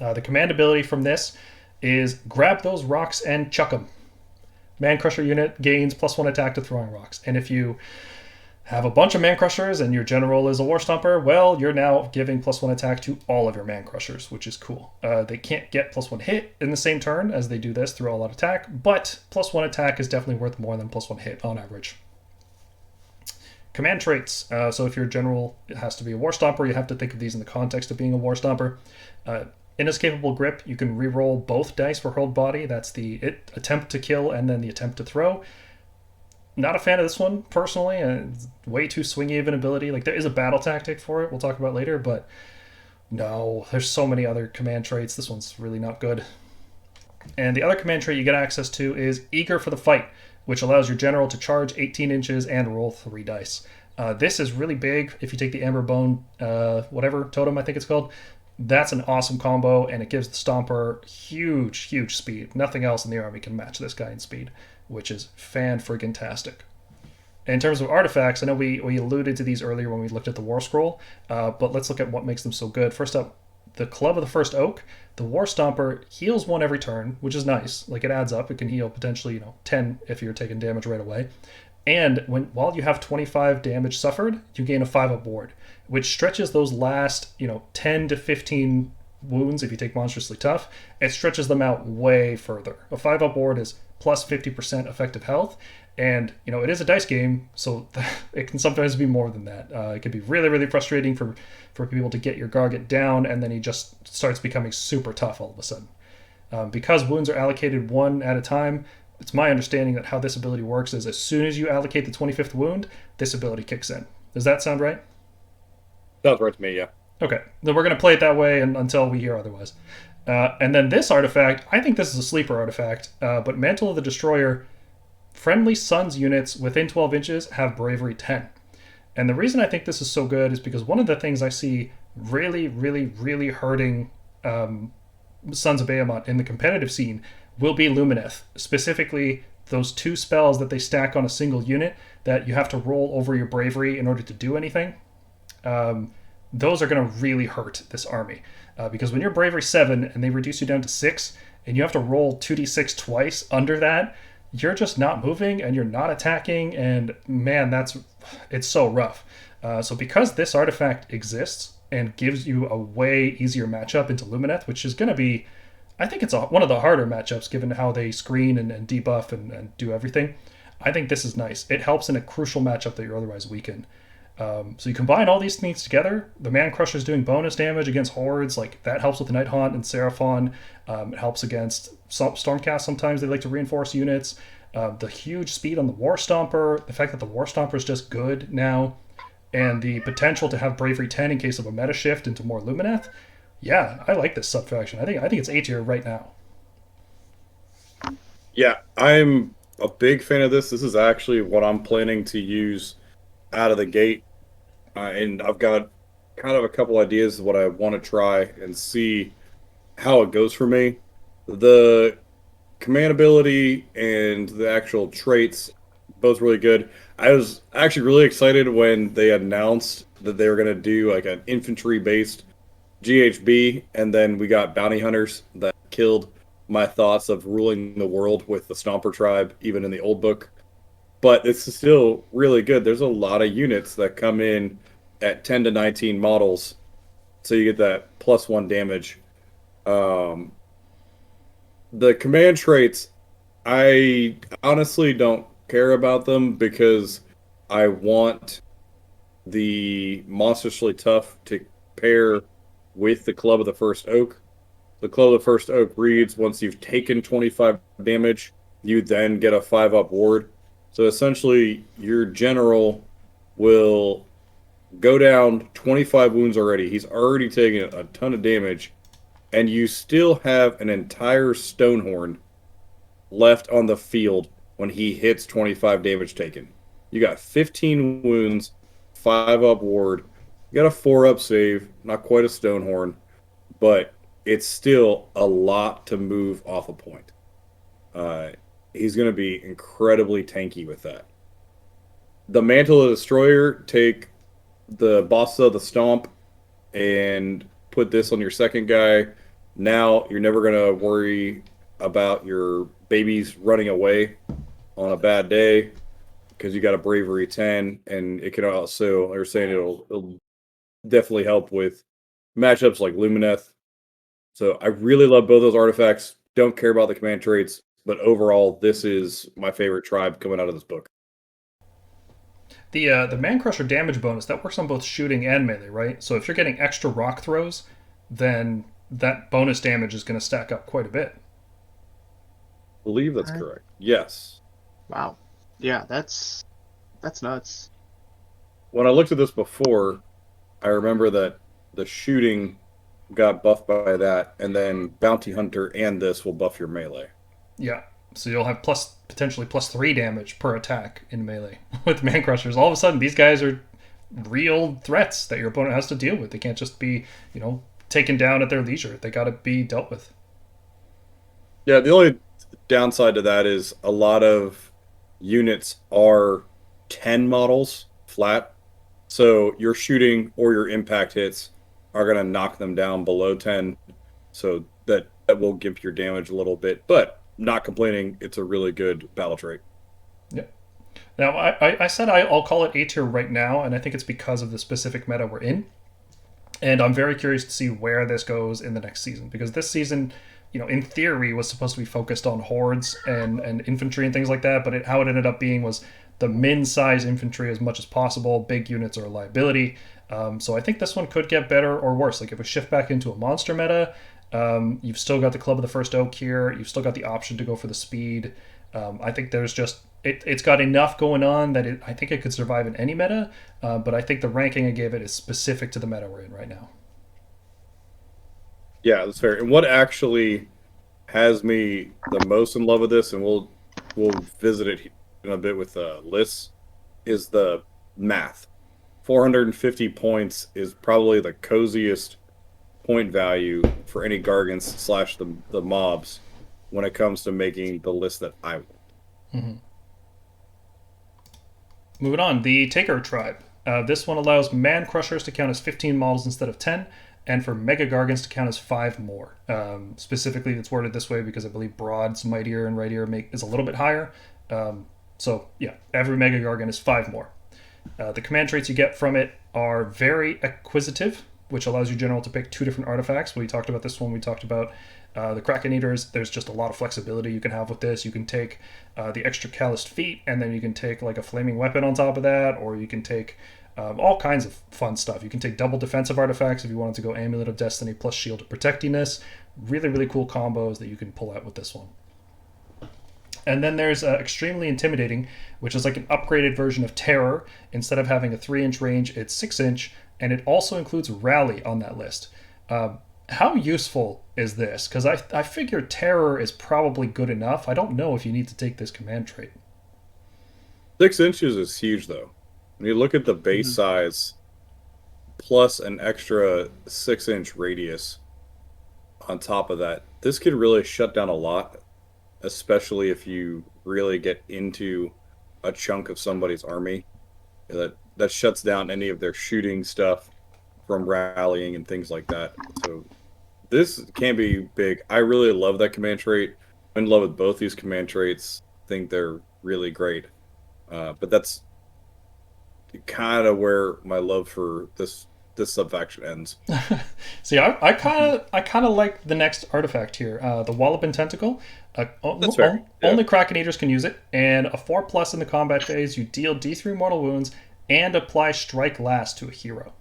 The command ability from this is grab those rocks and chuck them. Mancrusher unit gains +1 attack to throwing rocks. And if you have a bunch of Mancrushers and your general is a Warstomper, well, you're now giving +1 attack to all of your Mancrushers, which is cool. They can't get +1 hit in the same turn as they do this through all out attack, but +1 attack is definitely worth more than +1 hit on average. Command traits. So if your general has to be a Warstomper, you have to think of these in the context of being a Warstomper. Inescapable Grip, you can re-roll both dice for hurled body. That's the attempt to kill and then the attempt to throw. Not a fan of this one, personally. It's way too swingy of an ability. Like, there is a battle tactic for it we'll talk about later, but no, there's so many other command traits. This one's really not good. And the other command trait you get access to is Eager for the Fight, which allows your general to charge 18 inches and roll 3 dice. This is really big if you take the Amber Bone, whatever, totem I think it's called. That's an awesome combo, and it gives the Stomper huge speed. Nothing else in the army can match this guy in speed, which is fan-friggin-tastic. In terms of artifacts, I know we alluded to these earlier when we looked at the Warscroll, but let's look at what makes them so good. First up, the Club of the First Oak. The Warstomper heals 1 every turn, which is nice. Like, it adds up. It can heal potentially 10 if you're taking damage right away. And while you have 25 damage suffered, you gain a 5-up ward, which stretches those last 10 to 15 wounds if you take Monstrously Tough. It stretches them out way further. A 5-up ward is plus 50% effective health, and it is a dice game, so it can sometimes be more than that. It can be really frustrating for people to get your Gargant down, and then he just starts becoming super tough all of a sudden. Because wounds are allocated 1 at a time, it's my understanding that how this ability works is as soon as you allocate the 25th wound, this ability kicks in. Does that sound right? Sounds right to me, yeah. Okay, then we're going to play it that way until we hear otherwise. And then this artifact, I think this is a sleeper artifact, but Mantle of the Destroyer, friendly Sons units within 12 inches have Bravery 10. And the reason I think this is so good is because one of the things I see really, really, really hurting Sons of Behemat in the competitive scene will be Lumineth. Specifically, those two spells that they stack on a single unit that you have to roll over your bravery in order to do anything. Those are going to really hurt this army. Because when you're bravery 7 and they reduce you down to 6, and you have to roll 2d6 twice under that, you're just not moving and you're not attacking, and man, it's so rough. So because this artifact exists and gives you a way easier matchup into Lumineth, which is going to be, I think it's one of the harder matchups given how they screen and debuff and do everything. I think this is nice. It helps in a crucial matchup that you're otherwise weak in. So you combine all these things together. The Mancrusher is doing bonus damage against hordes, like that helps with the Nighthaunt and Seraphon. It helps against Stormcast. Sometimes they like to reinforce units. The huge speed on the Warstomper, the fact that the Warstomper is just good now, and the potential to have Bravery 10 in case of a meta shift into more Lumineth. Yeah, I like this subfaction. I think it's A tier right now. Yeah, I'm a big fan of this. This is actually what I'm planning to use out of the gate. And I've got kind of a couple ideas of what I want to try and see how it goes for me. The command ability and the actual traits, both really good. I was actually really excited when they announced that they were going to do like an infantry-based GHB, and then we got bounty hunters that killed my thoughts of ruling the world with the Stomper tribe, even in the old book. But it's still really good. There's a lot of units that come in at 10 to 19 models, so you get that +1 damage. The command traits, I honestly don't care about them because I want the monstrously tough to pair with the Club of the First Oak. The Club of the First Oak reads, once you've taken 25 damage, you then get a 5-up ward. So essentially, your general will go down 25 wounds already. He's already taken a ton of damage, and you still have an entire Stonehorn left on the field when he hits 25 damage taken. You got 15 wounds, 5-up ward. You got a 4-up save, not quite a Stonehorn, but it's still a lot to move off a point. He's going to be incredibly tanky with that. The Mantle of the Destroyer, take the boss of the Stomp and put this on your second guy. Now you're never going to worry about your babies running away on a bad day because you got a Bravery 10, and it can also, they're saying it'll definitely help with matchups like Lumineth. So I really love both those artifacts. Don't care about the command traits, but overall, this is my favorite tribe coming out of this book. The Mancrusher damage bonus, that works on both shooting and melee, right? So if you're getting extra rock throws, then that bonus damage is going to stack up quite a bit. I believe that's correct. Yes. Wow. Yeah, that's nuts. When I looked at this before, I remember that the shooting got buffed by that, and then Bounty Hunter and this will buff your melee. Yeah, so you'll have potentially +3 damage per attack in melee with Mancrushers. All of a sudden, these guys are real threats that your opponent has to deal with. They can't just be, taken down at their leisure. They got to be dealt with. Yeah, the only downside to that is a lot of units are 10 models flat, so your shooting or your impact hits are going to knock them down below 10, so that will gimp your damage a little bit, but not complaining. It's a really good battle trait. Yeah. Now, I said I'll call it A tier right now, and I think it's because of the specific meta we're in. And I'm very curious to see where this goes in the next season, because this season, in theory, was supposed to be focused on hordes and infantry and things like that, but how it ended up being was the min-size infantry as much as possible. Big units are a liability. So I think this one could get better or worse. Like if we shift back into a monster meta, you've still got the Club of the First Oak here. You've still got the option to go for the speed. I think there's just it's got enough going on that I think it could survive in any meta. But I think the ranking I gave it is specific to the meta we're in right now. Yeah, that's fair. And what actually has me the most in love with this, and we'll visit it in a bit with lists, is the math. 450 points is probably the coziest point value for any Gargants slash the mobs when it comes to making the list that I want. Mm-hmm. Moving on, the Taker Tribe. This one allows Mancrushers to count as 15 models instead of 10, and for Mega-Gargants to count as 5 more. Specifically, it's worded this way because I believe Brodd's Might Ear and Right Ear is a little bit higher. So, yeah, every Mega-Gargant is 5 more. The command traits you get from it are very acquisitive, which allows your general to pick 2 different artifacts. We talked about this one. We talked about the Kraken-eaters. There's just a lot of flexibility you can have with this. You can take the extra calloused feet, and then you can take like a flaming weapon on top of that, or you can take all kinds of fun stuff. You can take double defensive artifacts if you wanted to go Amulet of Destiny plus Shield of Protectiness. Really, really cool combos that you can pull out with this one. And then there's Extremely Intimidating, which is like an upgraded version of Terror. Instead of having a 3-inch range, it's 6-inch, and it also includes Rally on that list. How useful is this? Because I figure Terror is probably good enough. I don't know if you need to take this command trait. 6 inches is huge, though. When you look at the base size, plus an extra 6-inch radius on top of that, this could really shut down a lot, especially if you really get into a chunk of somebody's army. That shuts down any of their shooting stuff from rallying and things like that. So this can be big. I really love that command trait. I'm in love with both these command traits. I think they're really great. But that's kind of where my love for this subfaction ends. See, I kind of like the next artifact here, the Walloping Tentacle. That's fair. Only Kraken Eaters can use it, and a 4+ in the combat phase. You deal D3 mortal wounds and apply Strike Last to a hero.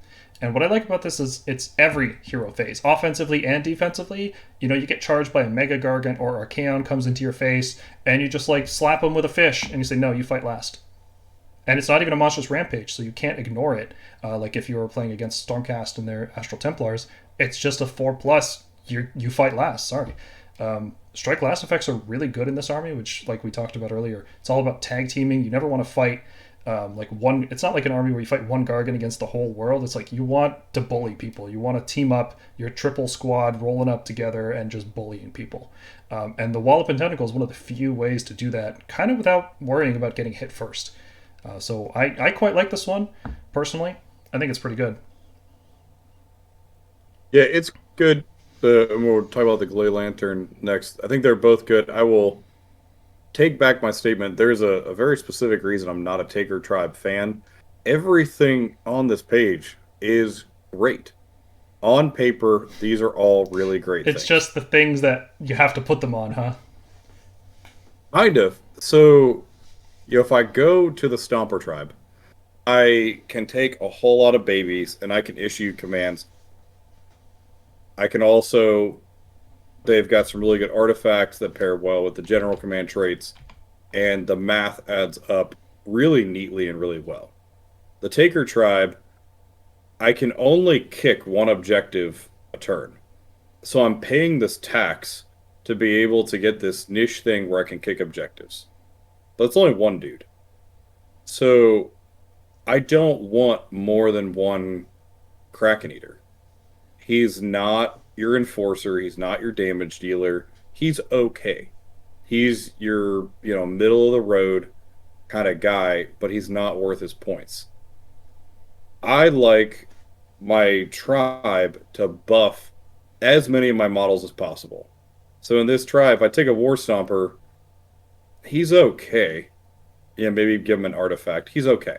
And what I like about this is it's every hero phase, offensively and defensively. You know, you get charged by a Mega-Gargant or Archaon comes into your face, and you just like slap them with a fish, and you say, no, you fight last. And it's not even a monstrous rampage, so you can't ignore it. Like if you were playing against Stormcast and their Astral Templars, it's just a 4+. You fight last. Sorry. Strike Last effects are really good in this army, which, like we talked about earlier, it's all about tag teaming. You never want to fight like one. It's not like an army where you fight one Gargant against the whole world. It's like you want to bully people. You want to team up your triple squad, rolling up together and just bullying people. And the Walloping Tentacle is one of the few ways to do that, kind of without worrying about getting hit first. So I quite like this one, personally. I think it's pretty good. Yeah, it's good. We'll talk about the Glay Lantern next. I think they're both good. I will take back my statement. There's a very specific reason I'm not a Taker Tribe fan. Everything on this page is great. On paper, these are all really great things. It's just the things that you have to put them on, huh? Kind of. So, if I go to the Stomper Tribe, I can take a whole lot of babies and I can issue commands. I can also, they've got some really good artifacts that pair well with the general command traits, and the math adds up really neatly and really well. The Taker Tribe, I can only kick one objective a turn. So I'm paying this tax to be able to get this niche thing where I can kick objectives. But it's only one dude. So I don't want more than one Kraken-eater. He's not your enforcer. He's not your damage dealer. He's okay. He's your, middle of the road kind of guy, but he's not worth his points. I like my tribe to buff as many of my models as possible. So in this tribe, if I take a Warstomper, he's okay. Yeah, maybe give him an artifact. He's okay.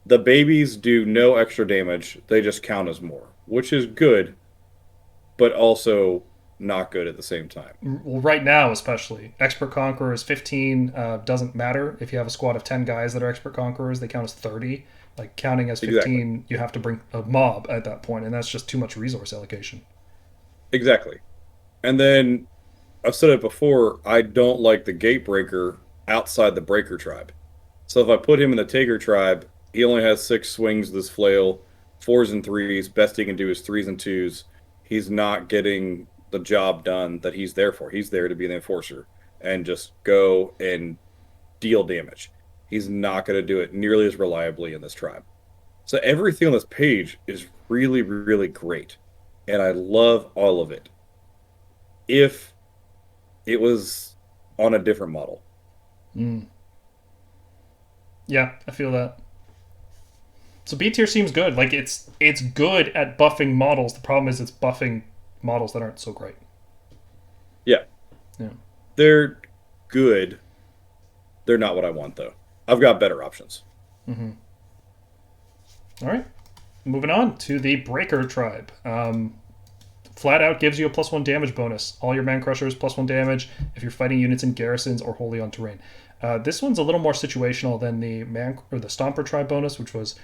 The babies do no extra damage. They just count as more, which is good, but also not good at the same time. Well, right now, especially. Expert Conqueror is 15. Doesn't matter. If you have a squad of 10 guys that are Expert Conquerors, they count as 30. Like, counting as 15, exactly. You have to bring a mob at that point, and that's just too much resource allocation. Exactly. And then, I've said it before, I don't like the Gatebreaker outside the Breaker Tribe. So if I put him in the Taker Tribe, he only has 6 swings with his flail, 4s and 3s. Best he can do is 3s and 2s. He's not getting the job done that he's there for. He's there to be the enforcer and just go and deal damage. He's not going to do it nearly as reliably in this tribe. So everything on this page is really, really great. And I love all of it. If it was on a different model. Mm. Yeah, I feel that. So B tier seems good. Like it's good at buffing models. The problem is it's buffing models that aren't so great. Yeah. Yeah. They're good. They're not what I want, though. I've got better options. Mm-hmm. All right. Moving on to the Breaker tribe. Flat out gives you a +1 damage bonus. All your Mancrushers +1 damage if you're fighting units in garrisons or wholly on terrain. This one's a little more situational than the the Stomper tribe bonus, which was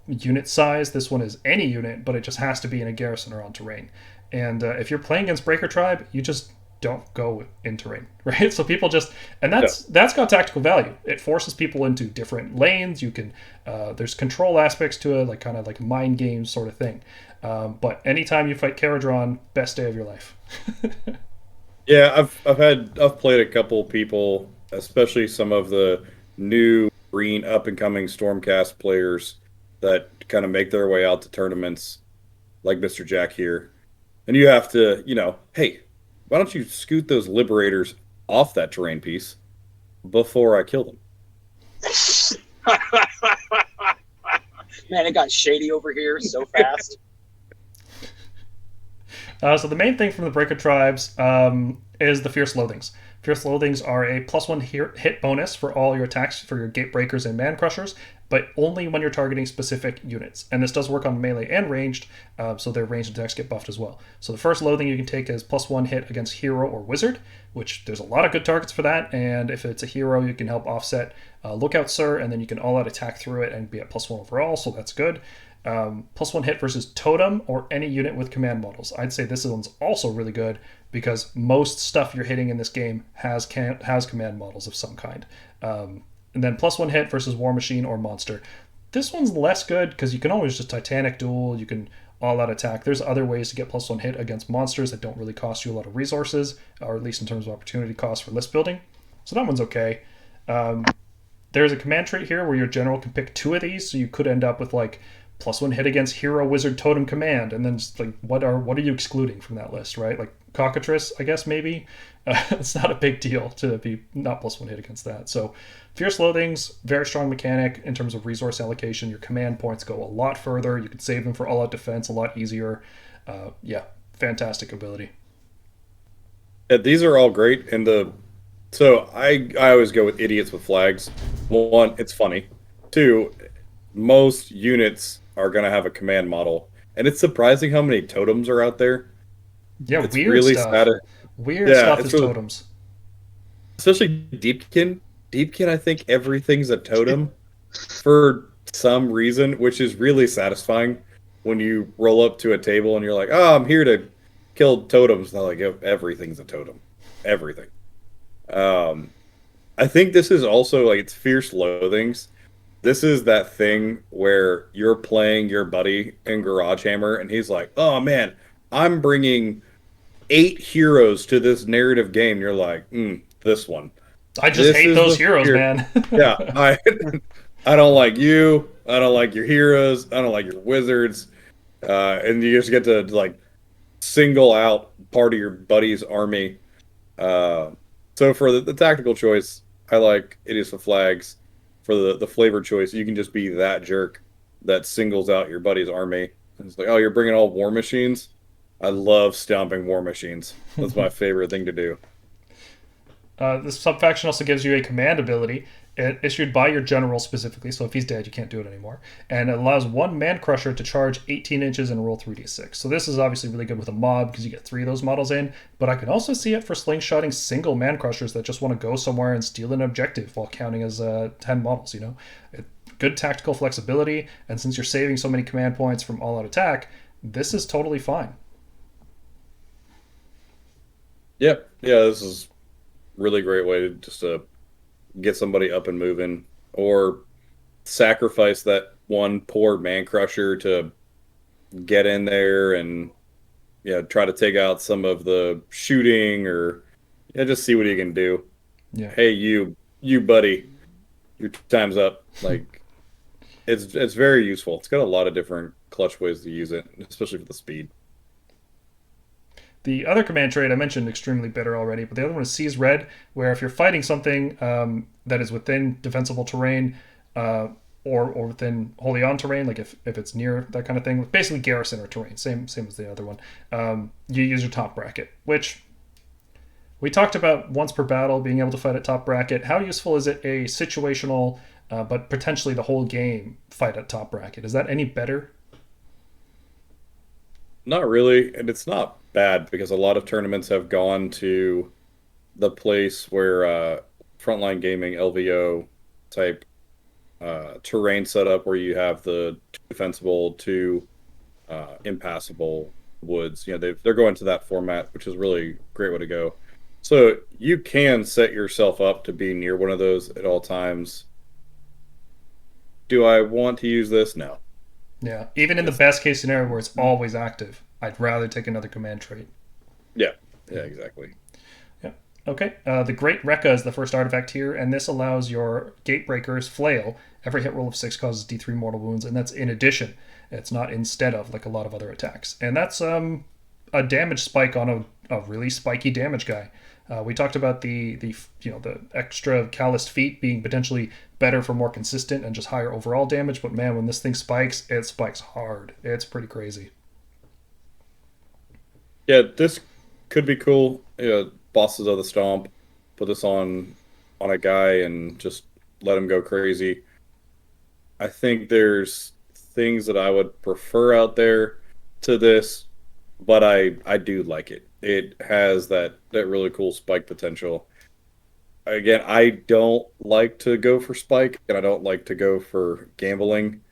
unit size. This one is any unit, but it just has to be in a garrison or on terrain. And if you're playing against Breaker tribe, you just don't go in terrain, right? So people just, and that's got tactical value. It forces people into different lanes. You can there's control aspects to it, like kind of like mind games sort of thing. But anytime you fight Caradron, best day of your life. Yeah, I've played a couple people, especially some of the new green up and coming Stormcast players that kind of make their way out to tournaments, like Mr. Jack here. And you have to, hey, why don't you scoot those liberators off that terrain piece before I kill them? Man, it got shady over here so fast. So the main thing from the Breaker tribes is the Fierce Loathings. Fierce Loathings are a +1 hit bonus for all your attacks for your Gatebreakers and Mancrushers, but only when you're targeting specific units. And this does work on melee and ranged, so their ranged attacks get buffed as well. So the first Loathing you can take is +1 hit against Hero or Wizard, which there's a lot of good targets for that, and if it's a Hero, you can help offset Lookout Sir, and then you can all-out attack through it and be at +1 overall, so that's good. +1 hit versus Totem or any unit with command models. I'd say this one's also really good because most stuff you're hitting in this game has command models of some kind. And then +1 hit versus War Machine or Monster. This one's less good because you can always just Titanic Duel, you can all-out attack. There's other ways to get +1 hit against monsters that don't really cost you a lot of resources, or at least in terms of opportunity cost for list building. So that one's okay. There's a command trait here where your general can pick 2 of these, so you could end up with like +1 hit against Hero, Wizard, Totem, Command, and then just like what are you excluding from that list, right? Like Cockatrice, I guess maybe. It's not a big deal to be not +1 hit against that. So Fierce Loathings, very strong mechanic in terms of resource allocation. Your command points go a lot further. You can save them for all-out defense a lot easier. Yeah, fantastic ability. Yeah, these are all great, and so I always go with idiots with flags. 1, it's funny. 2, most units are going to have a command model, and it's surprising how many totems are out there. Yeah, it's weird really stuff. Sad. Weird stuff is really, totems. Especially Deepkin. Deepkin, I think everything's a totem for some reason, which is really satisfying when you roll up to a table and you're like, oh, I'm here to kill totems. And they're like, everything's a totem. Everything. I think this is also like it's Fierce Loathings. This is that thing where you're playing your buddy in Garage Hammer, and he's like, "Oh man, I'm bringing 8 heroes to this narrative game." You're like, "This one." I just hate those heroes, man. Yeah, I don't like you. I don't like your heroes. I don't like your wizards. And you just get to like single out part of your buddy's army. So for the tactical choice, I like Idiots with Flags. For the flavor choice, you can just be that jerk that singles out your buddy's army. It's like, oh, you're bringing all war machines? I love stomping war machines. That's my favorite thing to do. This subfaction also gives you a command ability issued by your general specifically, so if he's dead, you can't do it anymore. And it allows one Mancrusher to charge 18 inches and roll 3d6. So this is obviously really good with a mob because you get 3 of those models in, but I can also see it for slingshotting single Mancrushers that just want to go somewhere and steal an objective while counting as 10 models, Good tactical flexibility, and since you're saving so many command points from all-out attack, this is totally fine. Yeah, this is really great way to just get somebody up and moving, or sacrifice that one poor Mancrusher to get in there and try to take out some of the shooting, or just see what he can do. Yeah. Hey, you buddy, your time's up. Like, it's very useful. It's got a lot of different clutch ways to use it, especially for the speed. The other command trait I mentioned extremely bitter already, but the other one is Seize Red, where if you're fighting something that is within defensible terrain or within wholly on terrain, like if it's near that kind of thing, basically garrison or terrain, same as the other one, you use your top bracket, which we talked about once per battle being able to fight at top bracket. How useful is it a situational, but potentially the whole game fight at top bracket? Is that any better? Not really, and it's not bad because a lot of tournaments have gone to the place where frontline gaming LVO type terrain setup where you have the two defensible, two impassable woods. You know, they're going to that format, which is really a great way to go. So you can set yourself up to be near one of those at all times. Do I want to use this? No. Yeah, even in the best case scenario where it's always active, I'd rather take another command trait. Yeah, exactly. Yeah. Okay. The Great Rekka is the first artifact here, and this allows your Gatebreakers flail. Every hit roll of 6 causes D3 mortal wounds, and that's in addition. It's not instead of like a lot of other attacks. And that's a damage spike on a really spiky damage guy. We talked about the extra calloused feet being potentially better for more consistent and just higher overall damage, but man, when this thing spikes, it spikes hard. It's pretty crazy. Yeah, this could be cool. Bosses of the Stomp, put this on a guy and just let him go crazy. I think there's things that I would prefer out there to this, but I do like it. It has that really cool spike potential. Again, I don't like to go for spike, and I don't like to go for gambling.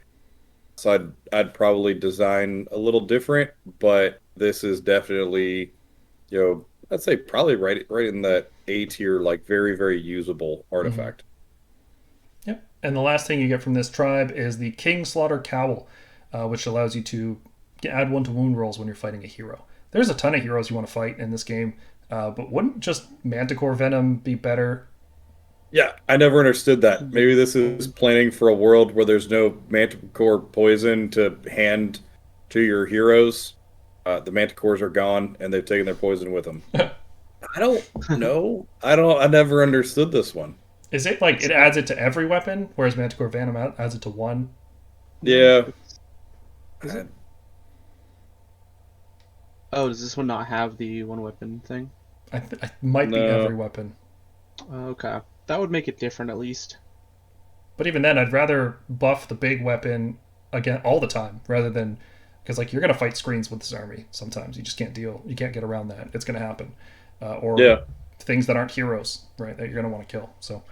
So I'd probably design a little different, but this is definitely, I'd say probably right in that A tier, like very, very usable artifact. Mm-hmm. Yep. And the last thing you get from this tribe is the King Slaughter Cowl, which allows you to add 1 to wound rolls when you're fighting a hero. There's a ton of heroes you want to fight in this game, but wouldn't just Manticore Venom be better? Yeah, I never understood that. Maybe this is planning for a world where there's no Manticore poison to hand to your heroes. The Manticores are gone, and they've taken their poison with them. I don't know. I never understood this one. Is it like it adds it to every weapon, whereas Manticore Venom adds it to one? Yeah. Oh, does this one not have the one weapon thing? I might be every weapon. Okay. That would make it different at least. But even then, I'd rather buff the big weapon again all the time rather than because like you're gonna fight screens with this army sometimes. You just can't get around that. It's gonna happen, or things that aren't heroes, right? That you're gonna want to kill. So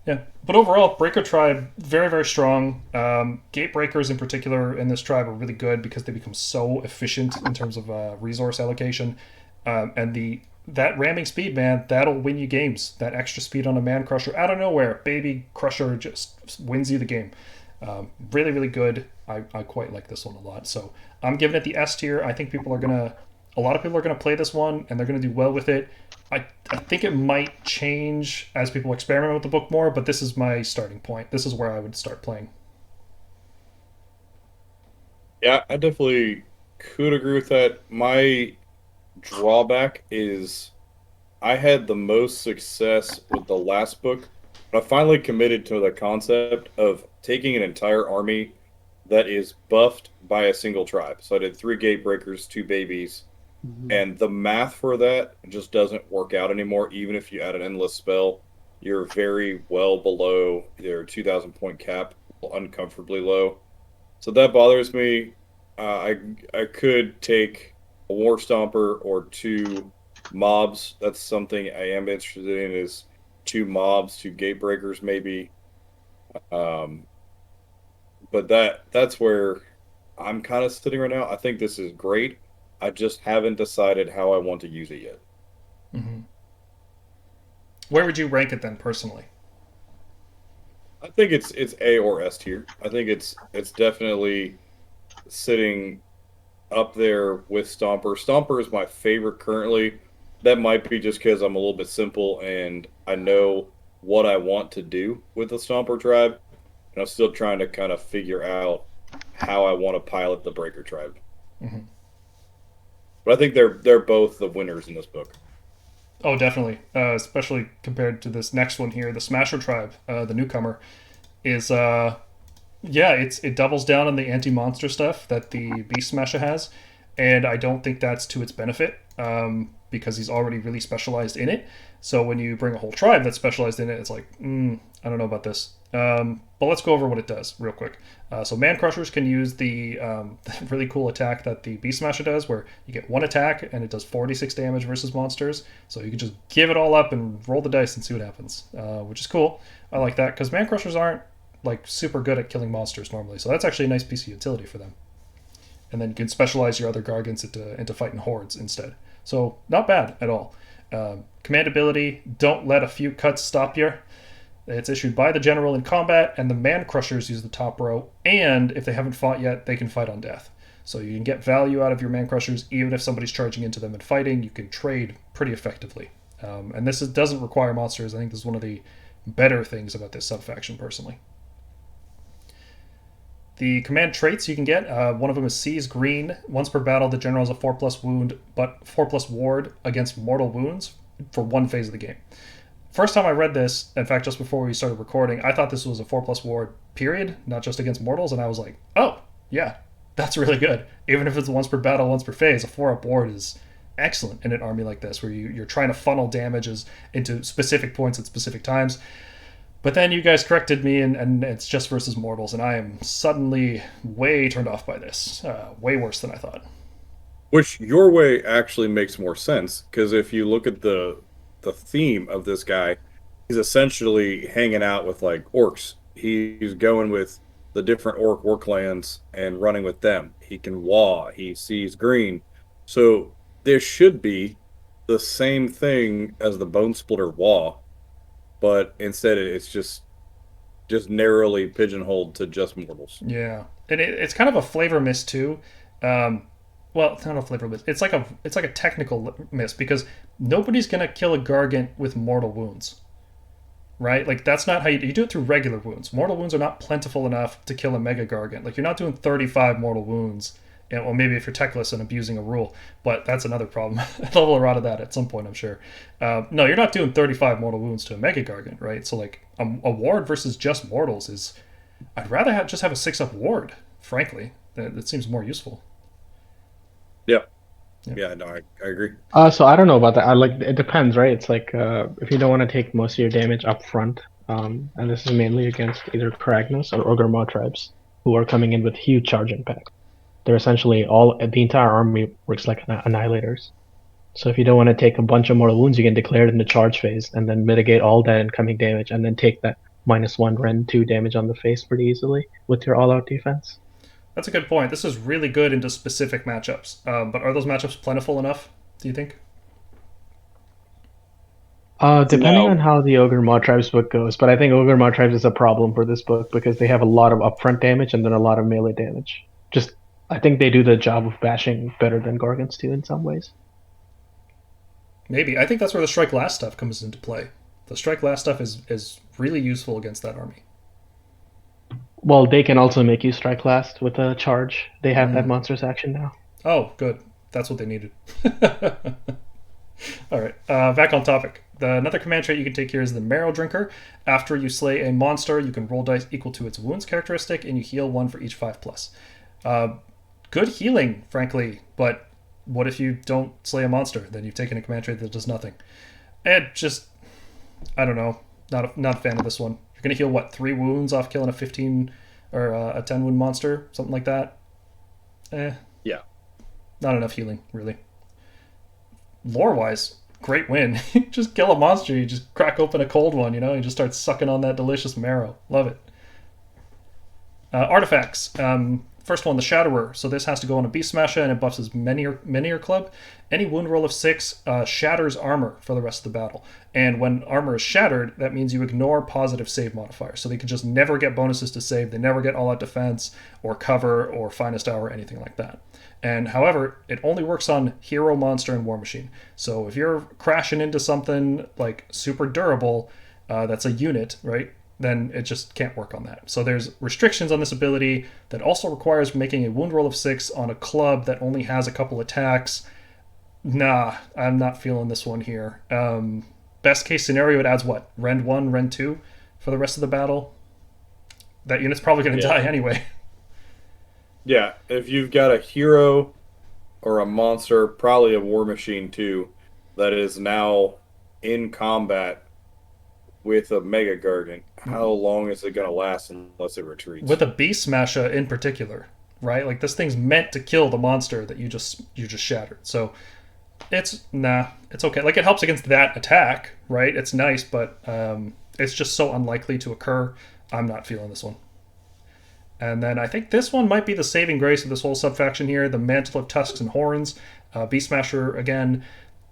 yeah, but overall, Breaker Tribe very very strong. Gatebreakers in particular in this tribe are really good because they become so efficient in terms of resource allocation, and that ramming speed, man, that'll win you games. That extra speed on a Mancrusher out of nowhere, baby Crusher just wins you the game. Really, really good. I quite like this one a lot. So I'm giving it the S tier. I think a lot of people are gonna play this one and they're gonna do well with it. I think it might change as people experiment with the book more, but this is my starting point. This is where I would start playing. Yeah, I definitely could agree with that. My drawback is I had the most success with the last book. I finally committed to the concept of taking an entire army that is buffed by a single tribe. So I did 3 Gatebreakers, 2 babies, and the math for that just doesn't work out anymore. Even if you add an endless spell, you're very well below your 2,000 point cap, uncomfortably low. So that bothers me. I could take a Warstomper or 2 mobs. That's something I am interested in, is 2 mobs, 2 Gatebreakers maybe. But that's where I'm kind of sitting right now. I think this is great. I just haven't decided how I want to use it yet. Mm-hmm. Where would you rank it then, personally? I think it's A or S tier. I think it's definitely sitting up there with Stomper. Stomper is my favorite currently. That might be just because I'm a little bit simple and I know what I want to do with the Stomper tribe. and I'm still trying to kind of figure out how I want to pilot the Breaker Tribe. Mm-hmm. But I think they're both the winners in this book. Oh, definitely. Especially compared to this next one here, the Smasher Tribe, the newcomer, is it doubles down on the anti-monster stuff that the Beast Smasher has, and I don't think that's to its benefit because he's already really specialized in it. So when you bring a whole tribe that's specialized in it, it's like, I don't know about this. But let's go over what it does real quick. So Mancrushers can use the really cool attack that the Beast Smasher does, where you get one attack and it does 46 damage versus monsters. So you can just give it all up and roll the dice and see what happens, which is cool. I like that because Mancrushers aren't like super good at killing monsters normally. So that's actually a nice piece of utility for them. And then you can specialize your other Gargants into fighting hordes instead. So not bad at all. Command ability, don't let a few cuts stop you. It's issued by the general in combat, and the Mancrushers use the top row, and if they haven't fought yet, they can fight on death. So you can get value out of your Mancrushers, even if somebody's charging into them and fighting, you can trade pretty effectively. And this doesn't require monsters. I think this is one of the better things about this subfaction, personally. The command traits you can get, one of them is Seize Green. Once per battle, the general has a 4+ wound, but 4+ ward against mortal wounds for one phase of the game. First time I read this, in fact, just before we started recording, I thought this was a 4+ ward, period, not just against mortals, and I was like, oh, yeah, that's really good. Even if it's once per battle, once per phase, a 4-up ward is excellent in an army like this, where you're trying to funnel damages into specific points at specific times. But then you guys corrected me, and it's just versus mortals, and I am suddenly way turned off by this. Way worse than I thought. Which your way actually makes more sense, because if you look at the theme of this guy, he's essentially hanging out with like orcs. He's going with the different orc clans and running with them. He can waw, he sees green. So there should be the same thing as the Bone Splitter waw, but instead it's just narrowly pigeonholed to just mortals. Yeah, and it's kind of a flavor miss too. Well, it's not a flavor miss. It's like a technical miss, because nobody's gonna kill a Gargant with mortal wounds, right? Like that's not how you do it through regular wounds. Mortal wounds are not plentiful enough to kill a Mega-Gargant. Like you're not doing 35 mortal wounds. Well, maybe if you're techless and abusing a rule, but that's another problem. I'll level around to that at some point, I'm sure. No, you're not doing 35 mortal wounds to a Mega-Gargant, right? So like a ward versus just mortals is, I'd rather just have a 6-up ward, frankly. That seems more useful. Yeah, no, I agree. So I don't know about that. It depends, right? It's like if you don't want to take most of your damage up front, and this is mainly against either Kragnos or Ogre Maw tribes, who are coming in with huge charge impact. They're essentially the entire army works like annihilators. So if you don't want to take a bunch of mortal wounds, you can declare it in the charge phase and then mitigate all that incoming damage, and then take that -1 Rend 2 damage on the face pretty easily with your all-out defense. That's a good point. This is really good into specific matchups. But are those matchups plentiful enough, do you think? Depending on how the Ogre Maw Tribes book goes, but I think Ogre Maw Tribes is a problem for this book because they have a lot of upfront damage and then a lot of melee damage. I think they do the job of bashing better than Gargants do in some ways. Maybe. I think that's where the Strike Last stuff comes into play. The Strike Last stuff is really useful against that army. Well, they can also make you strike last with a charge. They have that monstrous action now. Oh, good. That's what they needed. All right, back on topic. Another command trait you can take here is the Marrow Drinker. After you slay a monster, you can roll dice equal to its wounds characteristic, and you heal 1 for each 5+. Good healing, frankly, but what if you don't slay a monster? Then you've taken a command trait that does nothing. And just, I don't know, not a fan of this one. You're going to heal, 3 wounds off killing a 15 or a 10 wound monster? Something like that? Yeah. Not enough healing, really. Lore-wise, great win. Just kill a monster, you just crack open a cold one, you just start sucking on that delicious marrow. Love it. Artifacts. First one, the Shatterer. So this has to go on a Beast Smasher, and it buffs his Minier Club. Any wound roll of 6 shatters armor for the rest of the battle. And when armor is shattered, that means you ignore positive save modifiers. So they can just never get bonuses to save. They never get all-out defense or cover or finest hour or anything like that. And however, it only works on hero, monster, and war machine. So if you're crashing into something like super durable, that's a unit, right? then it just can't work on that. So there's restrictions on this ability that also requires making a wound roll of 6 on a club that only has a couple attacks. Nah, I'm not feeling this one here. Best case scenario, it adds what? Rend 1, Rend 2 for the rest of the battle? That unit's probably going to die anyway. Yeah, if you've got a hero or a monster, probably a war machine too, that is now in combat with a Mega-Gargant, how long is it going to last unless it retreats? With a Beast Smasher in particular, right? Like, this thing's meant to kill the monster that you just shattered. So it's okay. Like, it helps against that attack, right? It's nice, but it's just so unlikely to occur. I'm not feeling this one. And then I think this one might be the saving grace of this whole subfaction here, the Mantle of Tusks and Horns. Beast Smasher, again,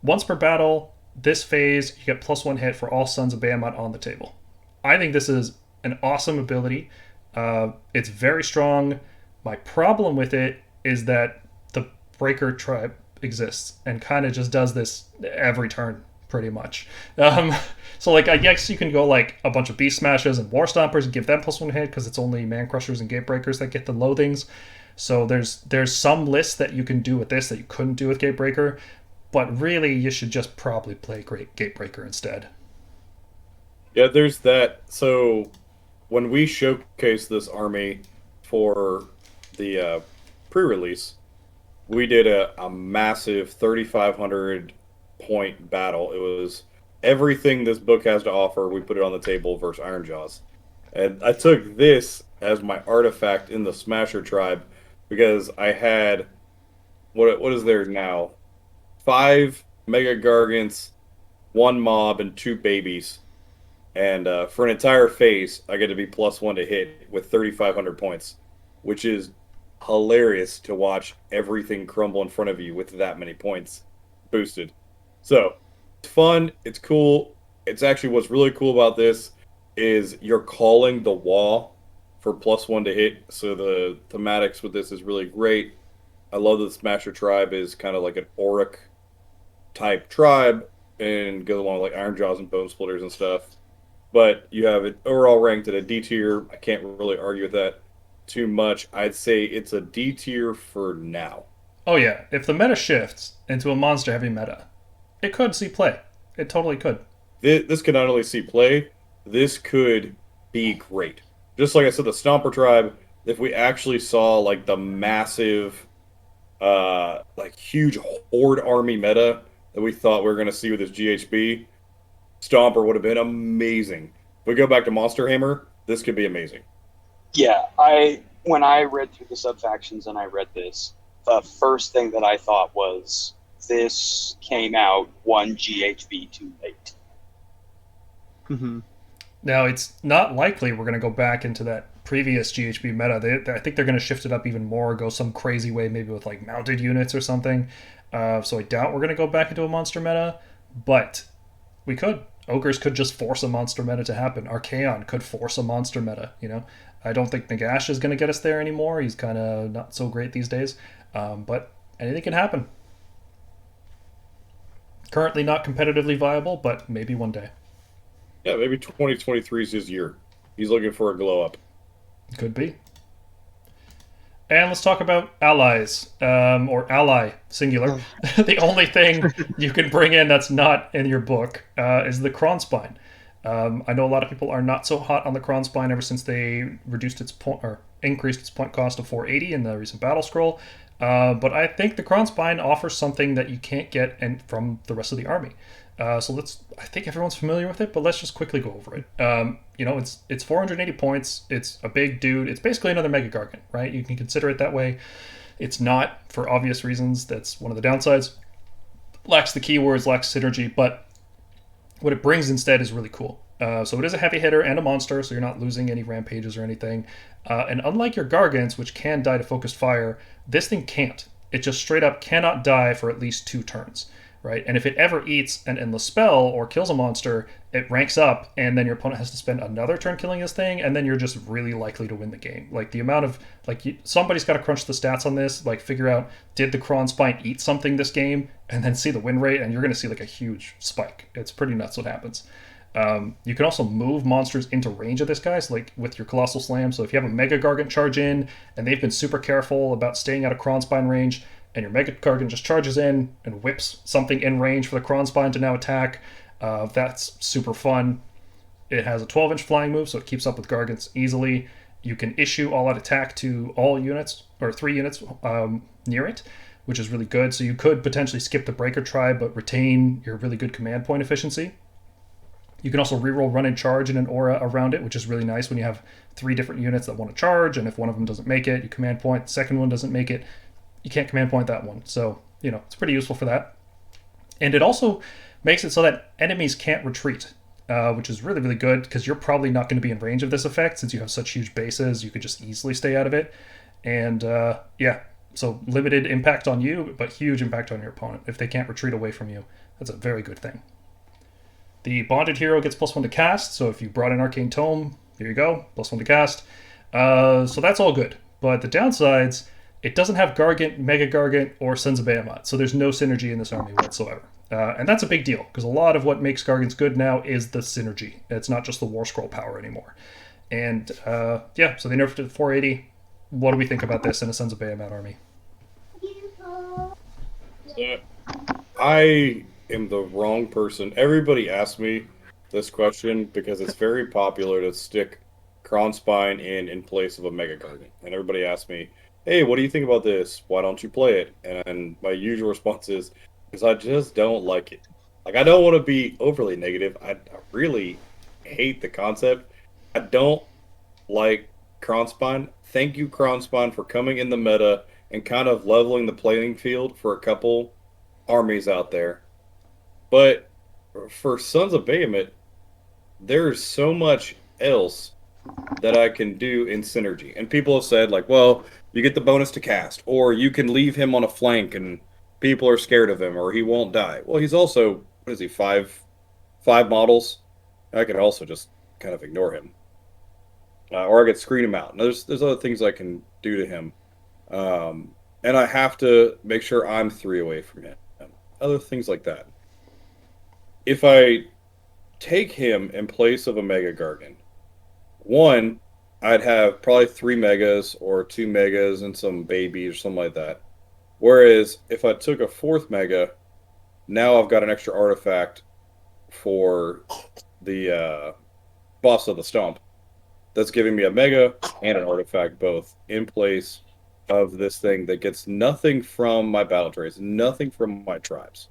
once per battle, this phase, you get +1 hit for all Sons of Behemat on the table. I think this is an awesome ability. It's very strong. My problem with it is that the Breaker tribe exists and kind of just does this every turn, pretty much. So, like, I guess you can go, like, a bunch of Beast Smashers and Warstompers and give them +1 hit because it's only Mancrushers and Gatebreakers that get the loathings. So there's some lists that you can do with this that you couldn't do with Gatebreaker. But really, you should just probably play Gatebreaker instead. Yeah, there's that. So when we showcased this army for the pre-release, we did a massive 3,500 point battle. It was everything this book has to offer. We put it on the table versus Ironjaws. And I took this as my artifact in the Smasher tribe because I had, what is there now? 5 Mega-Gargants, 1 mob, and 2 babies. And for an entire phase, I get to be +1 to hit with 3,500 points, which is hilarious to watch everything crumble in front of you with that many points boosted. So, it's fun, it's cool. It's actually what's really cool about this is you're calling the wall for +1 to hit. So the thematics with this is really great. I love that the Smasher tribe is kind of like an Auric type tribe and goes along with like Ironjaws and Bone Splitters and stuff. But you have it overall ranked at a D tier. I can't really argue with that too much. I'd say it's a D tier for now. Oh yeah, if the meta shifts into a monster heavy meta, it could see play. It totally could. This could not only see play, this could be great. Just like I said, the Stomper tribe, if we actually saw like the massive like huge horde army meta that we thought we were going to see with this GHB, Stomper would have been amazing. If we go back to Monster Hammer, this could be amazing. Yeah, when I read through the subfactions and I read this, the first thing that I thought was this came out 1 GHB too late. Mm-hmm. Now, it's not likely we're going to go back into that previous GHB meta. I think they're going to shift it up even more, go some crazy way, maybe with like mounted units or something. So I doubt we're going to go back into a monster meta, but we could. Ogres could just force a monster meta to happen. Archaon could force a monster meta, you know? I don't think Nagash is going to get us there anymore. He's kind of not so great these days. But anything can happen. Currently not competitively viable, but maybe one day. Yeah, maybe 2023 is his year. He's looking for a glow up. Could be. And let's talk about allies, or ally, singular. The only thing you can bring in that's not in your book is the Krondspine. I know a lot of people are not so hot on the Krondspine ever since they reduced its point or increased its point cost to 480 in the recent battle scroll. But I think the Krondspine offers something that you can't get from the rest of the army. So I think everyone's familiar with it, but let's just quickly go over it. It's 480 points. It's a big dude. It's basically another Mega-Gargant, right? You can consider it that way. It's not, for obvious reasons. That's one of the downsides. Lacks the keywords, lacks synergy, but what it brings instead is really cool. So it is a heavy hitter and a monster, so you're not losing any rampages or anything. And unlike your Gargants, which can die to focused fire, this thing can't. It just straight up cannot die for at least 2 turns. Right? And if it ever eats an endless spell or kills a monster, it ranks up, and then your opponent has to spend another turn killing this thing, and then you're just really likely to win the game. Like, the amount of, somebody's got to crunch the stats on this, figure out, did the Krondspine eat something this game, and then see the win rate, and you're going to see, a huge spike. It's pretty nuts what happens. You can also move monsters into range of this guy, so like with your Colossal Slam. So if you have a Mega-Gargant charge in, and they've been super careful about staying out of Krondspine range, and your Mega-Gargant just charges in and whips something in range for the Krondspine to now attack, that's super fun. It has a 12-inch flying move, so it keeps up with Gargants easily. You can issue all-out attack to all units, or 3 units near it, which is really good. So you could potentially skip the Breaker Tribe, but retain your really good command point efficiency. You can also reroll run and charge in an aura around it, which is really nice when you have 3 different units that want to charge, and if one of them doesn't make it, you command point. The second one doesn't make it, you can't command point that one. So, it's pretty useful for that. And it also makes it so that enemies can't retreat, which is really, really good, because you're probably not going to be in range of this effect since you have such huge bases. You could just easily stay out of it. And, so limited impact on you, but huge impact on your opponent. If they can't retreat away from you, that's a very good thing. The Bonded Hero gets +1 to cast, so if you brought an Arcane Tome, here you go, +1 to cast. So that's all good. But the downsides, it doesn't have Gargant, Mega-Gargant, or Sons of Behemat, so there's no synergy in this army whatsoever. And that's a big deal, because a lot of what makes Gargants good now is the synergy. It's not just the Warscroll power anymore. And, so they nerfed it to 480. What do we think about this in a Sons of Behemat army? I am the wrong person. Everybody asks me this question because it's very popular to stick Krondspine in place of a Mega-Gargant. And everybody asks me, hey, what do you think about this? Why don't you play it? And my usual response is, because I just don't like it. Like, I don't want to be overly negative. I really hate the concept. I don't like Krondspine. Thank you, Krondspine, for coming in the meta and kind of leveling the playing field for a couple armies out there. But for Sons of Behemat, there's so much else that I can do in synergy. And people have said, like, well, you get the bonus to cast, or you can leave him on a flank and people are scared of him, or he won't die. Well, he's also, what is he, five models? I could also just kind of ignore him. Or I could screen him out. And there's other things I can do to him. And I have to make sure I'm 3 away from him. Other things like that. If I take him in place of a Mega-Gargant, one, I'd have probably 3 megas or 2 megas and some babies or something like that. Whereas if I took a 4th mega, now I've got an extra artifact for the boss of the Stomp. That's giving me a mega and an artifact both in place of this thing that gets nothing from my battle trays, nothing from my tribes.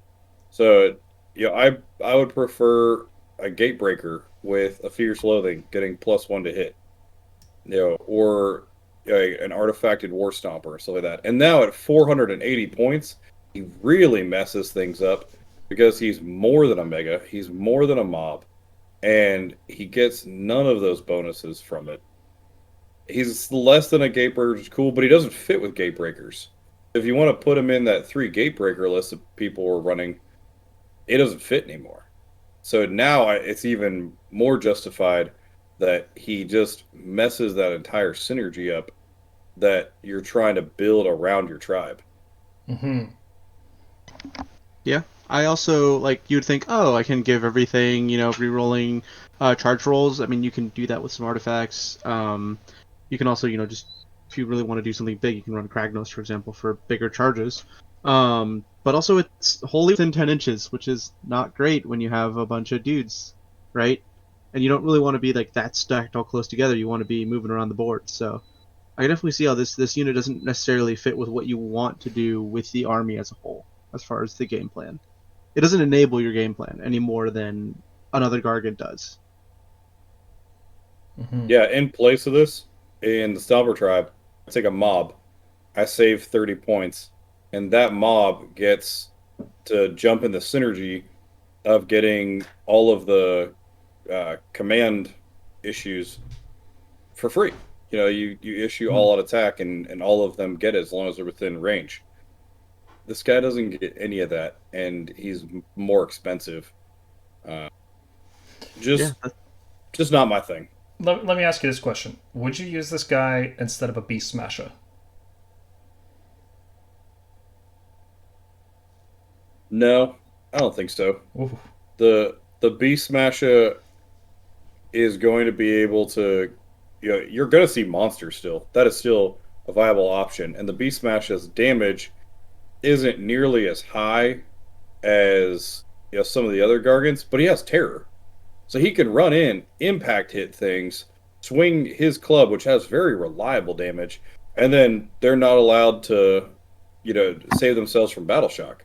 So, I would prefer a Gatebreaker with a Fierce Loathing getting +1 to hit, or an artifacted Warstomper or something like that. And now at 480 points, he really messes things up because he's more than a mega, he's more than a mob, and he gets none of those bonuses from it. He's less than a Gatebreaker, which is cool, but he doesn't fit with Gatebreakers. If you want to put him in that 3 Gatebreaker list that people were running, it doesn't fit anymore. So now it's even more justified that he just messes that entire synergy up that you're trying to build around your tribe. Mm-hmm. Yeah. I also, you'd think, oh, I can give everything, re-rolling charge rolls. I mean, you can do that with some artifacts. You can also, just, if you really want to do something big, you can run Kragnos, for example, for bigger charges. But also it's wholly within 10 inches, which is not great when you have a bunch of dudes, right? And you don't really want to be that stacked all close together. You want to be moving around the board. So I can definitely see how this unit doesn't necessarily fit with what you want to do with the army as a whole, as far as the game plan. It doesn't enable your game plan any more than another Gargant does. Mm-hmm. Yeah, in place of this, in the Stomper tribe, I take a mob. I save 30 points. And that mob gets to jump in the synergy of getting all of the command issues for free. You issue all out attack, and all of them get it as long as they're within range. This guy doesn't get any of that, and he's more expensive. Just not my thing. Let me ask you this question. Would you use this guy instead of a Beast Smasher? No, I don't think so. Ooh. The Beast Smasher is going to be able to, you're going to see monsters still. That is still a viable option. And the Beast Smash's damage isn't nearly as high as some of the other Gargants, but he has terror. So he can run in, impact hit things, swing his club, which has very reliable damage, and then they're not allowed to, save themselves from battle shock.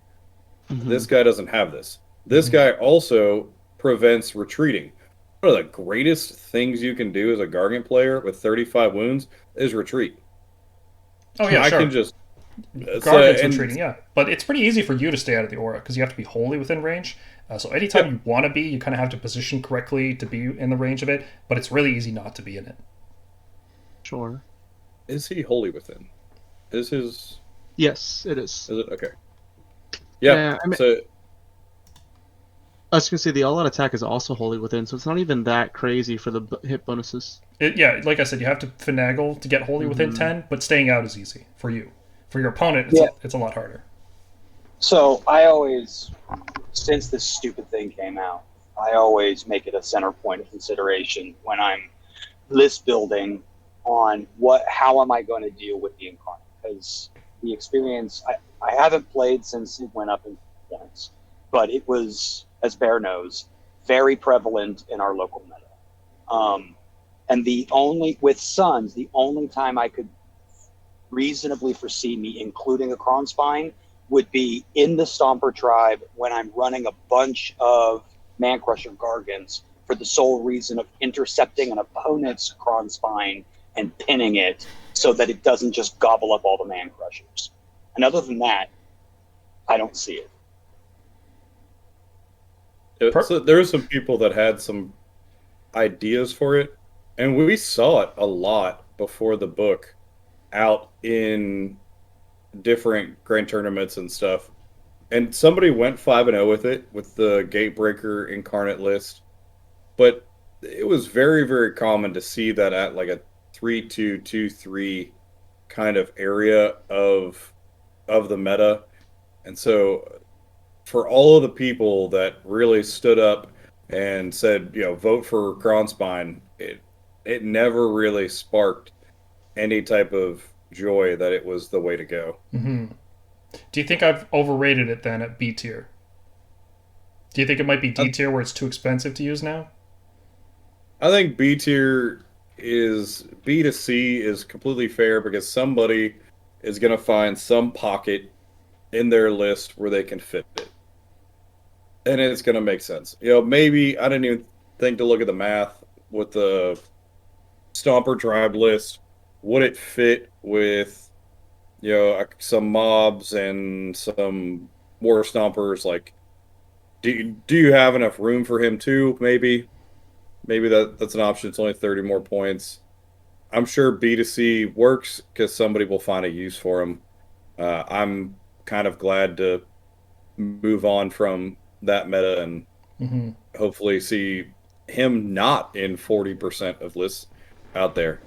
Mm-hmm. This guy doesn't have this. This guy also prevents retreating. One of the greatest things you can do as a Gargant player with 35 wounds is retreat. Oh yeah, sure. I can just Gargant's retreating, yeah. But it's pretty easy for you to stay out of the aura because you have to be wholly within range. So anytime you want to be, you kind of have to position correctly to be in the range of it, but it's really easy not to be in it. Sure. Is he wholly within? Is his... Yes, it is. Is it? Okay. Yeah, so... I was going to say, the all-out attack is also wholly within, so it's not even that crazy for the hit bonuses. Like I said, you have to finagle to get wholly within 10, but staying out is easy for you. For your opponent, it's a lot harder. So I always, since this stupid thing came out, I always make it a center point of consideration when I'm list building on how am I going to deal with the Incarnate. Because the experience, I haven't played since it went up in points, but it was, as Bear knows, very prevalent in our local meta. And with Sons, the only time I could reasonably foresee me including a Krondspine would be in the Stomper tribe when I'm running a bunch of Mancrusher Gargants for the sole reason of intercepting an opponent's Krondspine and pinning it so that it doesn't just gobble up all the Mancrushers. And other than that, I don't see it. So there were some people that had some ideas for it, and we saw it a lot before the book out in different grand tournaments and stuff. And somebody went 5-0 with it, with the Gatebreaker Incarnate list. But it was very, very common to see that at like a 3-2, 2-3 kind of area of the meta. And so for all of the people that really stood up and said, vote for Krondspine, it never really sparked any type of joy that it was the way to go. Mm-hmm. Do you think I've overrated it then at B tier? Do you think it might be D tier where it's too expensive to use now? I think B tier is B to C is completely fair because somebody is going to find some pocket in their list where they can fit it. And it's going to make sense. Maybe I didn't even think to look at the math with the Stomper tribe list. Would it fit with, some mobs and some Warstompers? Like, do you have enough room for him too? Maybe that's an option. It's only 30 more points. I'm sure B to C works because somebody will find a use for him. I'm kind of glad to move on from that meta and hopefully see him not in 40% of lists out there.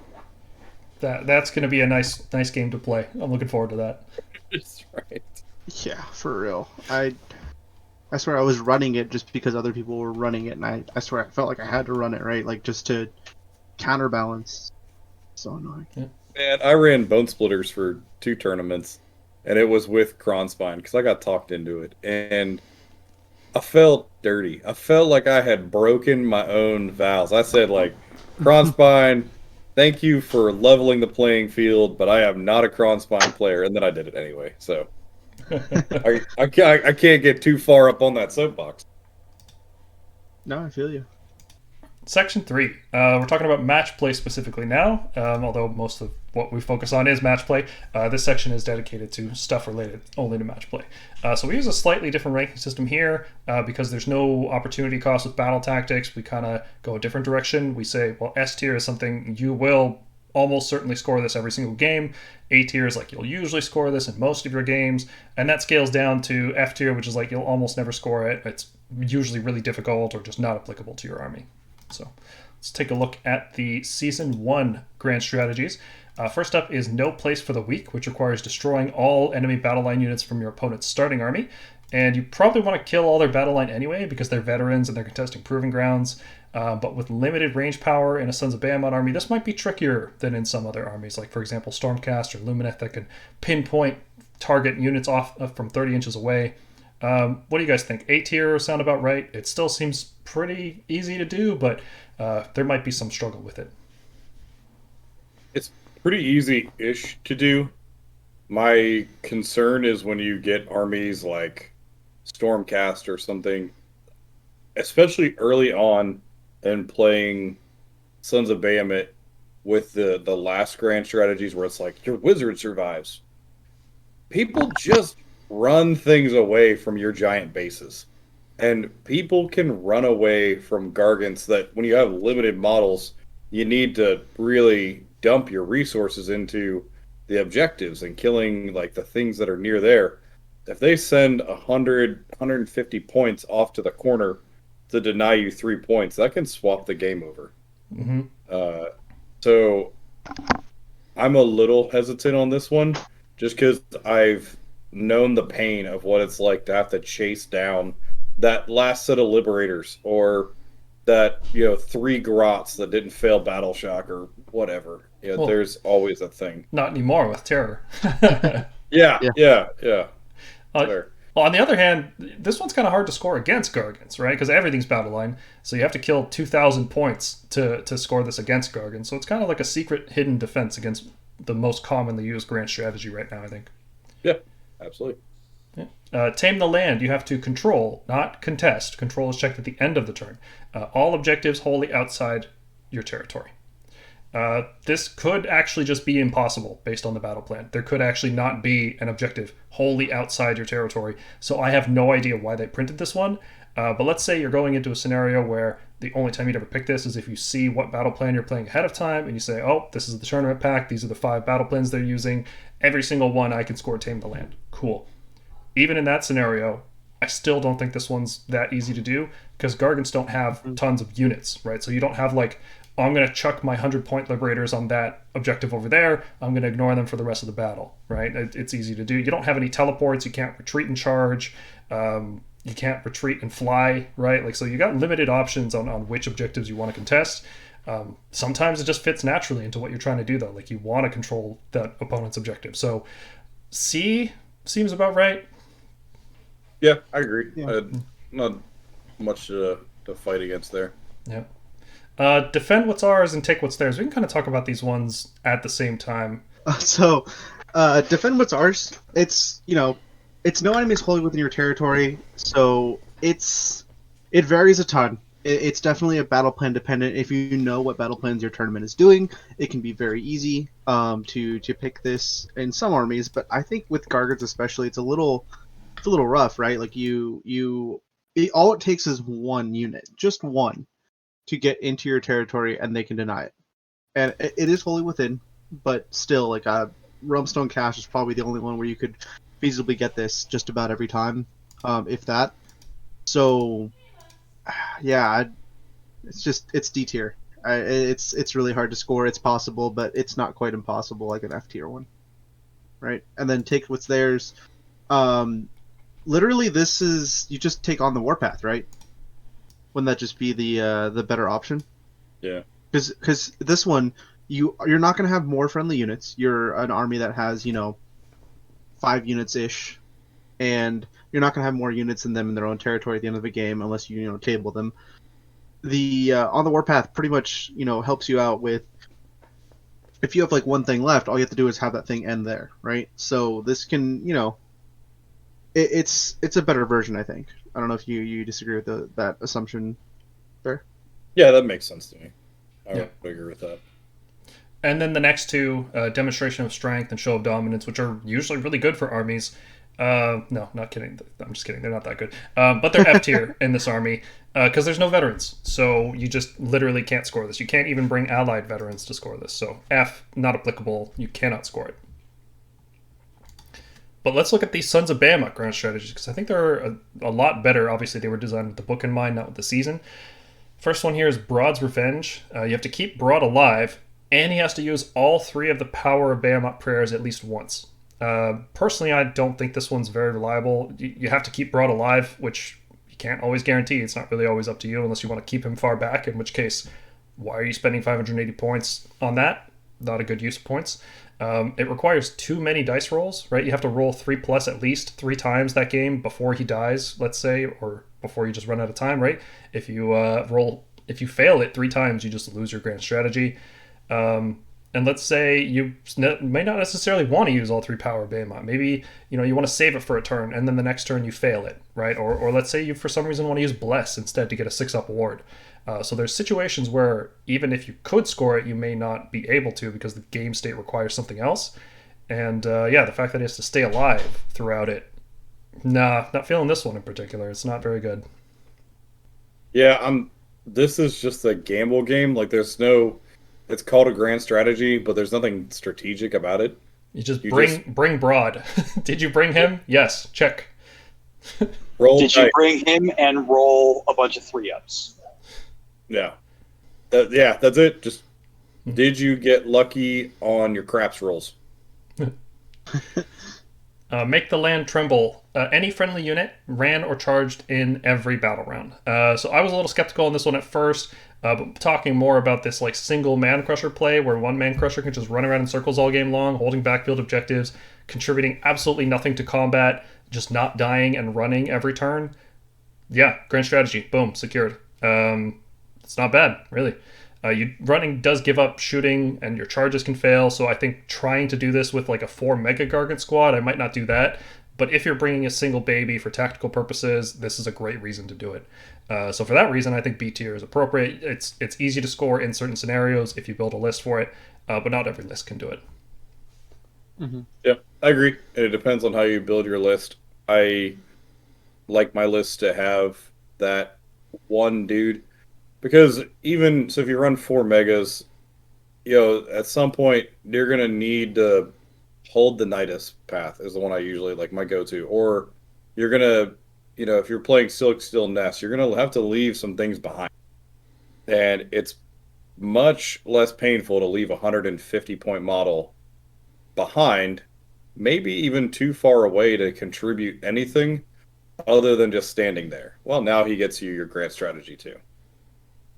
That's going to be a nice game to play. I'm looking forward to that. That's right. Yeah, for real. I swear I was running it just because other people were running it, and I swear I felt like I had to run it, right? Like, just to counterbalance. So annoying. Yeah. Man, I ran Bone Splitters for 2 tournaments, and it was with Krondspine, because I got talked into it, and I felt dirty. I felt like I had broken my own vows. I said, Krondspine, thank you for leveling the playing field, but I am not a Krondspine player, and then I did it anyway, so... I can't get too far up on that soapbox. No, I feel you. Section 3. We're talking about match play specifically now, although most of what we focus on is match play. This section is dedicated to stuff related only to match play. So we use a slightly different ranking system here because there's no opportunity cost with battle tactics. We kind of go a different direction. We say, well, S tier is something you will almost certainly score this every single game. A tier is like you'll usually score this in most of your games, and that scales down to F tier, which is like you'll almost never score it. It's usually really difficult or just not applicable to your army. So let's take a look at the Season 1 grand strategies. First up is No Place for the Weak, which requires destroying all enemy battle line units from your opponent's starting army. And you probably want to kill all their battle line anyway because they're veterans and they're contesting proving grounds. But with limited range power in a Sons of Behemat army, this might be trickier than in some other armies, like, for example, Stormcast or Lumineth that can pinpoint target units off from 30 inches away. What do you guys think? A tier sound about right? It still seems pretty easy to do, but there might be some struggle with it. It's pretty easy-ish to do. My concern is when you get armies like Stormcast or something, especially early on and playing Sons of Behemat with the last grand strategies where it's like, your wizard survives. People just run things away from your giant bases. And people can run away from Gargants that when you have limited models, you need to really dump your resources into the objectives and killing like the things that are near there. If they send 100, 150 points off to the corner to deny you 3 points, that can swap the game over. Mm-hmm. So I'm a little hesitant on this one just because I've known the pain of what it's like to have to chase down that last set of Liberators or that, 3 Grots that didn't fail Battle Shock or whatever. Well, there's always a thing. Not anymore with Terror. Yeah. Well, on the other hand, this one's kind of hard to score against Gargants, right? Because everything's battle line, so you have to kill 2,000 points to score this against Gargants. So it's kind of like a secret hidden defense against the most commonly used grand strategy right now, I think. Yeah, absolutely. Yeah. Tame the land. You have to control, not contest. Control is checked at the end of the turn. All objectives wholly outside your territory. This could actually just be impossible based on the battle plan. There could actually not be an objective wholly outside your territory. So I have no idea why they printed this one. But let's say you're going into a scenario where the only time you'd ever pick this is if you see what battle plan you're playing ahead of time and you say, oh, this is the tournament pack. These are the 5 battle plans they're using. Every single one I can score Tame the Land. Cool. Even in that scenario, I still don't think this one's that easy to do because Gargants don't have tons of units, right? So you don't have like, oh, I'm going to chuck my 100-point Liberators on that objective over there. I'm going to ignore them for the rest of the battle, right? It's easy to do. You don't have any teleports. You can't retreat and charge. You can't retreat and fly, right? Like, so you got limited options on which objectives you want to contest. Sometimes it just fits naturally into what you're trying to do, though. Like, you want to control that opponent's objective. So C seems about right. Yeah, I agree. Yeah. Not much to fight against there. Yeah. Defend what's ours and take what's theirs. We can kind of talk about these ones at the same time. Defend what's ours. It's it's no enemies wholly within your territory, so it varies a ton. It's definitely a battle plan dependent. If you know what battle plans your tournament is doing, it can be very easy to pick this in some armies. But I think with Gargants especially, it's a little rough, right? Like all it takes is one unit, just one, to get into your territory, and they can deny it. And it is wholly within, but still, like Rumstone Cache is probably the only one where you could feasibly get this just about every time, if that. So, yeah, it's D tier. It's really hard to score. It's possible, but it's not quite impossible like an F tier one, right? And then take what's theirs. Literally, this is you just take on the Warpath, right? Wouldn't that just be the better option? Yeah. Because this one, you're not going to have more friendly units. You're an army that has 5 units ish, and you're not going to have more units than them in their own territory at the end of the game unless you table them. The on the Warpath pretty much helps you out with if you have like one thing left, all you have to do is have that thing end there, right? So this can it's a better version, I think. I don't know if you disagree with that assumption there. Yeah, that makes sense to me. I Yeah. would agree with that. And then the next two, Demonstration of Strength and Show of Dominance, which are usually really good for armies. No, not kidding. I'm just kidding. They're not that good. But they're F tier in this army because there's no veterans. So you just literally can't score this. You can't even bring allied veterans to score this. So F, not applicable. You cannot score it. But let's look at these Sons of Behemat grand strategies because I think they're a lot better. Obviously, they were designed with the book in mind, not with the season. First one here is Brodd's Revenge. You have to keep Brodd alive, and he has to use all 3 of the Power of Behemat prayers at least once. Personally, I don't think this one's very reliable. You have to keep Brodd alive, which you can't always guarantee. It's not really always up to you unless you want to keep him far back, in which case, why are you spending 580 points on that? Not a good use of points. It requires too many dice rolls, right? You have to roll 3+ at least 3 times that game before he dies, let's say, or before you just run out of time, right? If you fail it 3 times, you just lose your grand strategy. And let's say you may not necessarily want to use all 3 power Behemoth. Maybe you want to save it for a turn, and then the next turn you fail it, right? Or let's say you for some reason want to use Bless instead to get a 6-up ward. So there's situations where even if you could score it, you may not be able to because the game state requires something else. And the fact that he has to stay alive throughout it, not feeling this one in particular. It's not very good. Yeah, this is just a gamble game. Like there's no. It's called a grand strategy, but there's nothing strategic about it. You bring Brodd. Did you bring him? Yes. Check. Did you bring him and roll a bunch of 3-ups? Yeah. That's it. Just did you get lucky on your craps rolls? Make the land tremble. Any friendly unit ran or charged in every battle round. So I was a little skeptical on this one at first, but talking more about this like single Mancrusher play where one Mancrusher can just run around in circles all game long, holding backfield objectives, contributing absolutely nothing to combat, just not dying and running every turn. Yeah, grand strategy. Boom, secured. It's not bad, really. Running does give up shooting, and your charges can fail, so I think trying to do this with like a 4 Mega-Gargant squad, I might not do that. But if you're bringing a single baby for tactical purposes, this is a great reason to do it. So for that reason, I think B tier is appropriate. It's easy to score in certain scenarios if you build a list for it, but not every list can do it. Mm-hmm. Yeah, I agree. And it depends on how you build your list. I like my list to have that one dude. Because even so, if you run 4 megas, at some point you're gonna need to hold the Nidus path is the one I usually like my go-to. Or you're gonna, if you're playing Silk Steel Nest, you're gonna have to leave some things behind, and it's much less painful to leave a 150-point model behind, maybe even too far away to contribute anything other than just standing there. Well, now he gets you your grand strategy too.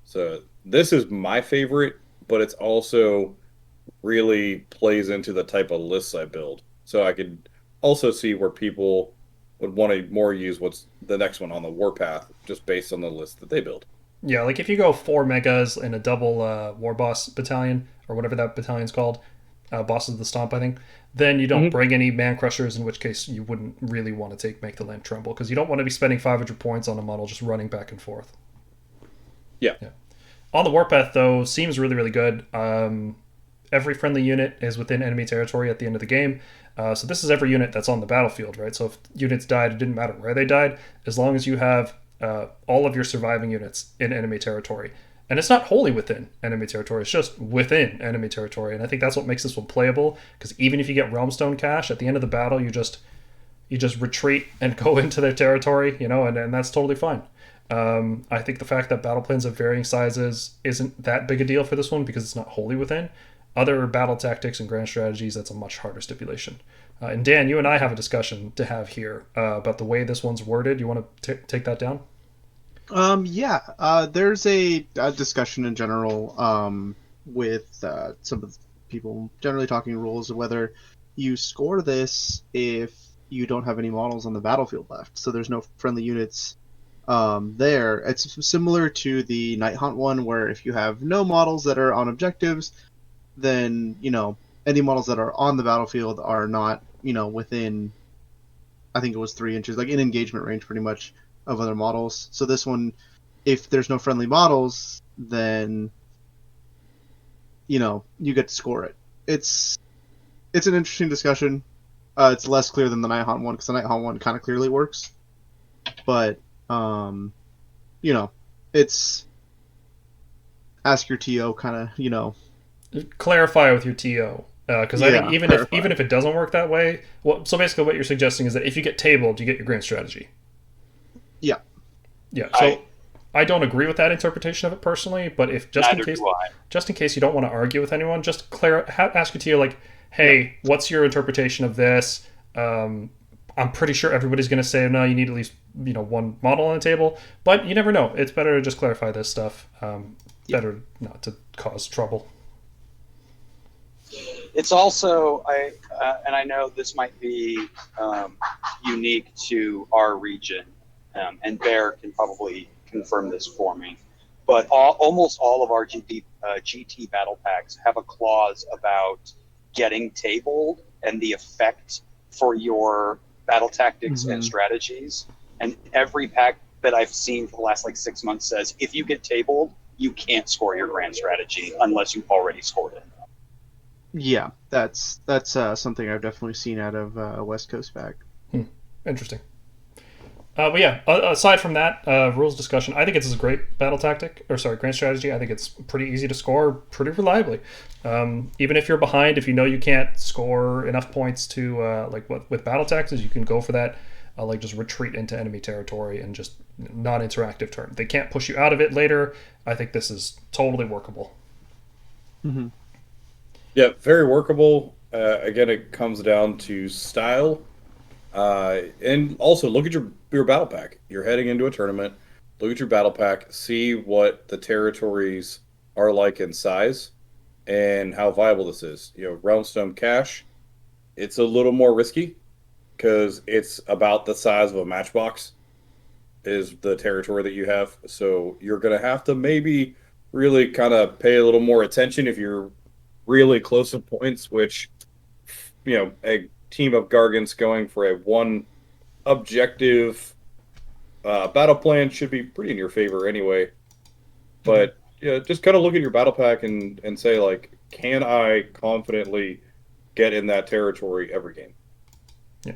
So this is my favorite, but it's also really plays into the type of lists I build. So I could also see where people would want to more use what's the next one on the warpath, just based on the list that they build. Yeah, like if you go 4 megas in a double war boss battalion, or whatever that battalion's called, bosses of the Stomp, I think, then you don't bring any Mancrushers, in which case you wouldn't really want to make the land tremble, because you don't want to be spending 500 points on a model just running back and forth. Yeah. On the warpath, though, seems really, really good. Every friendly unit is within enemy territory at the end of the game. So this is every unit that's on the battlefield, right? So if units died, it didn't matter where they died, as long as you have all of your surviving units in enemy territory. And it's not wholly within enemy territory, it's just within enemy territory. And I think that's what makes this one playable, because even if you get Realmstone Cache, at the end of the battle, you just retreat and go into their territory, and that's totally fine. I think the fact that battle plans of varying sizes isn't that big a deal for this one because it's not wholly within. Other battle tactics and grand strategies, that's a much harder stipulation. And Dan, you and I have a discussion to have here about the way this one's worded. You want to take that down? There's a discussion in general with some of the people generally talking rules of whether you score this if you don't have any models on the battlefield left. So there's no friendly units there. It's similar to the Night Hunt one, where if you have no models that are on objectives, then any models that are on the battlefield are not within, I think it was 3 inches, like in engagement range pretty much of other models. So this one, if there's no friendly models, then you get to score it. It's an interesting discussion. It's less clear than the Night Hunt one, because the Night Hunt one kind of clearly works, but it's ask your TO kind of, clarify with your TO, because I think even if it doesn't work that way, so basically what you're suggesting is that if you get tabled, you get your grand strategy. Yeah. Yeah. So I don't agree with that interpretation of it personally, but if Neither do I. just in case you don't want to argue with anyone, just ask your tier like, hey, what's your interpretation of this? I'm pretty sure everybody's going to say no. You need at least one model on the table, but you never know. It's better to just clarify this stuff. Better not to cause trouble. It's also and I know this might be unique to our region, and Bear can probably confirm this for me. But almost all of our GT battle packs have a clause about getting tabled and the effect for your battle tactics and strategies. And every pack that I've seen for the last 6 months says if you get tabled, you can't score your grand strategy unless you've already scored it. Yeah, that's something I've definitely seen out of a West Coast pack. Interesting. But yeah, aside from that rules discussion, I think it's a great battle tactic, grand strategy. I think it's pretty easy to score pretty reliably. Even if you're behind, if you know you can't score enough points to with battle tactics, you can go for that. Just retreat into enemy territory and just non-interactive turn. They can't push you out of it later. I think this is totally workable. Mm-hmm. Yeah, very workable. Again, it comes down to style. And also look at your battle pack. You're heading into a tournament. Look at your battle pack. See what the territories are like in size and how viable this is. Realmstone Cache, it's a little more risky because it's about the size of a matchbox is the territory that you have. So you're going to have to maybe really kind of pay a little more attention if you're really close in points, which, a team of Gargants going for a one objective battle plan should be pretty in your favor anyway. But just kind of look at your battle pack and say, can I confidently get in that territory every game? Yeah.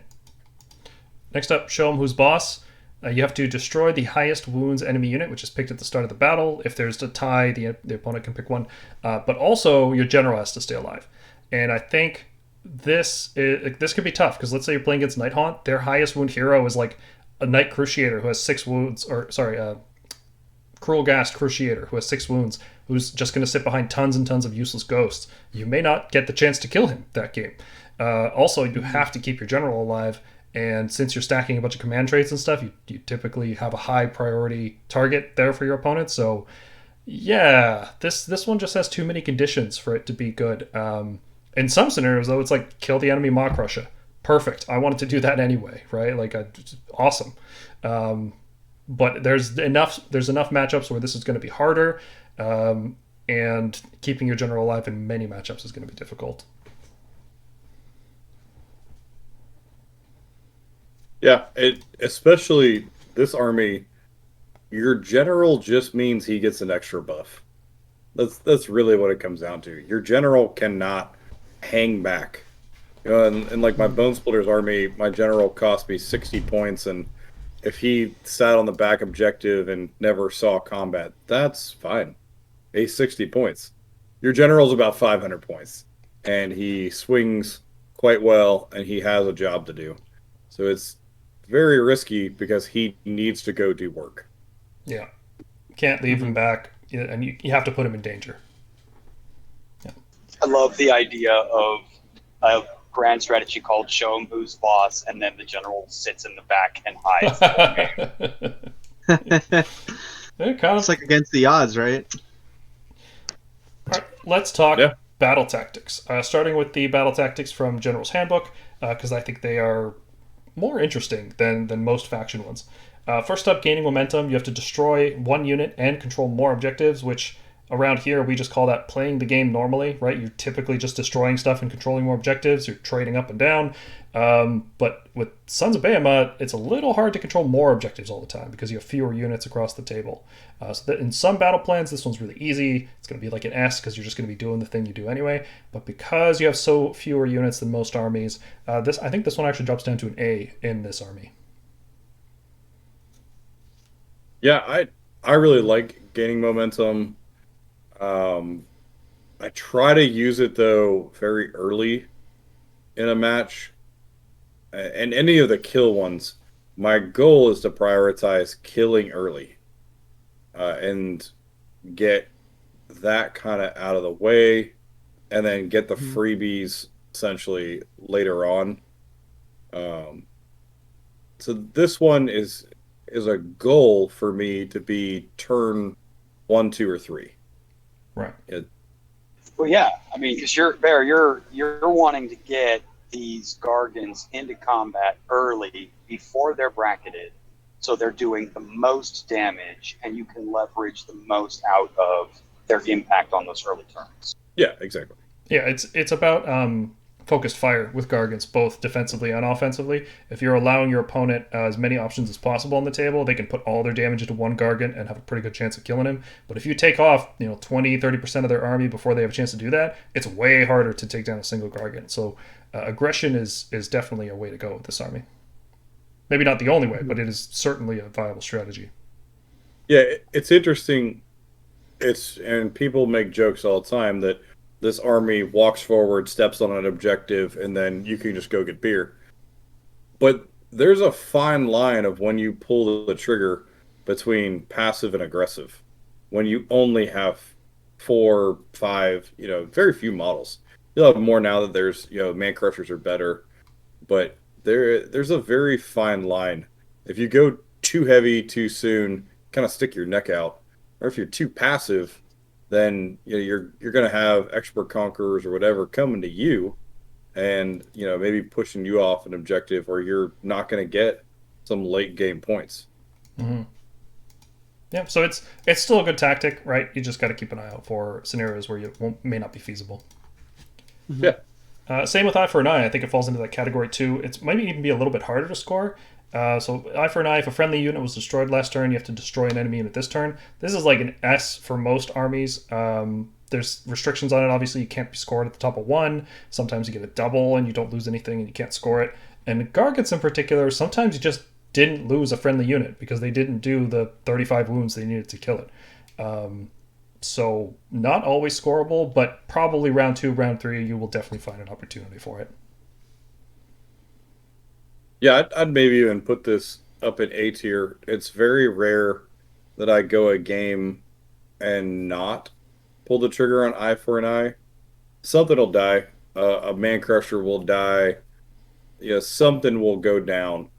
Next up, show them who's boss. You have to destroy the highest wounds enemy unit, which is picked at the start of the battle. If there's a tie, the opponent can pick one. But also, your general has to stay alive. And I think this could be tough, because let's say you're playing against Nighthaunt. Their highest wound hero is like a Knight Cruciator who has 6 wounds, Cruel Ghast Cruciator who has 6 wounds, who's just going to sit behind tons and tons of useless ghosts. You may not get the chance to kill him that game. Also, you have to keep your general alive. And since you're stacking a bunch of command traits and stuff, you typically have a high priority target there for your opponent. So, yeah, this one just has too many conditions for it to be good. In some scenarios, though, it's like kill the enemy Mancrusher. Perfect. I wanted to do that anyway, right? Awesome. But there's enough matchups where this is going to be harder, and keeping your general alive in many matchups is going to be difficult. Yeah, especially this army, your general just means he gets an extra buff. That's really what it comes down to. Your general cannot hang back. And like my Bone Splitters army, my general cost me 60 points, and if he sat on the back objective and never saw combat, that's fine. He's 60 points. Your general's about 500 points, and he swings quite well, and he has a job to do. So it's very risky because he needs to go do work. Yeah. Can't leave him back, and you have to put him in danger. Yeah. I love the idea of a grand strategy called show him who's boss, and then the general sits in the back and hides the game. It's like against the odds, right? All right, let's talk battle tactics. Starting with the battle tactics from General's Handbook, because I think they are more interesting than most faction ones. First up, gaining momentum. You have to destroy one unit and control more objectives, which around here we just call that playing the game normally, right? You're typically just destroying stuff and controlling more objectives. You're trading up and down. But with Sons of Behemat, it's a little hard to control more objectives all the time because you have fewer units across the table. So that in some battle plans, this one's really easy. It's going to be like an S because you're just going to be doing the thing you do anyway. But because you have so fewer units than most armies, I think this one actually drops down to an A in this army. Yeah, I really like gaining momentum. I try to use it, though, very early in a match. And any of the kill ones, my goal is to prioritize killing early. and get that kind of out of the way, and then get the freebies essentially later on. So this one is a goal for me to be turn 1, 2, or 3. Right. Well, yeah. I mean, because you're wanting to get these Gargants into combat early before they're bracketed, so they're doing the most damage, and you can leverage the most out of their impact on those early turns. Yeah, exactly. Yeah, it's about focused fire with Gargants, both defensively and offensively. If you're allowing your opponent as many options as possible on the table, they can put all their damage into one Gargant and have a pretty good chance of killing him. But if you take off 20-30% of their army before they have a chance to do that, it's way harder to take down a single Gargant. So aggression is definitely a way to go with this army. Maybe not the only way, but it is certainly a viable strategy. Yeah, it's interesting. And people make jokes all the time that this army walks forward, steps on an objective, and then you can just go get beer. But there's a fine line of when you pull the trigger between passive and aggressive. When you only have 4, 5, very few models. You'll have more now that there's, Mancrushers are better. But there's a very fine line. If you go too heavy too soon, kind of stick your neck out. Or if you're too passive, then you're going to have expert conquerors or whatever coming to you, and maybe pushing you off an objective, or you're not going to get some late game points. Mm-hmm. Yeah, so it's still a good tactic, right? You just got to keep an eye out for scenarios where may not be feasible. Mm-hmm. Yeah. Same with Eye for an Eye. I think it falls into that category too. It might even be a little bit harder to score. So Eye for an Eye, if a friendly unit was destroyed last turn, you have to destroy an enemy unit this turn. This is like an S for most armies. There's restrictions on it. Obviously, you can't be scored at the top of 1. Sometimes you get a double and you don't lose anything and you can't score it. And Gargants in particular, sometimes you just didn't lose a friendly unit because they didn't do the 35 wounds they needed to kill it. So not always scoreable, but probably round 2, round 3, you will definitely find an opportunity for it. Yeah, I'd maybe even put this up in A tier. It's very rare that I go a game and not pull the trigger on Eye for an Eye. Something will die. A Mancrusher will die. Something will go down.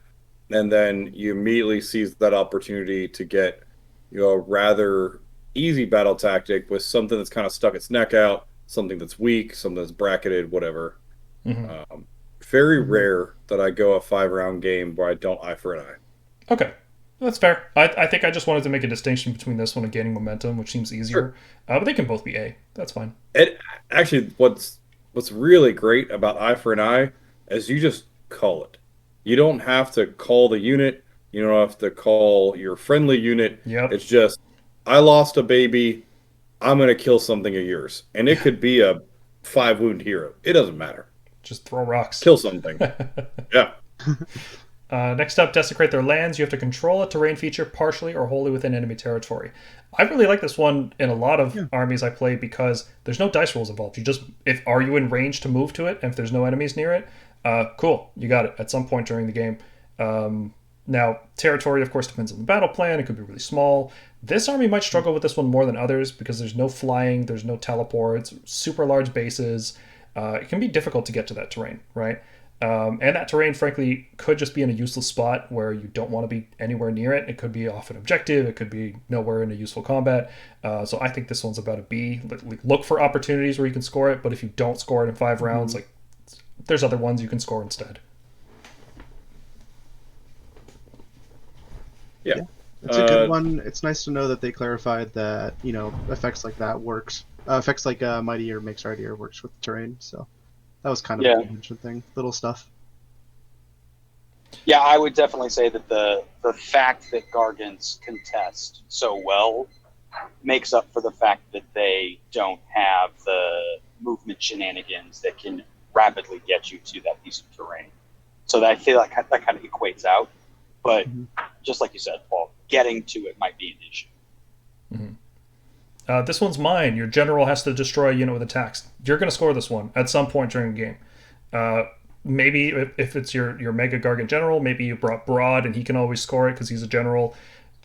And then you immediately seize that opportunity to get a rather easy battle tactic with something that's kind of stuck its neck out, something that's weak, something that's bracketed, whatever. Mm-hmm. Very rare that I go a 5-round game where I don't Eye for an Eye. Okay, that's fair. I think I just wanted to make a distinction between this one and Gaining Momentum, which seems easier. Sure. But they can both be A. That's fine. And actually, what's really great about Eye for an Eye is you just call it. You don't have to call the unit. You don't have to call your friendly unit. Yep. It's just, I lost a baby. I'm going to kill something of yours. And it could be a 5-wound hero. It doesn't matter. Just throw rocks. Kill something. Yeah. Next up, Desecrate their lands. You have to control a terrain feature partially or wholly within enemy territory. I really like this one in a lot of armies I play because there's no dice rolls involved. Are you in range to move to it? And if there's no enemies near it, cool, you got it at some point during the game. Now, territory, of course, depends on the battle plan. It could be really small. This army might struggle with this one more than others because there's no flying, there's no teleports, super large bases. It can be difficult to get to that terrain, right? And that terrain, frankly, could just be in a useless spot where you don't want to be anywhere near it. It could be off an objective. It could be nowhere in a useful combat. So I think this one's about a B. Look for opportunities where you can score it, but if you don't score it in 5 rounds, there's other ones you can score instead. Yeah. It's a good one. It's nice to know that they clarified that, effects like that works. Effects like Mightier makes Mightier works with terrain, so that was kind of a convention thing. Little stuff. Yeah, I would definitely say that the fact that Gargants contest so well makes up for the fact that they don't have the movement shenanigans that can rapidly get you to that piece of terrain. So I feel like that kind of equates out. But just like you said, Paul, getting to it might be an issue. Mm-hmm. This one's mine. Your general has to destroy a unit with attacks. You're going to score this one at some point during the game. Maybe if it's your Mega-Gargant general, maybe you brought Brodd and he can always score it because he's a general.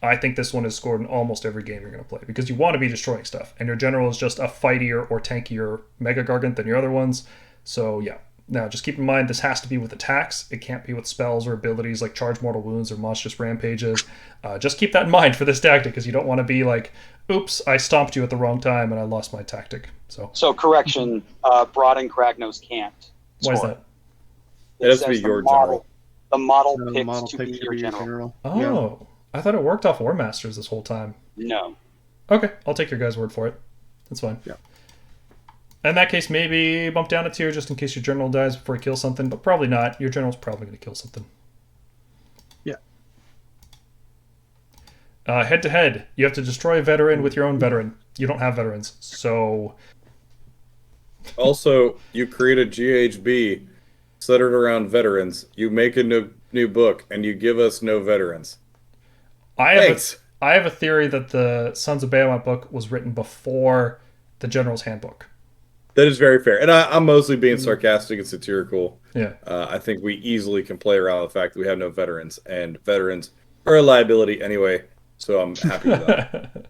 I think this one is scored in almost every game you're going to play because you want to be destroying stuff, and your general is just a fightier or tankier Mega-Gargant than your other ones. So yeah. Now, just keep in mind this has to be with attacks. It can't be with spells or abilities like Charge Mortal Wounds or Monstrous Rampages. Just keep that in mind for this tactic because you don't want to be like, oops, I stomped you at the wrong time and I lost my tactic. So correction, Brodd and Kragnos can't. Why is that? It has to be your general. The model The picks model to pick be should your be your general. general. Oh, Yeah. I thought it worked off War Masters this whole time. No. Okay, I'll take your guys' word for it. That's fine. Yeah. In that case, maybe bump down a tier just in case your general dies before he kills something, but probably not. Your general's probably going to kill something. Yeah. Head to head, you have to destroy a veteran with your own veteran. You don't have veterans, so Also, you create a GHB centered around veterans. You make a new book, and you give us no veterans. I have Thanks. I have a theory that the Sons of Behemat book was written before the General's Handbook. That is very fair. And I'm mostly being sarcastic and satirical. Yeah. I think we easily can play around with the fact that we have no veterans, and veterans are a liability anyway, so I'm happy with that.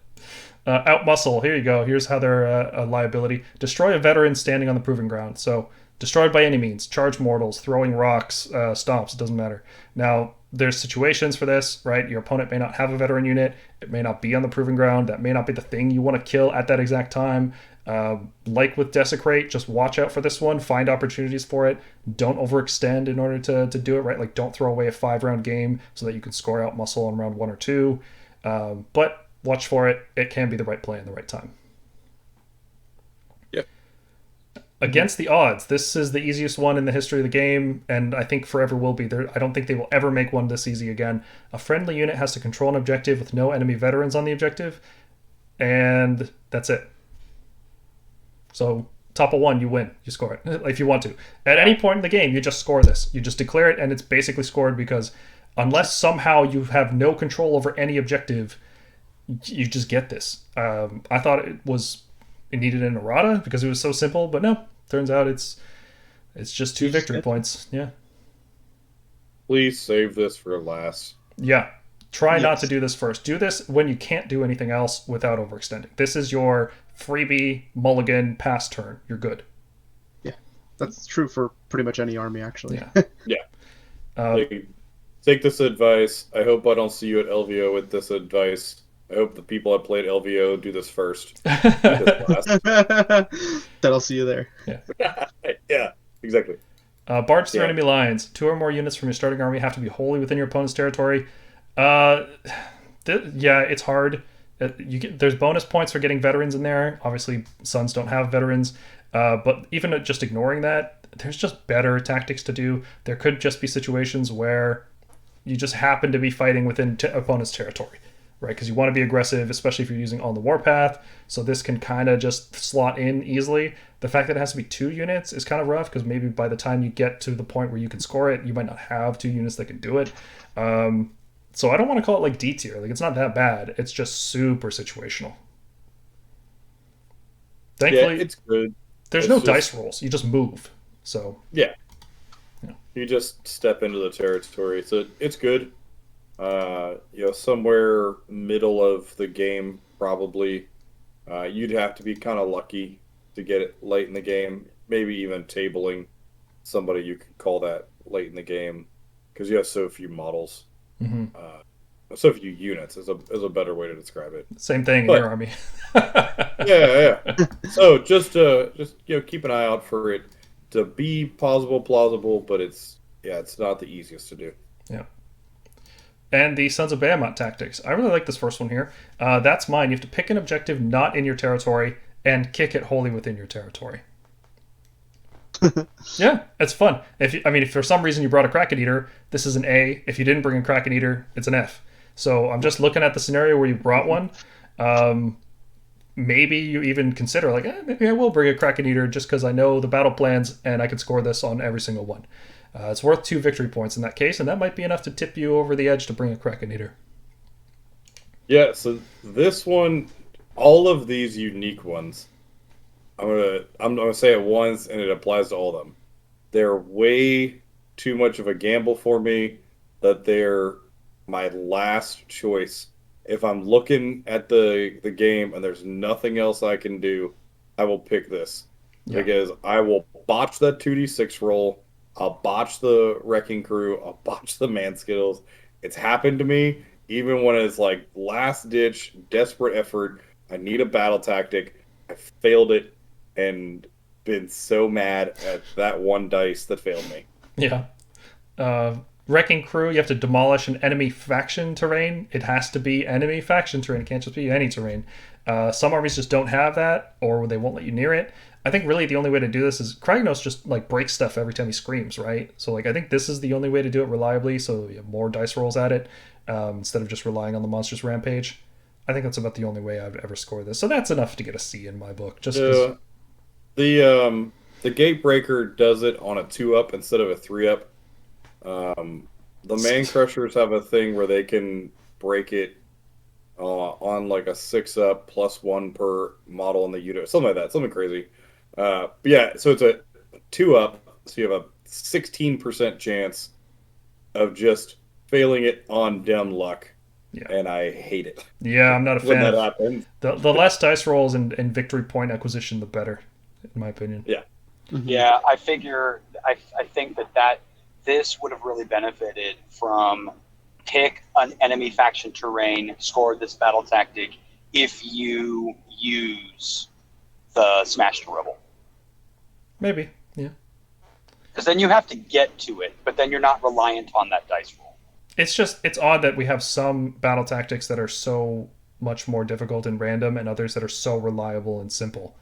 Outmuscle, here you go. Here's how they're a liability. Destroy a veteran standing on the proving ground. So, destroyed by any means. Charge mortals, throwing rocks, stomps, it doesn't matter. Now, there's situations for this, right? Your opponent may not have a veteran unit. It may not be on the proving ground. That may not be the thing you want to kill at that exact time. Like with Desecrate, just watch out for this one. Find opportunities for it. Don't overextend in order to do it, right? Like, don't throw away a 5-round game so that you can score out muscle on round 1 or 2. But watch for it. It can be the right play in the right time. Yep. Against the odds, this is the easiest one in the history of the game, and I think forever will be. I don't think they will ever make one this easy again. A friendly unit has to control an objective with no enemy veterans on the objective, and that's it. So, top of 1, you win. You score it, if you want to. At any point in the game, you just score this. You just declare it, and it's basically scored because unless somehow you have no control over any objective, you just get this. I thought it needed an errata because it was so simple, but no. Turns out it's just 2 victory points. Yeah. Please save this for last. Yeah. Try not to do this first. Do this when you can't do anything else without overextending. This is your freebie mulligan pass turn. You're good. Yeah, that's true for pretty much any army, actually. Yeah. Take this advice. I hope I don't see you at LVO with this advice. I hope the people that played LVO do this first. Do this last. That'll see you there. Yeah, exactly. Barge through enemy lines. 2 or more units from your starting army have to be wholly within your opponent's territory. Yeah, it's hard. There's bonus points for getting veterans in there. Obviously, Sons don't have veterans. But even just ignoring that, there's just better tactics to do. There could just be situations where you just happen to be fighting within opponent's territory, right? Because you want to be aggressive, especially if you're using on the warpath. So this can kind of just slot in easily. The fact that it has to be 2 units is kind of rough because maybe by the time you get to the point where you can score it, you might not have 2 units that can do it. So I don't want to call it like D tier. Like, it's not that bad. It's just super situational. Thankfully, Yeah, it's good. There's no dice rolls. You just move. So yeah. You just step into the territory. So it's good. Somewhere middle of the game probably. You'd have to be kind of lucky to get it late in the game. Maybe even tabling somebody you could call that late in the game because you have so few models. Mm-hmm. So few units is a better way to describe it. Same thing in your army. yeah. So just keep an eye out for it to be plausible, but it's not the easiest to do. Yeah. And the Sons of Behemat tactics. I really like this first one here. That's mine. You have to pick an objective not in your territory and kick it wholly within your territory. Yeah, it's fun. If for some reason you brought a Kraken-eater, this is an A. If you didn't bring a Kraken-eater, it's an F. So I'm just looking at the scenario where you brought one. Maybe you even consider maybe I will bring a Kraken-eater just because I know the battle plans and I can score this on every single one. It's worth 2 victory points in that case, and that might be enough to tip you over the edge to bring a Kraken-eater. Yeah, so this one, all of these unique ones, I'm gonna say it once, and it applies to all of them. They're way too much of a gamble for me that they're my last choice. if I'm looking at the game and there's nothing else I can do, I will pick this. Yeah. Because I will botch that 2d6 roll. I'll botch the Wrecking Crew. I'll botch the Man Skittles. It's happened to me even when it's like last ditch, desperate effort. I need a battle tactic. I failed it and been so mad at that one dice that failed me. Yeah. Wrecking Crew, you have to demolish an enemy faction terrain. It has to be enemy faction terrain. It can't just be any terrain. Some armies just don't have that, or they won't let you near it. I think really the only way to do this is Kragnos just like breaks stuff every time he screams, right? So like I think this is the only way to do it reliably, so you have more dice rolls at it instead of just relying on the monstrous rampage. I think that's about the only way I would ever score this. So that's enough to get a C in my book. Just the Gatebreaker does it on a 2-up instead of a 3-up. The Mancrushers have a thing where they can break it on like a 6-up +1 per model in the unit, something like that, something crazy. But yeah, so it's a 2-up, so you have a 16% chance of just failing it on dumb luck. Yeah. And I hate it. Yeah, I'm not a fan. When that happens. The less dice rolls and victory point acquisition, the better, in my opinion. Yeah. Yeah, I think that this would have really benefited from pick an enemy faction terrain, score this battle tactic if you use the Smash to Rebel. Maybe, yeah. Because then you have to get to it, but then you're not reliant on that dice roll. It's odd that we have some battle tactics that are so much more difficult and random and others that are so reliable and simple.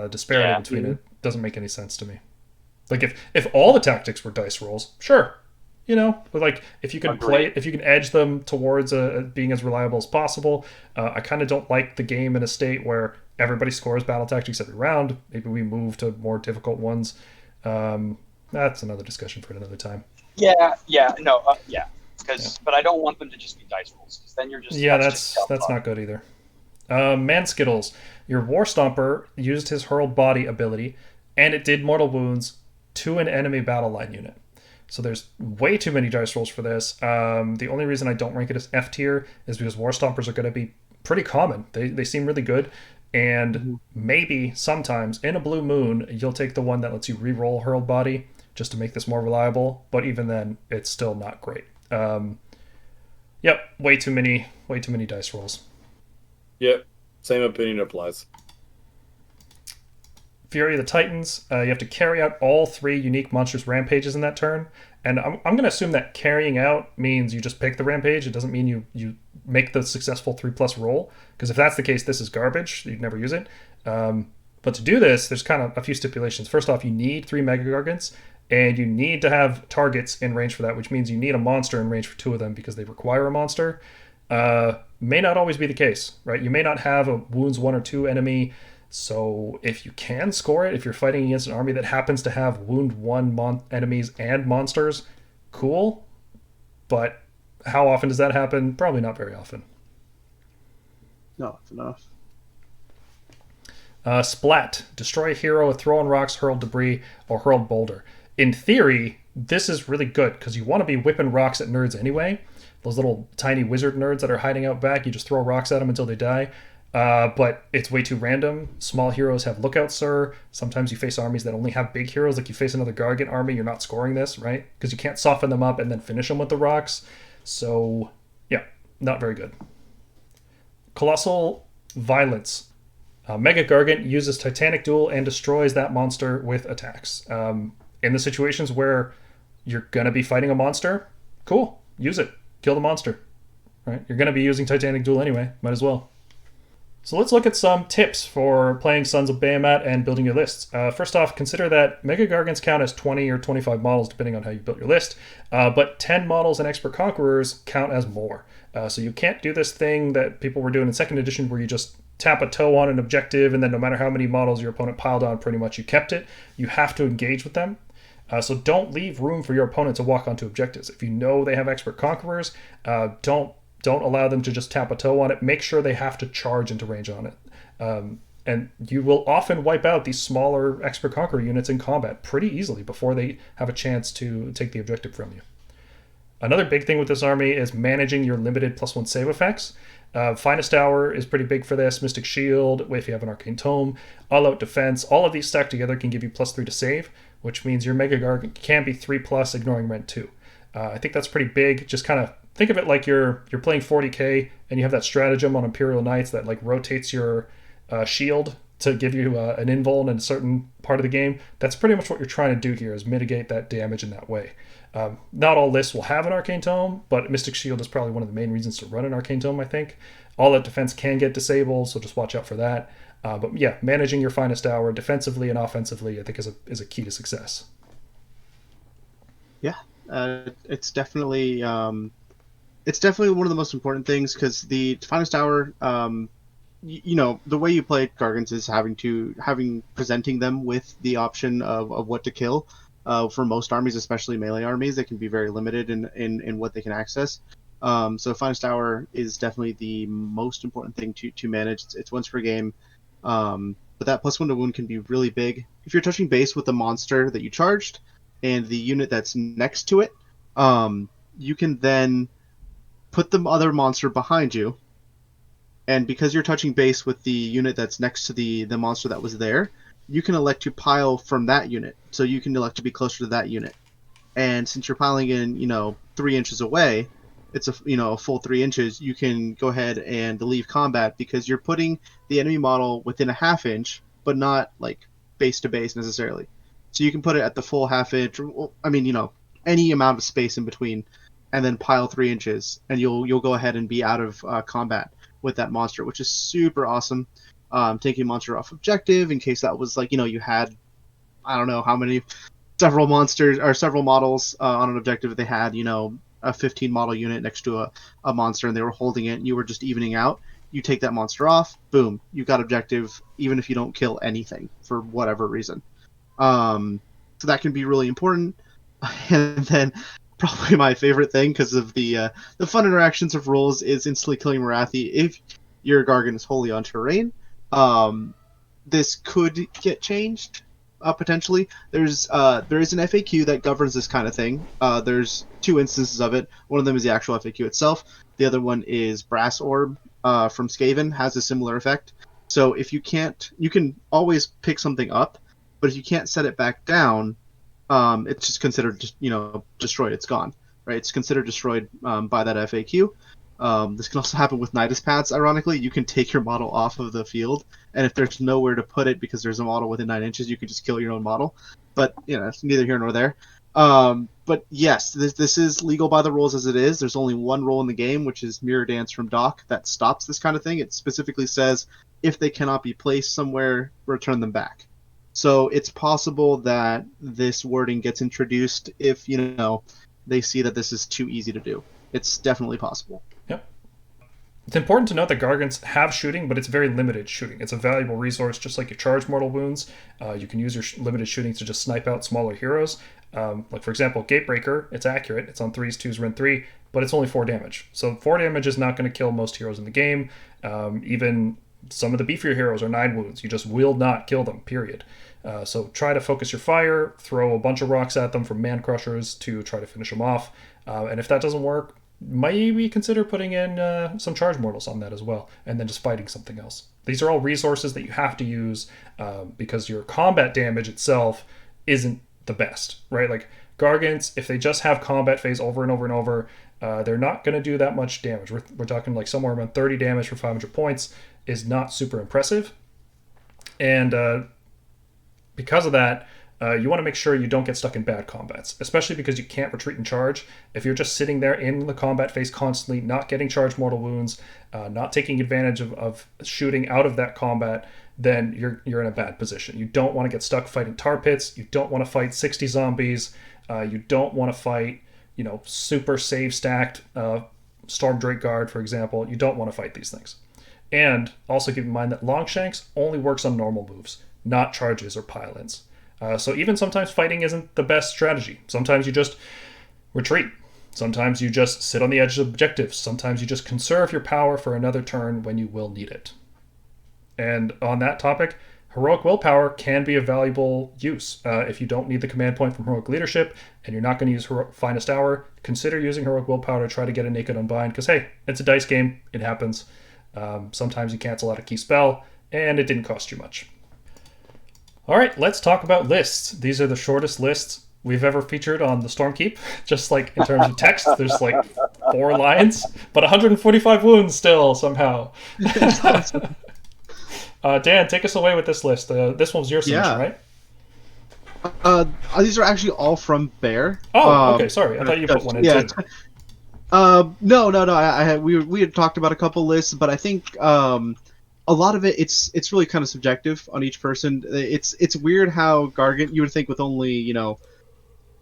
Disparity between it doesn't make any sense to me. Like if all the tactics were dice rolls, sure, you know, but like if you can if you can edge them towards being as reliable as possible. I kind of don't like the game in a state where everybody scores battle tactics every round. Maybe we move to more difficult ones. That's another discussion for another time. But I don't want them to just be dice rolls, because then you're just that's not good either. Man Skittles, your Warstomper used his hurled body ability, and it did mortal wounds to an enemy battle line unit. So there's way too many dice rolls for this. The only reason I don't rank it as F tier is because Warstompers are going to be pretty common. They seem really good, and maybe sometimes in a blue moon you'll take the one that lets you re-roll hurled body just to make this more reliable. But even then, it's still not great. Way too many dice rolls. Yep, same opinion applies. Fury of the Titans, you have to carry out all 3 unique monstrous rampages in that turn. And I'm going to assume that carrying out means you just pick the rampage. It doesn't mean you make the successful 3+ roll. Because if that's the case, this is garbage. You'd never use it. But to do this, there's kind of a few stipulations. First off, you need 3 Mega-Gargants. And you need to have targets in range for that, which means you need a monster in range for 2 of them because they require a monster. May not always be the case, right? You may not have a wounds 1 or 2 enemy. So if you can score it, if you're fighting against an army that happens to have wound 1 enemies and monsters, cool. But how often does that happen? Probably not very often. No, enough. Splat. Destroy a hero with thrown rocks, hurled debris, or hurled boulder. In theory, this is really good because you want to be whipping rocks at nerds anyway. Those little tiny wizard nerds that are hiding out back, you just throw rocks at them until they die. But it's way too random. Small heroes have Lookout Sir. Sometimes you face armies that only have big heroes. Like you face another Gargant army, you're not scoring this, right? Because you can't soften them up and then finish them with the rocks. So, yeah, not very good. Colossal Violence. Mega-Gargant uses Titanic Duel and destroys that monster with attacks. In the situations where you're going to be fighting a monster, cool, use it. Kill the monster. Right? You're going to be using Titanic Duel anyway, might as well. So let's look at some tips for playing Sons of Behemat and building your lists. First off, consider that Mega-Gargants count as 20 or 25 models, depending on how you built your list, but 10 models and Expert Conquerors count as more. So you can't do this thing that people were doing in 2nd edition where you just tap a toe on an objective and then no matter how many models your opponent piled on, pretty much you kept it. You have to engage with them. So don't leave room for your opponent to walk onto objectives. If you know they have Expert Conquerors, don't allow them to just tap a toe on it. Make sure they have to charge into range on it. And you will often wipe out these smaller Expert Conqueror units in combat pretty easily before they have a chance to take the objective from you. Another big thing with this army is managing your limited +1 save effects. Finest Hour is pretty big for this. Mystic Shield, if you have an Arcane Tome, All Out Defense, all of these stacked together can give you +3 to save, which means your Mega-Gargant can be 3+, ignoring Rent 2. I think that's pretty big. Just kind of think of it like you're playing 40k and you have that stratagem on Imperial Knights that like rotates your shield to give you an invuln in a certain part of the game. That's pretty much what you're trying to do here, is mitigate that damage in that way. Not all lists will have an Arcane Tome, but Mystic Shield is probably one of the main reasons to run an Arcane Tome, I think. All that defense can get disabled, so just watch out for that. But yeah, managing your Finest Hour defensively and offensively, I think, is a key to success. Yeah, it's definitely one of the most important things, because the Finest Hour, the way you play Gargants is presenting them with the option of what to kill. For most armies, especially melee armies, they can be very limited in what they can access. So Finest Hour is definitely the most important thing to manage. It's once per game, but that +1 to wound can be really big. If you're touching base with the monster that you charged and the unit that's next to it, you can then put the other monster behind you, and because you're touching base with the unit that's next to the monster that was there, you can elect to pile from that unit. So you can elect to be closer to that unit. And since you're piling in, 3 inches away, it's a full 3 inches, you can go ahead and leave combat, because you're putting the enemy model within a half inch, but not like base to base necessarily. So you can put it at the full half inch, any amount of space in between, and then pile 3 inches, and you'll go ahead and be out of combat with that monster, which is super awesome. Taking monster off objective in case that was you had, I don't know how many, several monsters or several models on an objective. They had a 15 model unit next to a monster, and they were holding it, and you were just evening out. You take that monster off, boom, you got objective, even if you don't kill anything for whatever reason. So that can be really important. And then probably my favorite thing, because of the fun interactions of rules, is instantly killing Marathi if your Gargant is wholly on terrain. This could get changed potentially. There is an FAQ that governs this kind of thing. There's 2 instances of it. One of them is the actual FAQ itself. The other one is Brass Orb from Skaven, has a similar effect. So if you can't, you can always pick something up, but if you can't set it back down, it's just considered destroyed. It's gone, right? It's considered destroyed by that FAQ. This can also happen with Nidus paths. Ironically, you can take your model off of the field, and if there's nowhere to put it because there's a model within 9 inches, you can just kill your own model. But it's neither here nor there. But yes, this is legal by the rules as it is. There's only one rule in the game, which is Mirror Dance from Doc, that stops this kind of thing. It specifically says if they cannot be placed somewhere, return them back. So it's possible that this wording gets introduced if they see that this is too easy to do. It's definitely possible. Yep. It's important to note that Gargants have shooting, but it's very limited shooting. It's a valuable resource, just like your charge mortal wounds. You can use your limited shooting to just snipe out smaller heroes. Like, for example, Gatebreaker, it's accurate. It's on 3s, 2s, Rend 3, but it's only 4 damage. So 4 damage is not going to kill most heroes in the game. Even some of the beefier heroes are 9 wounds. You just will not kill them, period. So try to focus your fire, throw a bunch of rocks at them from Mancrushers to try to finish them off. And if that doesn't work, maybe consider putting in some charge mortals on that as well, and then just fighting something else. These are all resources that you have to use because your combat damage itself isn't the best, right? Like Gargants, if they just have combat phase over and over and over, they're not going to do that much damage. We're talking like somewhere around 30 damage for 500 points is not super impressive. And because of that, you want to make sure you don't get stuck in bad combats, especially because you can't retreat and charge. If you're just sitting there in the combat phase constantly, not getting charge mortal wounds, not taking advantage of shooting out of that combat, then you're in a bad position. You don't want to get stuck fighting tar pits. You don't want to fight 60 zombies. You don't want to fight, super save stacked Storm Drake Guard, for example. You don't want to fight these things. And also keep in mind that Longshanks only works on normal moves, not charges or pile-ins. So even sometimes fighting isn't the best strategy. Sometimes you just retreat. Sometimes you just sit on the edge of objectives. Sometimes you just conserve your power for another turn when you will need it. And on that topic, Heroic Willpower can be a valuable use. If you don't need the command point from Heroic Leadership and you're not going to use Finest Hour, consider using Heroic Willpower to try to get a Naked Unbind, because hey, it's a dice game, it happens. Sometimes you cancel out a key spell, and it didn't cost you much. Alright, let's talk about lists. These are the shortest lists we've ever featured on the Stormkeep. Just like in terms of text, there's like 4 lines, but 145 wounds still somehow. Dan, take us away with this list. This one was your submission, right? These are actually all from Bear. Oh, okay. Sorry, I thought you put one in too. No. We had talked about a couple lists, but I think a lot of it's really kind of subjective on each person. It's weird how Gargant, you would think with only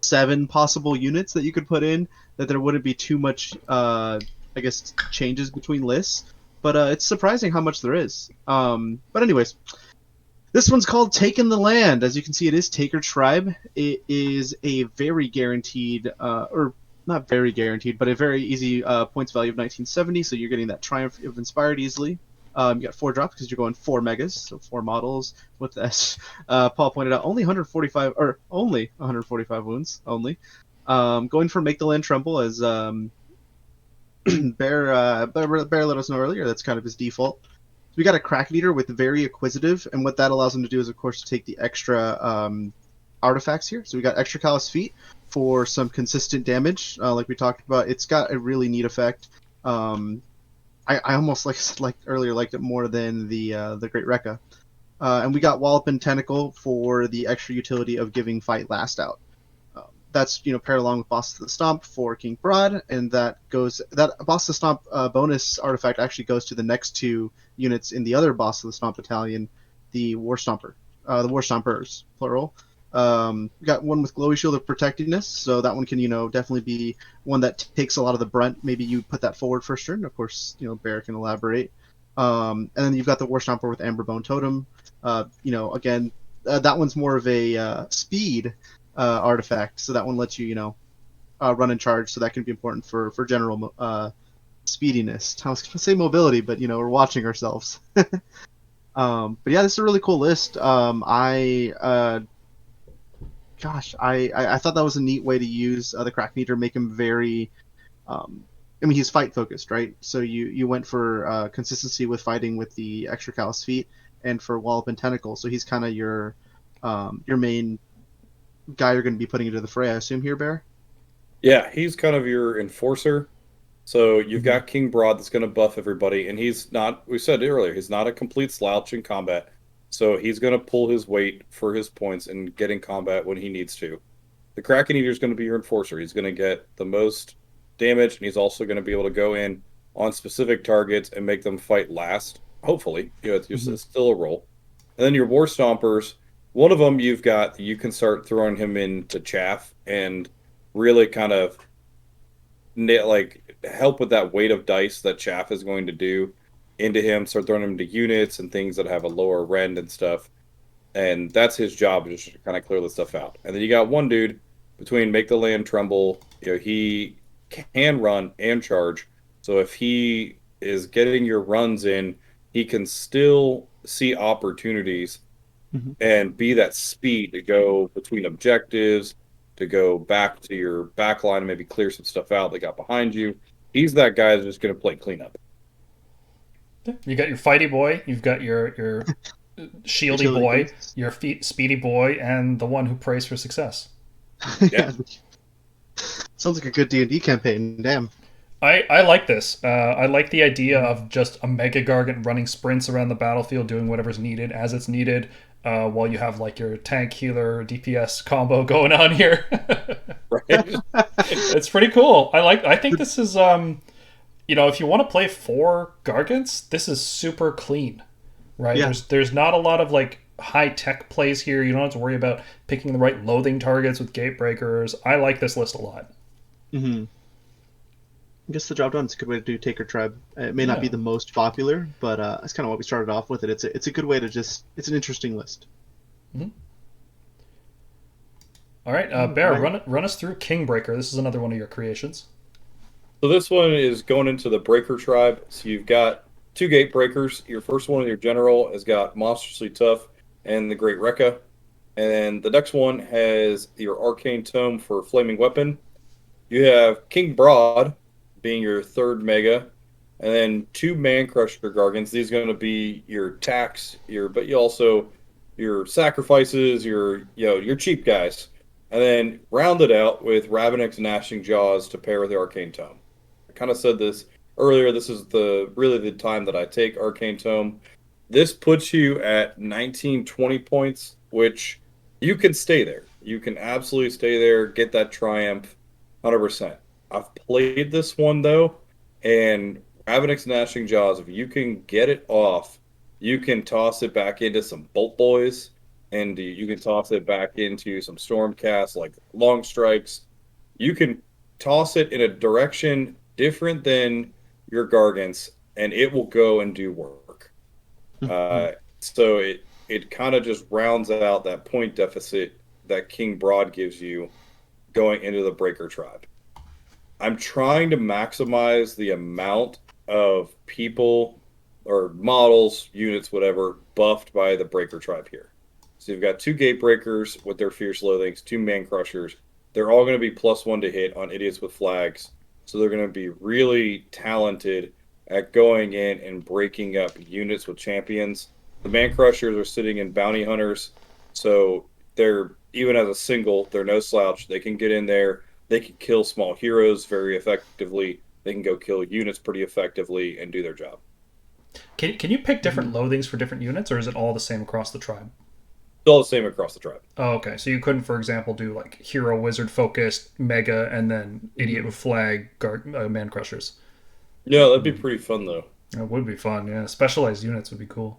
7 possible units that you could put in, that there wouldn't be too much I guess changes between lists. But it's surprising how much there is. But anyways, this one's called Takin the Land. As you can see, it is Taker Tribe. It is a very guaranteed, or not very guaranteed, but a very easy points value of 1970. So you're getting that Triumph of Inspired easily. You got 4 drops because you're going 4 megas, so 4 models. With this, Paul pointed out only 145 wounds only. Going for Make the Land Tremble as Bear let us know earlier. That's kind of his default. So we got a Kraken-eater with very acquisitive, and what that allows him to do is, of course, to take the extra artifacts here. So we got extra Callous Feet for some consistent damage, like we talked about. It's got a really neat effect. I almost like earlier liked it more than the Great Rekka. And we got Walloping Tentacle for the extra utility of giving Fight Last out. That's paired along with Boss of the Stomp for King Brodd, and that Boss of the Stomp bonus artifact actually goes to the next 2 units in the other Boss of the Stomp battalion, the Warstompers plural. We got one with Glowy Shield of Protectiveness, so that one can definitely be one that takes a lot of the brunt. Maybe you put that forward first turn. Of course, Bear can elaborate. And then you've got the Warstomper with Amberbone Totem. Again, that one's more of a speed artifact, so that one lets you run and charge, so that can be important for general speediness. I was gonna say mobility, but we're watching ourselves. But yeah, this is a really cool list. I thought that was a neat way to use the Kraken-eater, make him very he's fight focused, right? So you went for consistency with fighting with the extra Callous Feet, and for Wallop and Tentacle, so he's kind of your main guy you're going to be putting into the fray, I assume here, Bear? Yeah, he's kind of your enforcer. So you've got King Brodd that's going to buff everybody, and he's not, we said earlier, he's not a complete slouch in combat. So he's going to pull his weight for his points and get in combat when he needs to. The Kraken-eater is going to be your enforcer. He's going to get the most damage, and he's also going to be able to go in on specific targets and make them fight last. Hopefully, it's still a roll. And then your Warstompers, one of them you can start throwing him into chaff and really kind of help with that weight of dice that chaff is going to do into him. Start throwing him into units and things that have a lower rend and stuff. And that's his job, just to kind of clear the stuff out. And then you got one dude between Make the Land Tremble. He can run and charge. So if he is getting your runs in, he can still see opportunities and be that speed to go between objectives, to go back to your back line and maybe clear some stuff out that got behind you. He's that guy that's just going to play cleanup. You got your fighty boy, you've got your shieldy boy, your speedy boy, and the one who prays for success. Yeah. Sounds like a good D&D campaign. Damn. I like this. I like the idea of just a Mega-Gargant running sprints around the battlefield, doing whatever's needed as it's needed, while you have your tank, healer, DPS combo going on here. Right. It's pretty cool. I think this is if you want to play 4 Gargants, this is super clean, right? Yeah. There's not a lot of high tech plays here. You don't have to worry about picking the right loathing targets with Gatebreakers. I like this list a lot. Mm-hmm. I guess the job done. It's a good way to do Taker Tribe. It may not be the most popular, but that's kind of what we started off with. It's a good way to it's an interesting list. Mm-hmm. All right, Bear, run us through Kingbreaker. This is another one of your creations. So this one is going into the Breaker Tribe. So you've got 2 Gatebreakers. Your first one, your general, has got Monstrously Tough and the Great Rekka. And then the next one has your Arcane Tome for Flaming Weapon. You have King Brodd being your third mega, and then 2 Mancrusher Gargants. These are going to be your tax, but you also your sacrifices, your cheap guys, and then round it out with Ravenix Gnashing Jaws to pair with the Arcane Tome. I kind of said this earlier. This is really the time that I take Arcane Tome. This puts you at 19-20 points, which you can stay there. You can absolutely stay there, get that triumph, 100%. I've played this one though, and Ravenix Gnashing Jaws, if you can get it off, you can toss it back into some Bolt Boys, and you can toss it back into some Stormcast like Long Strikes. You can toss it in a direction different than your Gargants, and it will go and do work. So it kind of just rounds out that point deficit that King Brodd gives you going into the Breaker Tribe. I'm trying to maximize the amount of people or models, units, whatever, buffed by the Breaker Tribe here. So you've got 2 Gatebreakers with their Fierce Loathings, 2 Mancrushers. They're all going to be +1 to hit on Idiots with Flags. So they're going to be really talented at going in and breaking up units with champions. The Mancrushers are sitting in Bounty Hunters, so they're, even as a single, they're no slouch. They can get in there. They can kill small heroes very effectively. They can go kill units pretty effectively and do their job. Can you pick different loathings for different units, or is it all the same across the tribe? It's all the same across the tribe. Oh, okay. So you couldn't, for example, do like hero wizard focused mega and then idiot with flag man crushers. Yeah, that'd be pretty fun though. It would be fun. Yeah, specialized units would be cool.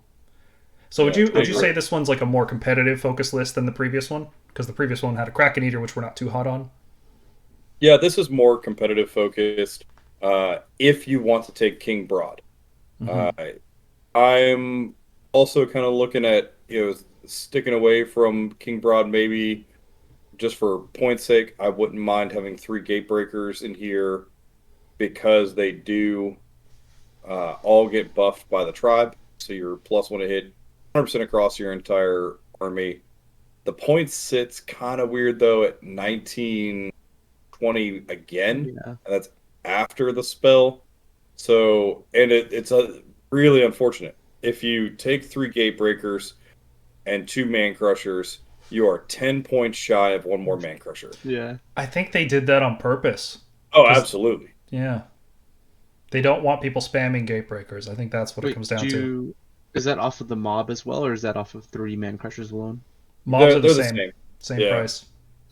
So Yeah, would you say this one's like a more competitive focus list than the previous one? Because the previous one had a Kraken-eater, which we're not too hot on. Yeah, this is more competitive focused. If you want to take King Brodd, I'm also kind of looking at sticking away from King Brodd maybe just for point's sake. I wouldn't mind having 3 Gatebreakers in here because they do all get buffed by the tribe. So you're +1 to hit 100% across your entire army. The point sits kind of weird though at 19-20 again. Yeah. And that's after the spell. So, and it's really unfortunate. If you take 3 Gatebreakers and 2 Mancrushers, you are 10 points shy of 1 more Mancrusher. Yeah. I think they did that on purpose. Oh, absolutely. Yeah. They don't want people spamming Gatebreakers. I think that's what it comes down to. Is that off of the mob as well, or is that off of 3 Mancrushers alone? Mobs are They're the same Yeah. price.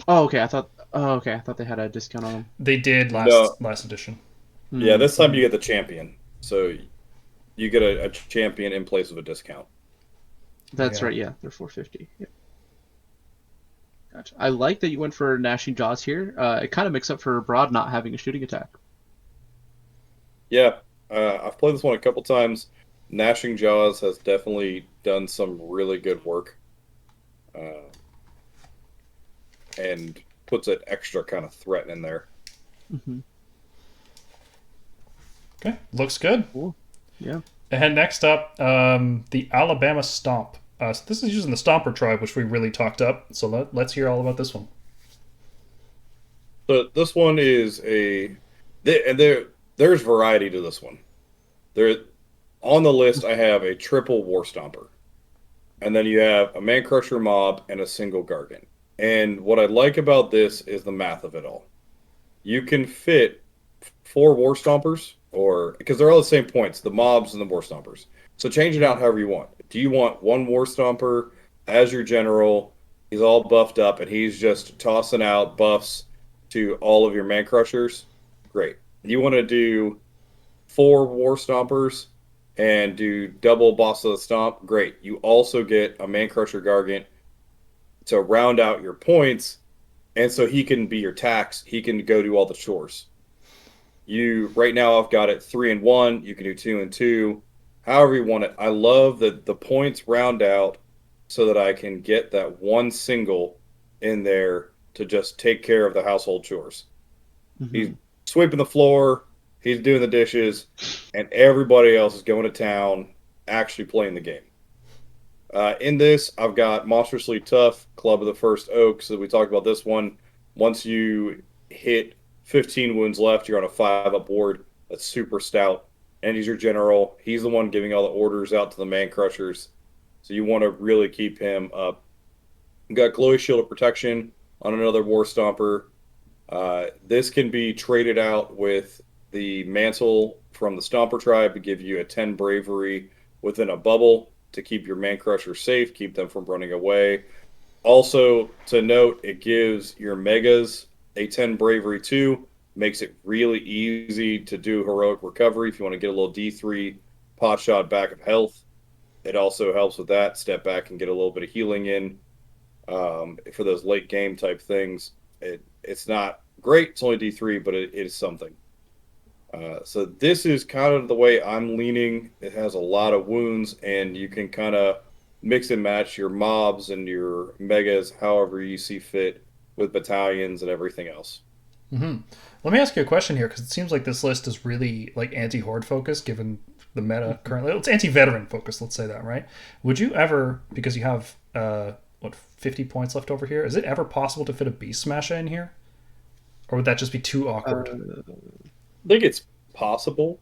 Oh, okay. I thought they had a discount on them. They did last edition. Yeah, this time you get the champion. So you get a champion in place of a discount. That's right. Yeah, they're $4.50. Yeah. Gotcha. I like that you went for Gnashing Jaws here. It kind of makes up for Brodd not having a shooting attack. Yeah, I've played this one a couple times. Gnashing Jaws has definitely done some really good work. And puts an extra kind of threat in there. Okay, looks good. Cool. Yeah. And next up, the Alabama Stomp. So this is using the Stomper tribe, which we really talked up. So let's hear all about this one. So this one is there's variety to this one. On the list, I have a triple Warstomper. And then you have a Mancrusher Mob and a single Gargant. And what I like about this is the math of it all. You can fit 4 Warstompers, because they're all the same points, the mobs and the Warstompers. So change it out however you want. Do you want 1 Warstomper as your general? He's all buffed up and he's just tossing out buffs to all of your Mancrushers? Great. You want to do 4 Warstompers and do double Boss of the Stomp? Great. You also get a Mancrusher Gargant to round out your points, and so he can be your tax. He can go do all the chores. Right now I've got it 3 and 1. You can do 2 and 2. However you want it. I love that the points round out so that I can get that 1 single in there to just take care of the household chores. He's sweeping the floor, he's doing the dishes, and everybody else is going to town, actually playing the game. In this, I've got Monstrously Tough, Club of the First Oak. So we talked about this one. Once you hit 15 wounds left, you're on a 5-up board. That's super stout. And he's your general. He's the one giving all the orders out to the Mancrushers. So you want to really keep him up. You got Glowy Shield of Protection on another Warstomper. This can be traded out with the Mantle from the Stomper tribe to give you a 10 bravery within a bubble to keep your Mancrusher safe, keep them from running away. Also, to note, it gives your Megas a 10 bravery too. Makes it really easy to do heroic recovery if you want to get a little D3 pot shot back of health. It also helps with that. Step back and get a little bit of healing in for those late game type things. It's not great. It's only D3, but it is something. So this is kind of the way I'm leaning. It has a lot of wounds, and you can kind of mix and match your mobs and your megas however you see fit with battalions and everything else. Mm-hmm. Let me ask you a question here, because it seems like this list is really like anti-horde focused, given the meta currently. It's anti-veteran focused, let's say that, right? Would you ever, because you have 50 points left over here, is it ever possible to fit a Beast Smasher in here? Or would that just be too awkward? I think it's possible,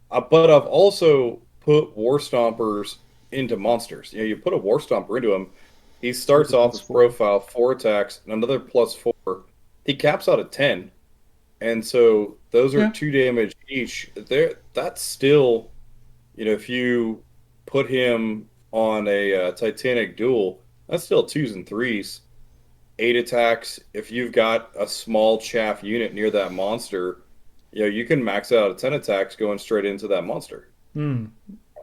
but I've also put Warstompers into monsters. You put a Warstomper into him, he starts off his profile 4 attacks and another +4. He caps out at 10, and so those are 2 damage each. That's still, if you put him on a Titanic duel, that's still 2s and 3s, 8 attacks. If you've got a small chaff unit near that monster, you can max out at 10 attacks going straight into that monster. Yeah,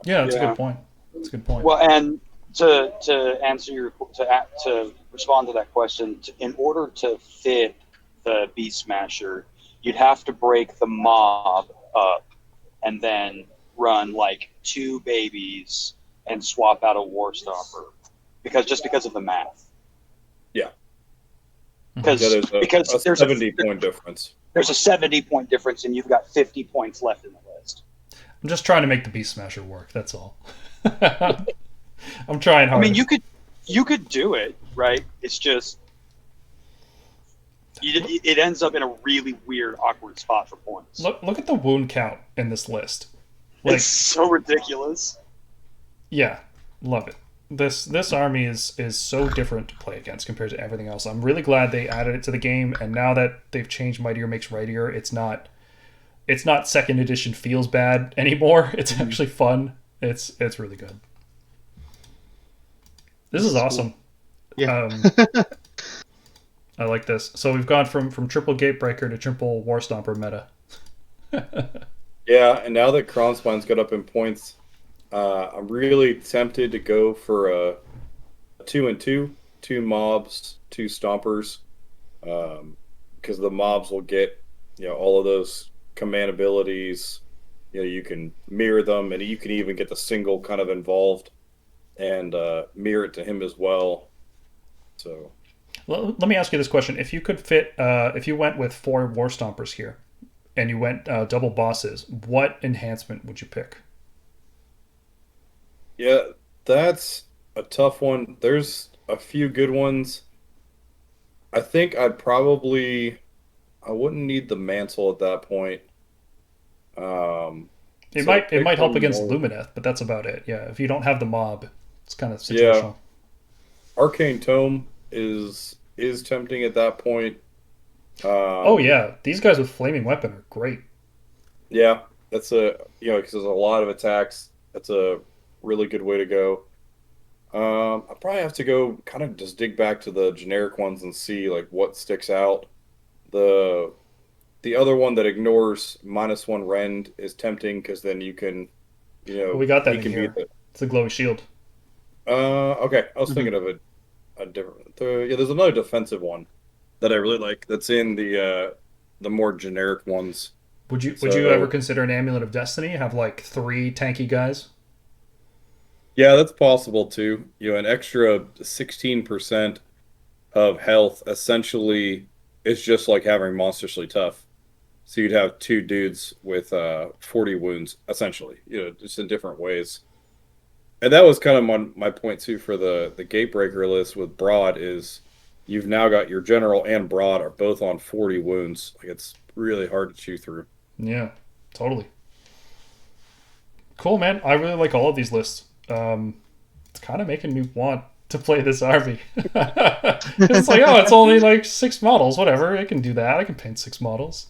that's a good point. That's a good point. Well, and to answer to respond to that question, in order to fit the Beast Smasher, you'd have to break the mob up and then run like 2 babies and swap out a Warstomper because of the math. Yeah. Because there's a 70-point difference. There's a 70-point difference, and you've got 50 points left in the list. I'm just trying to make the Beast Smasher work. That's all. I'm trying hard. I mean, you could do it, right? It's just it ends up in a really weird, awkward spot for points. Look at the wound count in this list. It's so ridiculous. Yeah, love it. This army is so different to play against compared to everything else. I'm really glad they added it to the game, and now that they've changed Mightier Makes Rightier, it's not second edition feels bad anymore. It's actually fun. It's really good. This is awesome. Cool. Yeah. I like this. So we've gone from triple Gatebreaker to triple Warstomper meta. Yeah, and now that Kronspine's got up in points, I'm really tempted to go for a 2-2, 2 mobs, 2 stompers, because the mobs will get all of those command abilities. You can mirror them, and you can even get the single kind of involved and mirror it to him as well. So, let me ask you this question: if you could fit, if you went with 4 Warstompers here, and you went double bosses, what enhancement would you pick? Yeah, that's a tough one. There's a few good ones. I think I wouldn't need the mantle at that point. It might help against Lumineth, but that's about it. Yeah, if you don't have the mob, it's kind of situational. Yeah. Arcane Tome is tempting at that point. Oh yeah, these guys with Flaming Weapon are great. Yeah, that's because there's a lot of attacks. That's a really good way to go. I probably have to go kind of just dig back to the generic ones and see like what sticks out. The other one that ignores -1 rend is tempting because then you can, well, we got that in here. It's the Glowy Shield. Okay, I was thinking of a different. There's another defensive one that I really like. That's in the more generic ones. Would you ever consider an Amulet of Destiny? Have like 3 tanky guys? Yeah, that's possible too. An extra 16% of health essentially is just like having Monstrously Tough. So you'd have 2 dudes with 40 wounds essentially. Just in different ways. And that was kind of my point too for the Gatebreaker list with Brodd is you've now got your general and Brodd are both on 40 wounds. Like it's really hard to chew through. Yeah, totally. Cool, man. I really like all of these lists. It's kind of making me want to play this army. It's like, oh, it's only like 6 models. Whatever, I can do that. I can paint 6 models.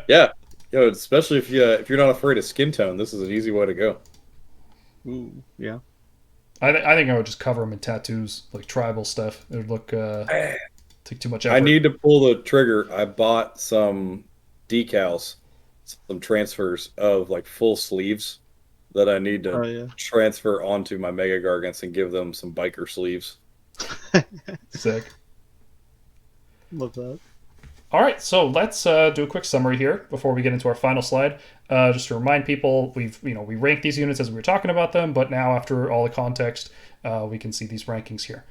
Yeah, especially if you're not afraid of skin tone, this is an easy way to go. Ooh, yeah. I think I would just cover them in tattoos, like tribal stuff. It would look take too much effort. I need to pull the trigger. I bought some decals, some transfers of like full sleeves that I need to transfer onto my Mega-Gargants and give them some biker sleeves. Sick. Love that. All right, so let's do a quick summary here before we get into our final slide. Just to remind people, we rank these units as we were talking about them, but now after all the context, we can see these rankings here.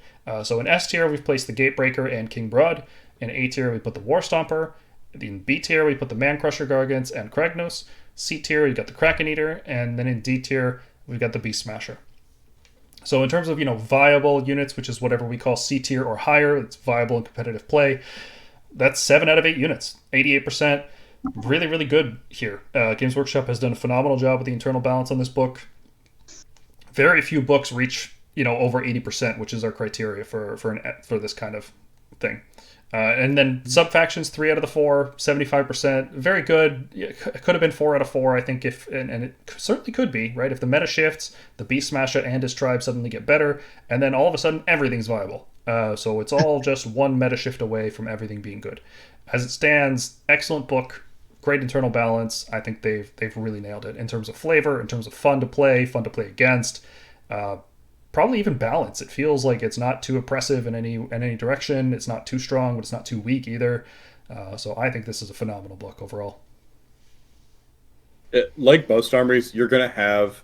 So in S tier, we've placed the Gatebreaker and King Brodd. In A tier, we put the Warstomper. In B tier, we put the Mancrusher Gargants and Kragnos. C tier, you got the Kraken-eater, and then in D tier, we've got the Beast Smasher. So in terms of viable units, which is whatever we call C tier or higher, it's viable and competitive play. That's 7 out of 8 units, 88%. Really, really good here. Games Workshop has done a phenomenal job with the internal balance on this book. Very few books reach over 80%, which is our criteria for this kind of thing. And then Subfactions, 3 out of the 4, 75%. Very good. It could have been 4 out of 4, I think, and it certainly could be, right? If the meta shifts, the Beast Smasher and his tribe suddenly get better, and then all of a sudden everything's viable. So it's all just one meta shift away from everything being good. As it stands, excellent book, great internal balance. I think they've really nailed it in terms of flavor, in terms of fun to play against. Probably even balance. It feels like it's not too oppressive in any direction. It's not too strong, but it's not too weak either. So I think this is a phenomenal book overall. Like most armies, you're going to have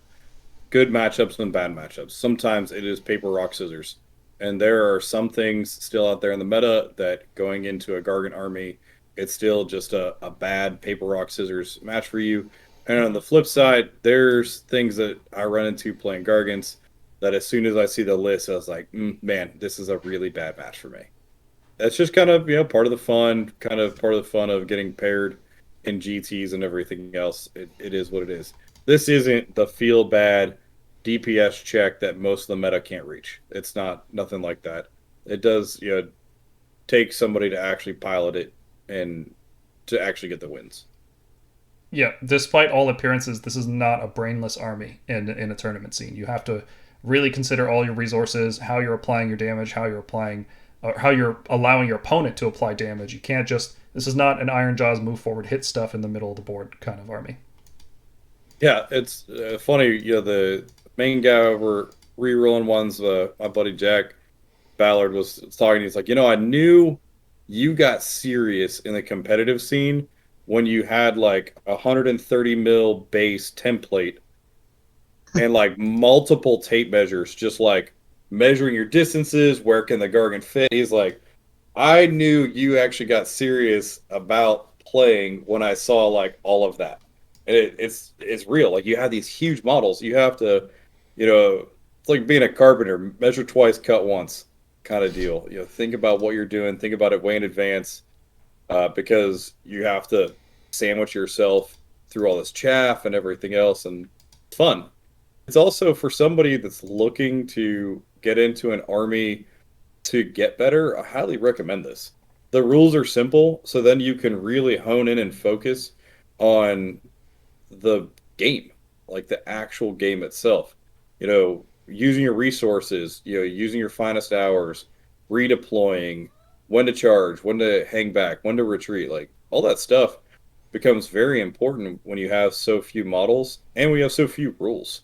good matchups and bad matchups. Sometimes it is paper, rock, scissors. And there are some things still out there in the meta that going into a Gargant army, it's still just a bad paper, rock, scissors match for you. And on the flip side, there's things that I run into playing Gargants that as soon as I see the list, I was like, man, this is a really bad match for me. That's just kind of part of the fun, of getting paired in GTs and everything else. It is what it is. This isn't the feel bad DPS check that most of the meta can't reach. It's nothing like that. It does take somebody to actually pilot it and to actually get the wins. Yeah, despite all appearances, this is not a brainless army in a tournament scene. You have to really consider all your resources, how you're applying your damage, how you're allowing your opponent to apply damage. You can't just. This is not an Iron Jaws move forward, hit stuff in the middle of the board kind of army. Yeah, it's funny. The main guy over Rerolling Ones, my buddy Jack Ballard was talking. He's like, I knew you got serious in the competitive scene when you had like 130 mil base template and like multiple tape measures, just like measuring your distances, where can the Gargant fit. He's like, I knew you actually got serious about playing when I saw like all of that. And it's real. Like you have these huge models. You have to, it's like being a carpenter, measure twice, cut once kind of deal. Think about what you're doing. Think about it way in advance because you have to sandwich yourself through all this chaff and everything else. And it's fun. It's also for somebody that's looking to get into an army to get better. I highly recommend this. The rules are simple, so then you can really hone in and focus on the game, like the actual game itself. Using your resources, using your finest hours, redeploying, when to charge, when to hang back, when to retreat, like all that stuff becomes very important when you have so few models and we have so few rules.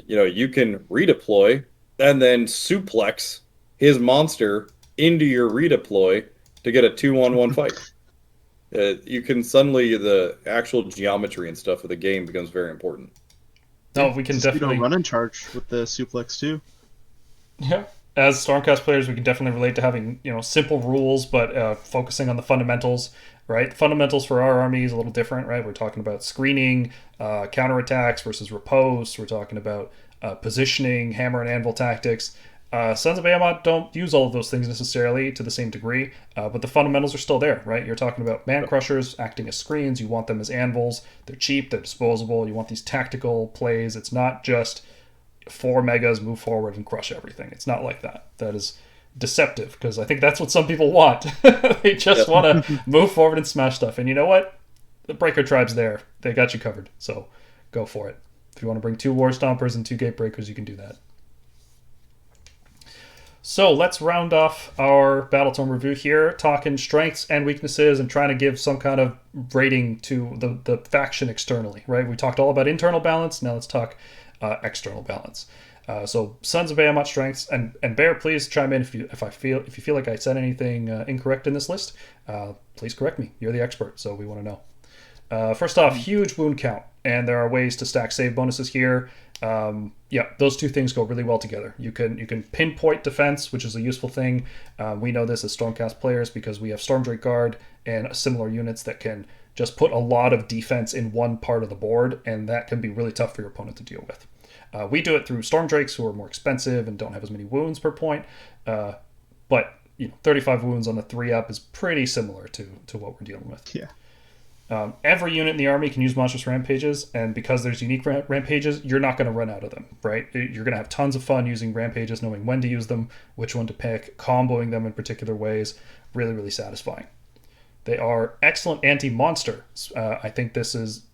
You can redeploy and then suplex his monster into your redeploy to get a 2-on-1 fight. You can suddenly, the actual geometry and stuff of the game becomes very important. No, we can definitely run and charge with the suplex too. Yeah, as Stormcast players, we can definitely relate to having simple rules, but focusing on the fundamentals. Right, the fundamentals for our army is a little different. Right, we're talking about screening, counterattacks versus repose. We're talking about positioning, hammer and anvil tactics. Sons of Behemat don't use all of those things necessarily to the same degree, but the fundamentals are still there, right? You're talking about Mancrushers acting as screens. You want them as anvils. They're cheap. They're disposable. You want these tactical plays. It's not just 4 megas, move forward and crush everything. It's not like that. That is deceptive, because I think that's what some people want. They just want to move forward and smash stuff. And you know what? The Breaker Tribe's there. They got you covered. So go for it. If you want to bring 2 Warstompers and 2 Gatebreakers, you can do that. So let's round off our Battletome review here, talking strengths and weaknesses and trying to give some kind of rating to the faction externally, right? We talked all about internal balance. Now let's talk external balance. So Sons of Behemat strengths, and Bear, please chime in if you feel like I said anything incorrect in this list. Please correct me. You're the expert, so we want to know. First off, huge wound count, and there are ways to stack save bonuses here. Yeah, those two things go really well together. You can pinpoint defense, which is a useful thing. We know this as Stormcast players because we have Stormdrake Guard and similar units that can just put a lot of defense in one part of the board, and that can be really tough for your opponent to deal with. We do it through Stormdrakes, who are more expensive and don't have as many wounds per point, but 35 wounds on the 3-up is pretty similar to what we're dealing with. Yeah. Every unit in the army can use monstrous rampages, and because there's unique rampages, you're not going to run out of them, right? You're going to have tons of fun using rampages, knowing when to use them, which one to pick, comboing them in particular ways. Really, really satisfying. They are excellent anti-monster. I think this is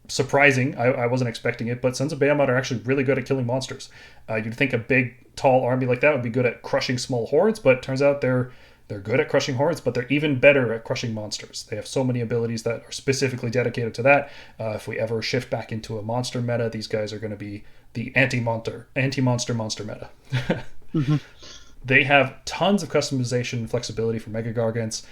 surprising. I wasn't expecting it, but Sons of Behemat are actually really good at killing monsters. You'd think a big, tall army like that would be good at crushing small hordes, but it turns out they're good at crushing hordes, but they're even better at crushing monsters. They have so many abilities that are specifically dedicated to that. If we ever shift back into a monster meta, these guys are going to be the anti-monster meta. Mm-hmm. They have tons of customization and flexibility for Mega-Gargants.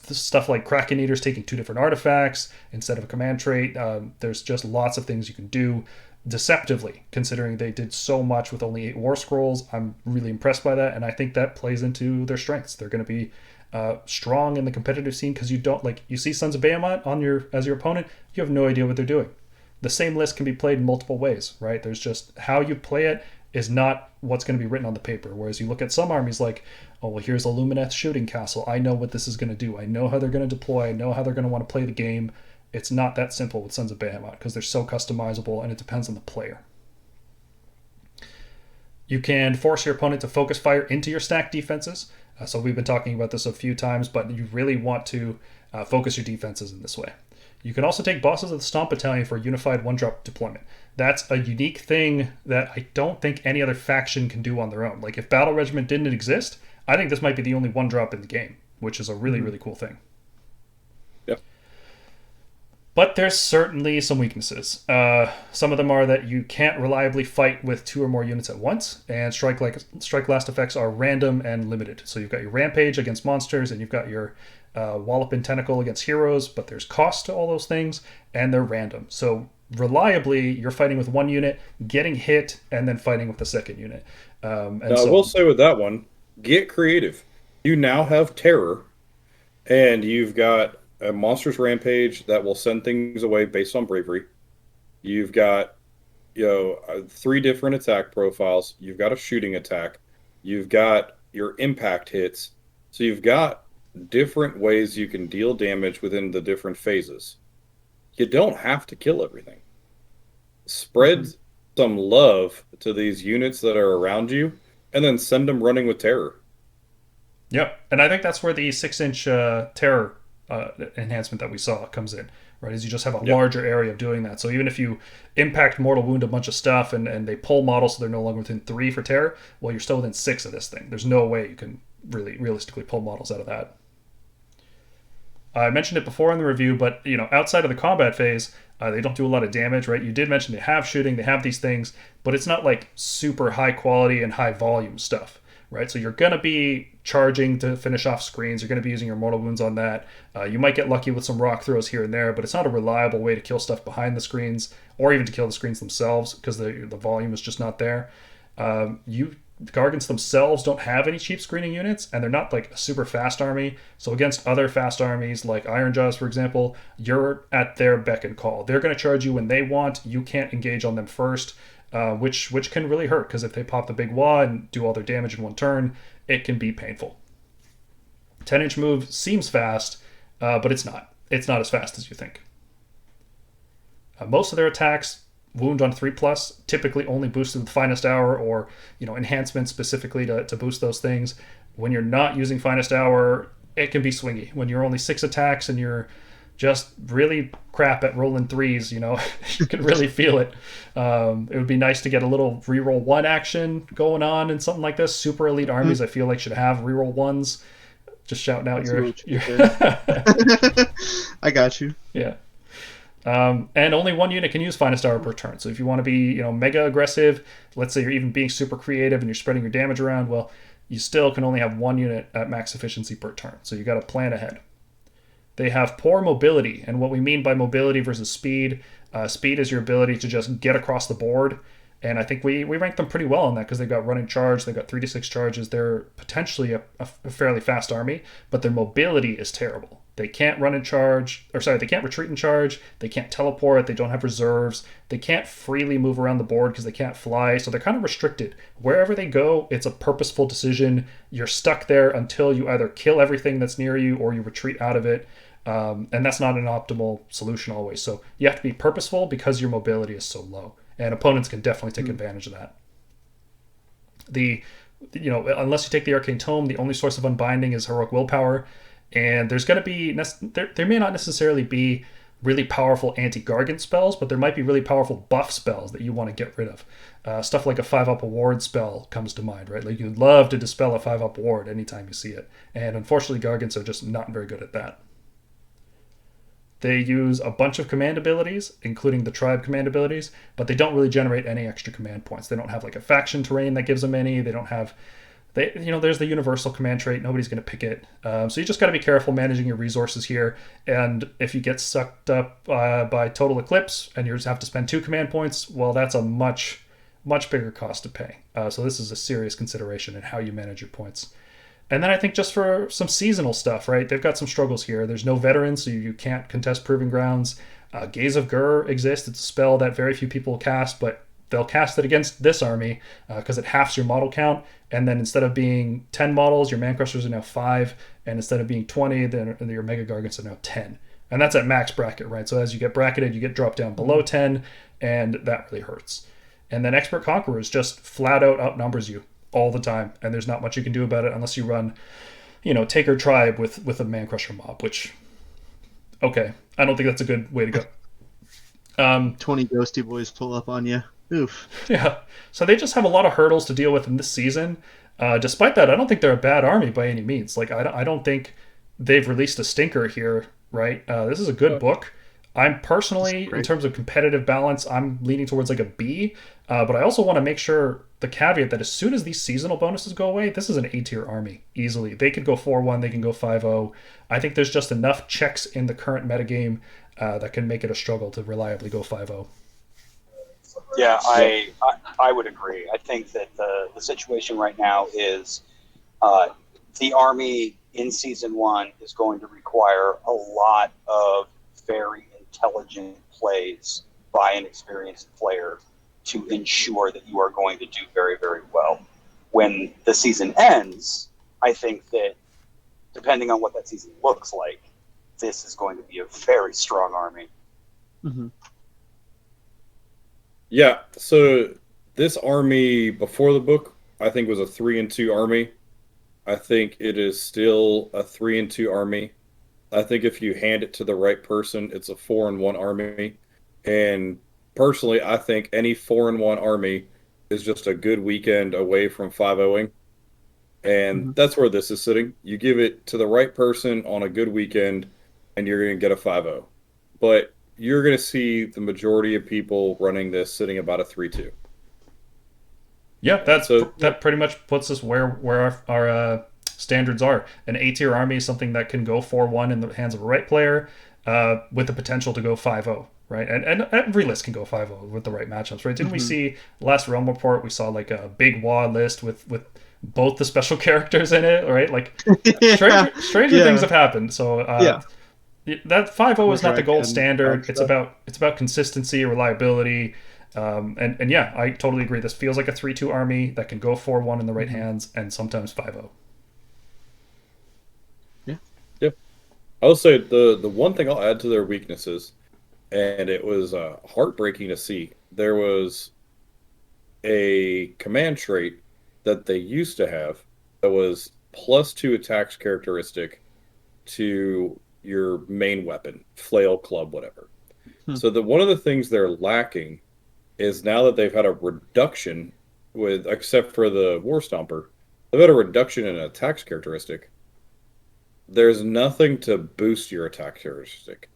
Stuff like Kraken-eaters taking 2 different artifacts instead of a command trait. There's just lots of things you can do deceptively, considering they did so much with only 8 Warscrolls. I'm really impressed by that, and I think that plays into their strengths. They're going to be strong in the competitive scene because you see Sons of Behemat as your opponent, you have no idea what they're doing. The same list can be played in multiple ways, right? There's just how you play it is not what's going to be written on the paper. Whereas you look at some armies like, oh, well, here's a Lumineth shooting castle. I know what this is going to do. I know how they're going to deploy. I know how they're going to want to play the game. It's not that simple with Sons of Behemat because they're so customizable and it depends on the player. You can force your opponent to focus fire into your stacked defenses. So we've been talking about this a few times, but you really want to focus your defenses in this way. You can also take bosses of the Stomp Battalion for a unified 1-drop deployment. That's a unique thing that I don't think any other faction can do on their own. Like if Battle Regiment didn't exist, I think this might be the only 1-drop in the game, which is a really, really cool thing. Yep. But there's certainly some weaknesses. Some of them are that you can't reliably fight with 2 or more units at once, and strike last effects are random and limited. So you've got your Rampage against monsters, and you've got your Wallop and Tentacle against heroes, but there's cost to all those things, and they're random. So reliably, you're fighting with 1 unit, getting hit, and then fighting with the second unit. I will say with that one, get creative. You now have Terror, and you've got a monstrous rampage that will send things away based on bravery. You've got 3 different attack profiles. You've got a shooting attack. You've got your impact hits. So you've got different ways you can deal damage within the different phases. You don't have to kill everything. Spread some love to these units that are around you, and then send them running with Terror. Yep, and I think that's where the 6-inch Terror enhancement that we saw comes in, right? Is you just have a larger area of doing that. So even if you impact mortal wound a bunch of stuff and they pull models so they're no longer within 3 for Terror, well, you're still within 6 of this thing. There's no way you can really realistically pull models out of that. I mentioned it before in the review, but outside of the combat phase, they don't do a lot of damage, right? You did mention they have shooting, they have these things, but it's not like super high quality and high volume stuff, right? So you're going to be charging to finish off screens. You're going to be using your mortal wounds on that. You might get lucky with some rock throws here and there, but it's not a reliable way to kill stuff behind the screens or even to kill the screens themselves because the volume is just not there. Gargants themselves don't have any cheap screening units, and they're not like a super fast army. So against other fast armies like Ironjaws, for example, you're at their beck and call. They're going to charge you when they want. You can't engage on them first. which can really hurt, because if they pop the big wad and do all their damage in one turn, it can be painful. 10-inch move seems fast, but it's not. It's not as fast as you think. Most of their attacks, wound on 3+, typically only boosted with Finest Hour or enhancements specifically to boost those things. When you're not using Finest Hour, it can be swingy. When you're only 6 attacks and you're just really crap at rolling 3s, you can really feel it. It would be nice to get a little reroll 1 action going on in something like this. Super elite armies, I feel like, should have reroll 1s. Just shouting out your I got you. Yeah. And only 1 unit can use Finest Hour per turn. So if you want to be, mega aggressive, let's say you're even being super creative and you're spreading your damage around, well, you still can only have 1 unit at max efficiency per turn. So you got to plan ahead. They have poor mobility, and what we mean by mobility versus speed, speed is your ability to just get across the board, and I think we rank them pretty well on that, because they've got running charge, they've got 3-6 charges, they're potentially a fairly fast army, but their mobility is terrible. They can't run in charge, they can't retreat in charge, they can't teleport, they don't have reserves, they can't freely move around the board because they can't fly, so they're kind of restricted. Wherever they go, it's a purposeful decision. You're stuck there until you either kill everything that's near you or you retreat out of it. And that's not an optimal solution always. So you have to be purposeful because your mobility is so low, and opponents can definitely take advantage of that. Unless you take the Arcane Tome, the only source of unbinding is heroic willpower, and there's going to be there may not necessarily be really powerful anti-Gargant spells, but there might be really powerful buff spells that you want to get rid of. Stuff like a 5-up ward spell comes to mind, right? Like, you'd love to dispel a 5-up ward anytime you see it, and unfortunately Gargants are just not very good at that. They use a bunch of command abilities, including the tribe command abilities, but they don't really generate any extra command points. They don't have like a faction terrain that gives them any. They don't have, there's the universal command trait. Nobody's going to pick it. So you just got to be careful managing your resources here. And if you get sucked up by Total Eclipse and you just have to spend 2 command points, well, that's a much, much bigger cost to pay. So this is a serious consideration in how you manage your points. And then I think just for some seasonal stuff, right? They've got some struggles here. There's no veterans, so you can't contest Proving Grounds. Gaze of Gur exists. It's a spell that very few people cast, but they'll cast it against this army because it halves your model count. And then instead of being 10 models, your Mancrushers are now 5. And instead of being 20, then your Mega-Gargants are now 10. And that's at max bracket, right? So as you get bracketed, you get dropped down below 10, and that really hurts. And then Expert Conquerors just flat out outnumbers you all the time, and there's not much you can do about it unless you run, Taker Tribe with a Mancrusher Mob, which, okay, I don't think that's a good way to go. 20 ghosty boys pull up on you. Oof. Yeah, so they just have a lot of hurdles to deal with in this season. Despite that, I don't think they're a bad army by any means. Like, I don't think they've released a stinker here, right? This is a good book. I'm personally, in terms of competitive balance, I'm leaning towards like a B, but I also want to make sure the caveat that as soon as these seasonal bonuses go away, this is an A-tier army, easily. They could go 4-1, they can go 5-0. I think there's just enough checks in the current metagame that can make it a struggle to reliably go 5-0. Yeah, I would agree. I think that the situation right now is the army in Season 1 is going to require a lot of very intelligent plays by an experienced player to ensure that you are going to do very, very well. When the season ends, I think that depending on what that season looks like, this is going to be a very strong army. Mm-hmm. Yeah, so this army before the book, I think was a 3-2 army. I think it is still a 3-2 army. I think if you hand it to the right person, it's a 4-1 army. And personally, I think any 4-1 army is just a good weekend away from 5-0ing. And that's where this is sitting. You give it to the right person on a good weekend, and you're going to get a 5-0. But you're going to see the majority of people running this sitting about a 3-2. Yeah, that pretty much puts us where our standards are. An A-tier army is something that can go 4-1 in the hands of a right player with the potential to go 5-0, right? And every list can go 5-0 with the right matchups, right? Didn't we see last Realm Report, we saw like a big WoD list with both the special characters in it, right? Like stranger things have happened. So that 5-0 is not the gold standard. It's about consistency, reliability. And yeah, I totally agree. This feels like a 3-2 army that can go 4-1 in the right hands and sometimes 5-0. Yeah. I will say the one thing I'll add to their weaknesses, and it was heartbreaking to see, there was a command trait that they used to have that was +2 attacks characteristic to your main weapon, flail, club, whatever. So one of the things they're lacking is now that they've had a reduction with, except for the Warstomper, they've had a reduction in attacks characteristic. There's nothing to boost your attack characteristic.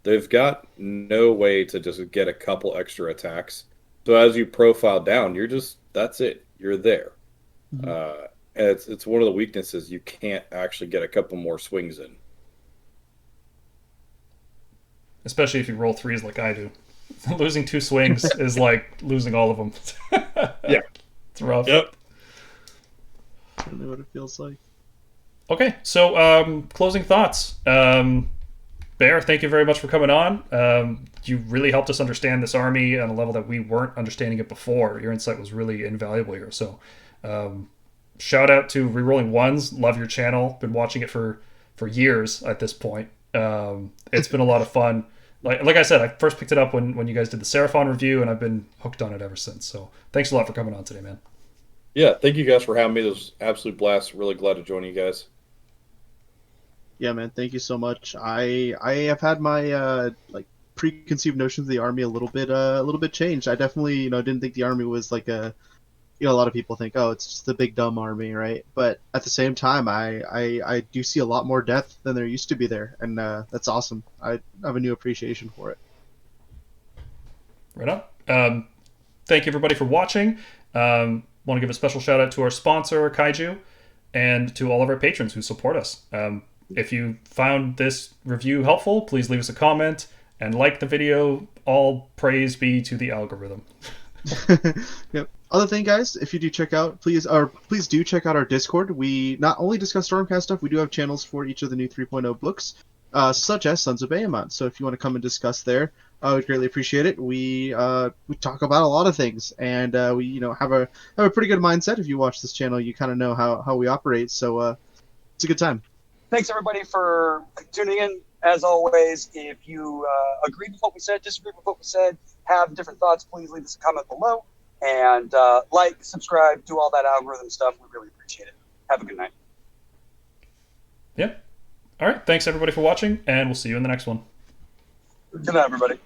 They've got no way to just get a couple extra attacks. So as you profile down, that's it. You're there. And it's one of the weaknesses. You can't actually get a couple more swings in. Especially if you roll 3s like I do. Losing 2 swings is like losing all of them. Yeah. It's rough. Yep. I don't know what it feels like. Okay, so closing thoughts. Bear, thank you very much for coming on. You really helped us understand this army on a level that we weren't understanding it before. Your insight was really invaluable here. So shout out to Rerolling Ones. Love your channel. Been watching it for years at this point. It's been a lot of fun. Like I said, I first picked it up when you guys did the Seraphon review, and I've been hooked on it ever since. So thanks a lot for coming on today, man. Yeah, thank you guys for having me. It was an absolute blast. Really glad to join you guys. Yeah, man, thank you so much. I have had my preconceived notions of the army a little bit changed. I definitely didn't think the army was like a a lot of people think, oh, it's just a big dumb army, right? But at the same time, I do see a lot more depth than there used to be there, and that's awesome. I have a new appreciation for it. Right on. Thank you everybody for watching. Want to give a special shout out to our sponsor Kaiju and to all of our patrons who support us. If you found this review helpful, please leave us a comment and like the video. All praise be to the algorithm. Yep. Other thing, guys, if you do check out, please do check out our Discord. We not only discuss Stormcast stuff, we do have channels for each of the new 3.0 books, such as Sons of Behemat. So if you want to come and discuss there, I would greatly appreciate it. We talk about a lot of things, and we have a pretty good mindset. If you watch this channel, you kind of know how we operate. So it's a good time. Thanks, everybody, for tuning in. As always, if you agree with what we said, disagree with what we said, have different thoughts, please leave us a comment below. And like, subscribe, do all that algorithm stuff. We really appreciate it. Have a good night. Yeah. All right. Thanks, everybody, for watching, and we'll see you in the next one. Good night, everybody.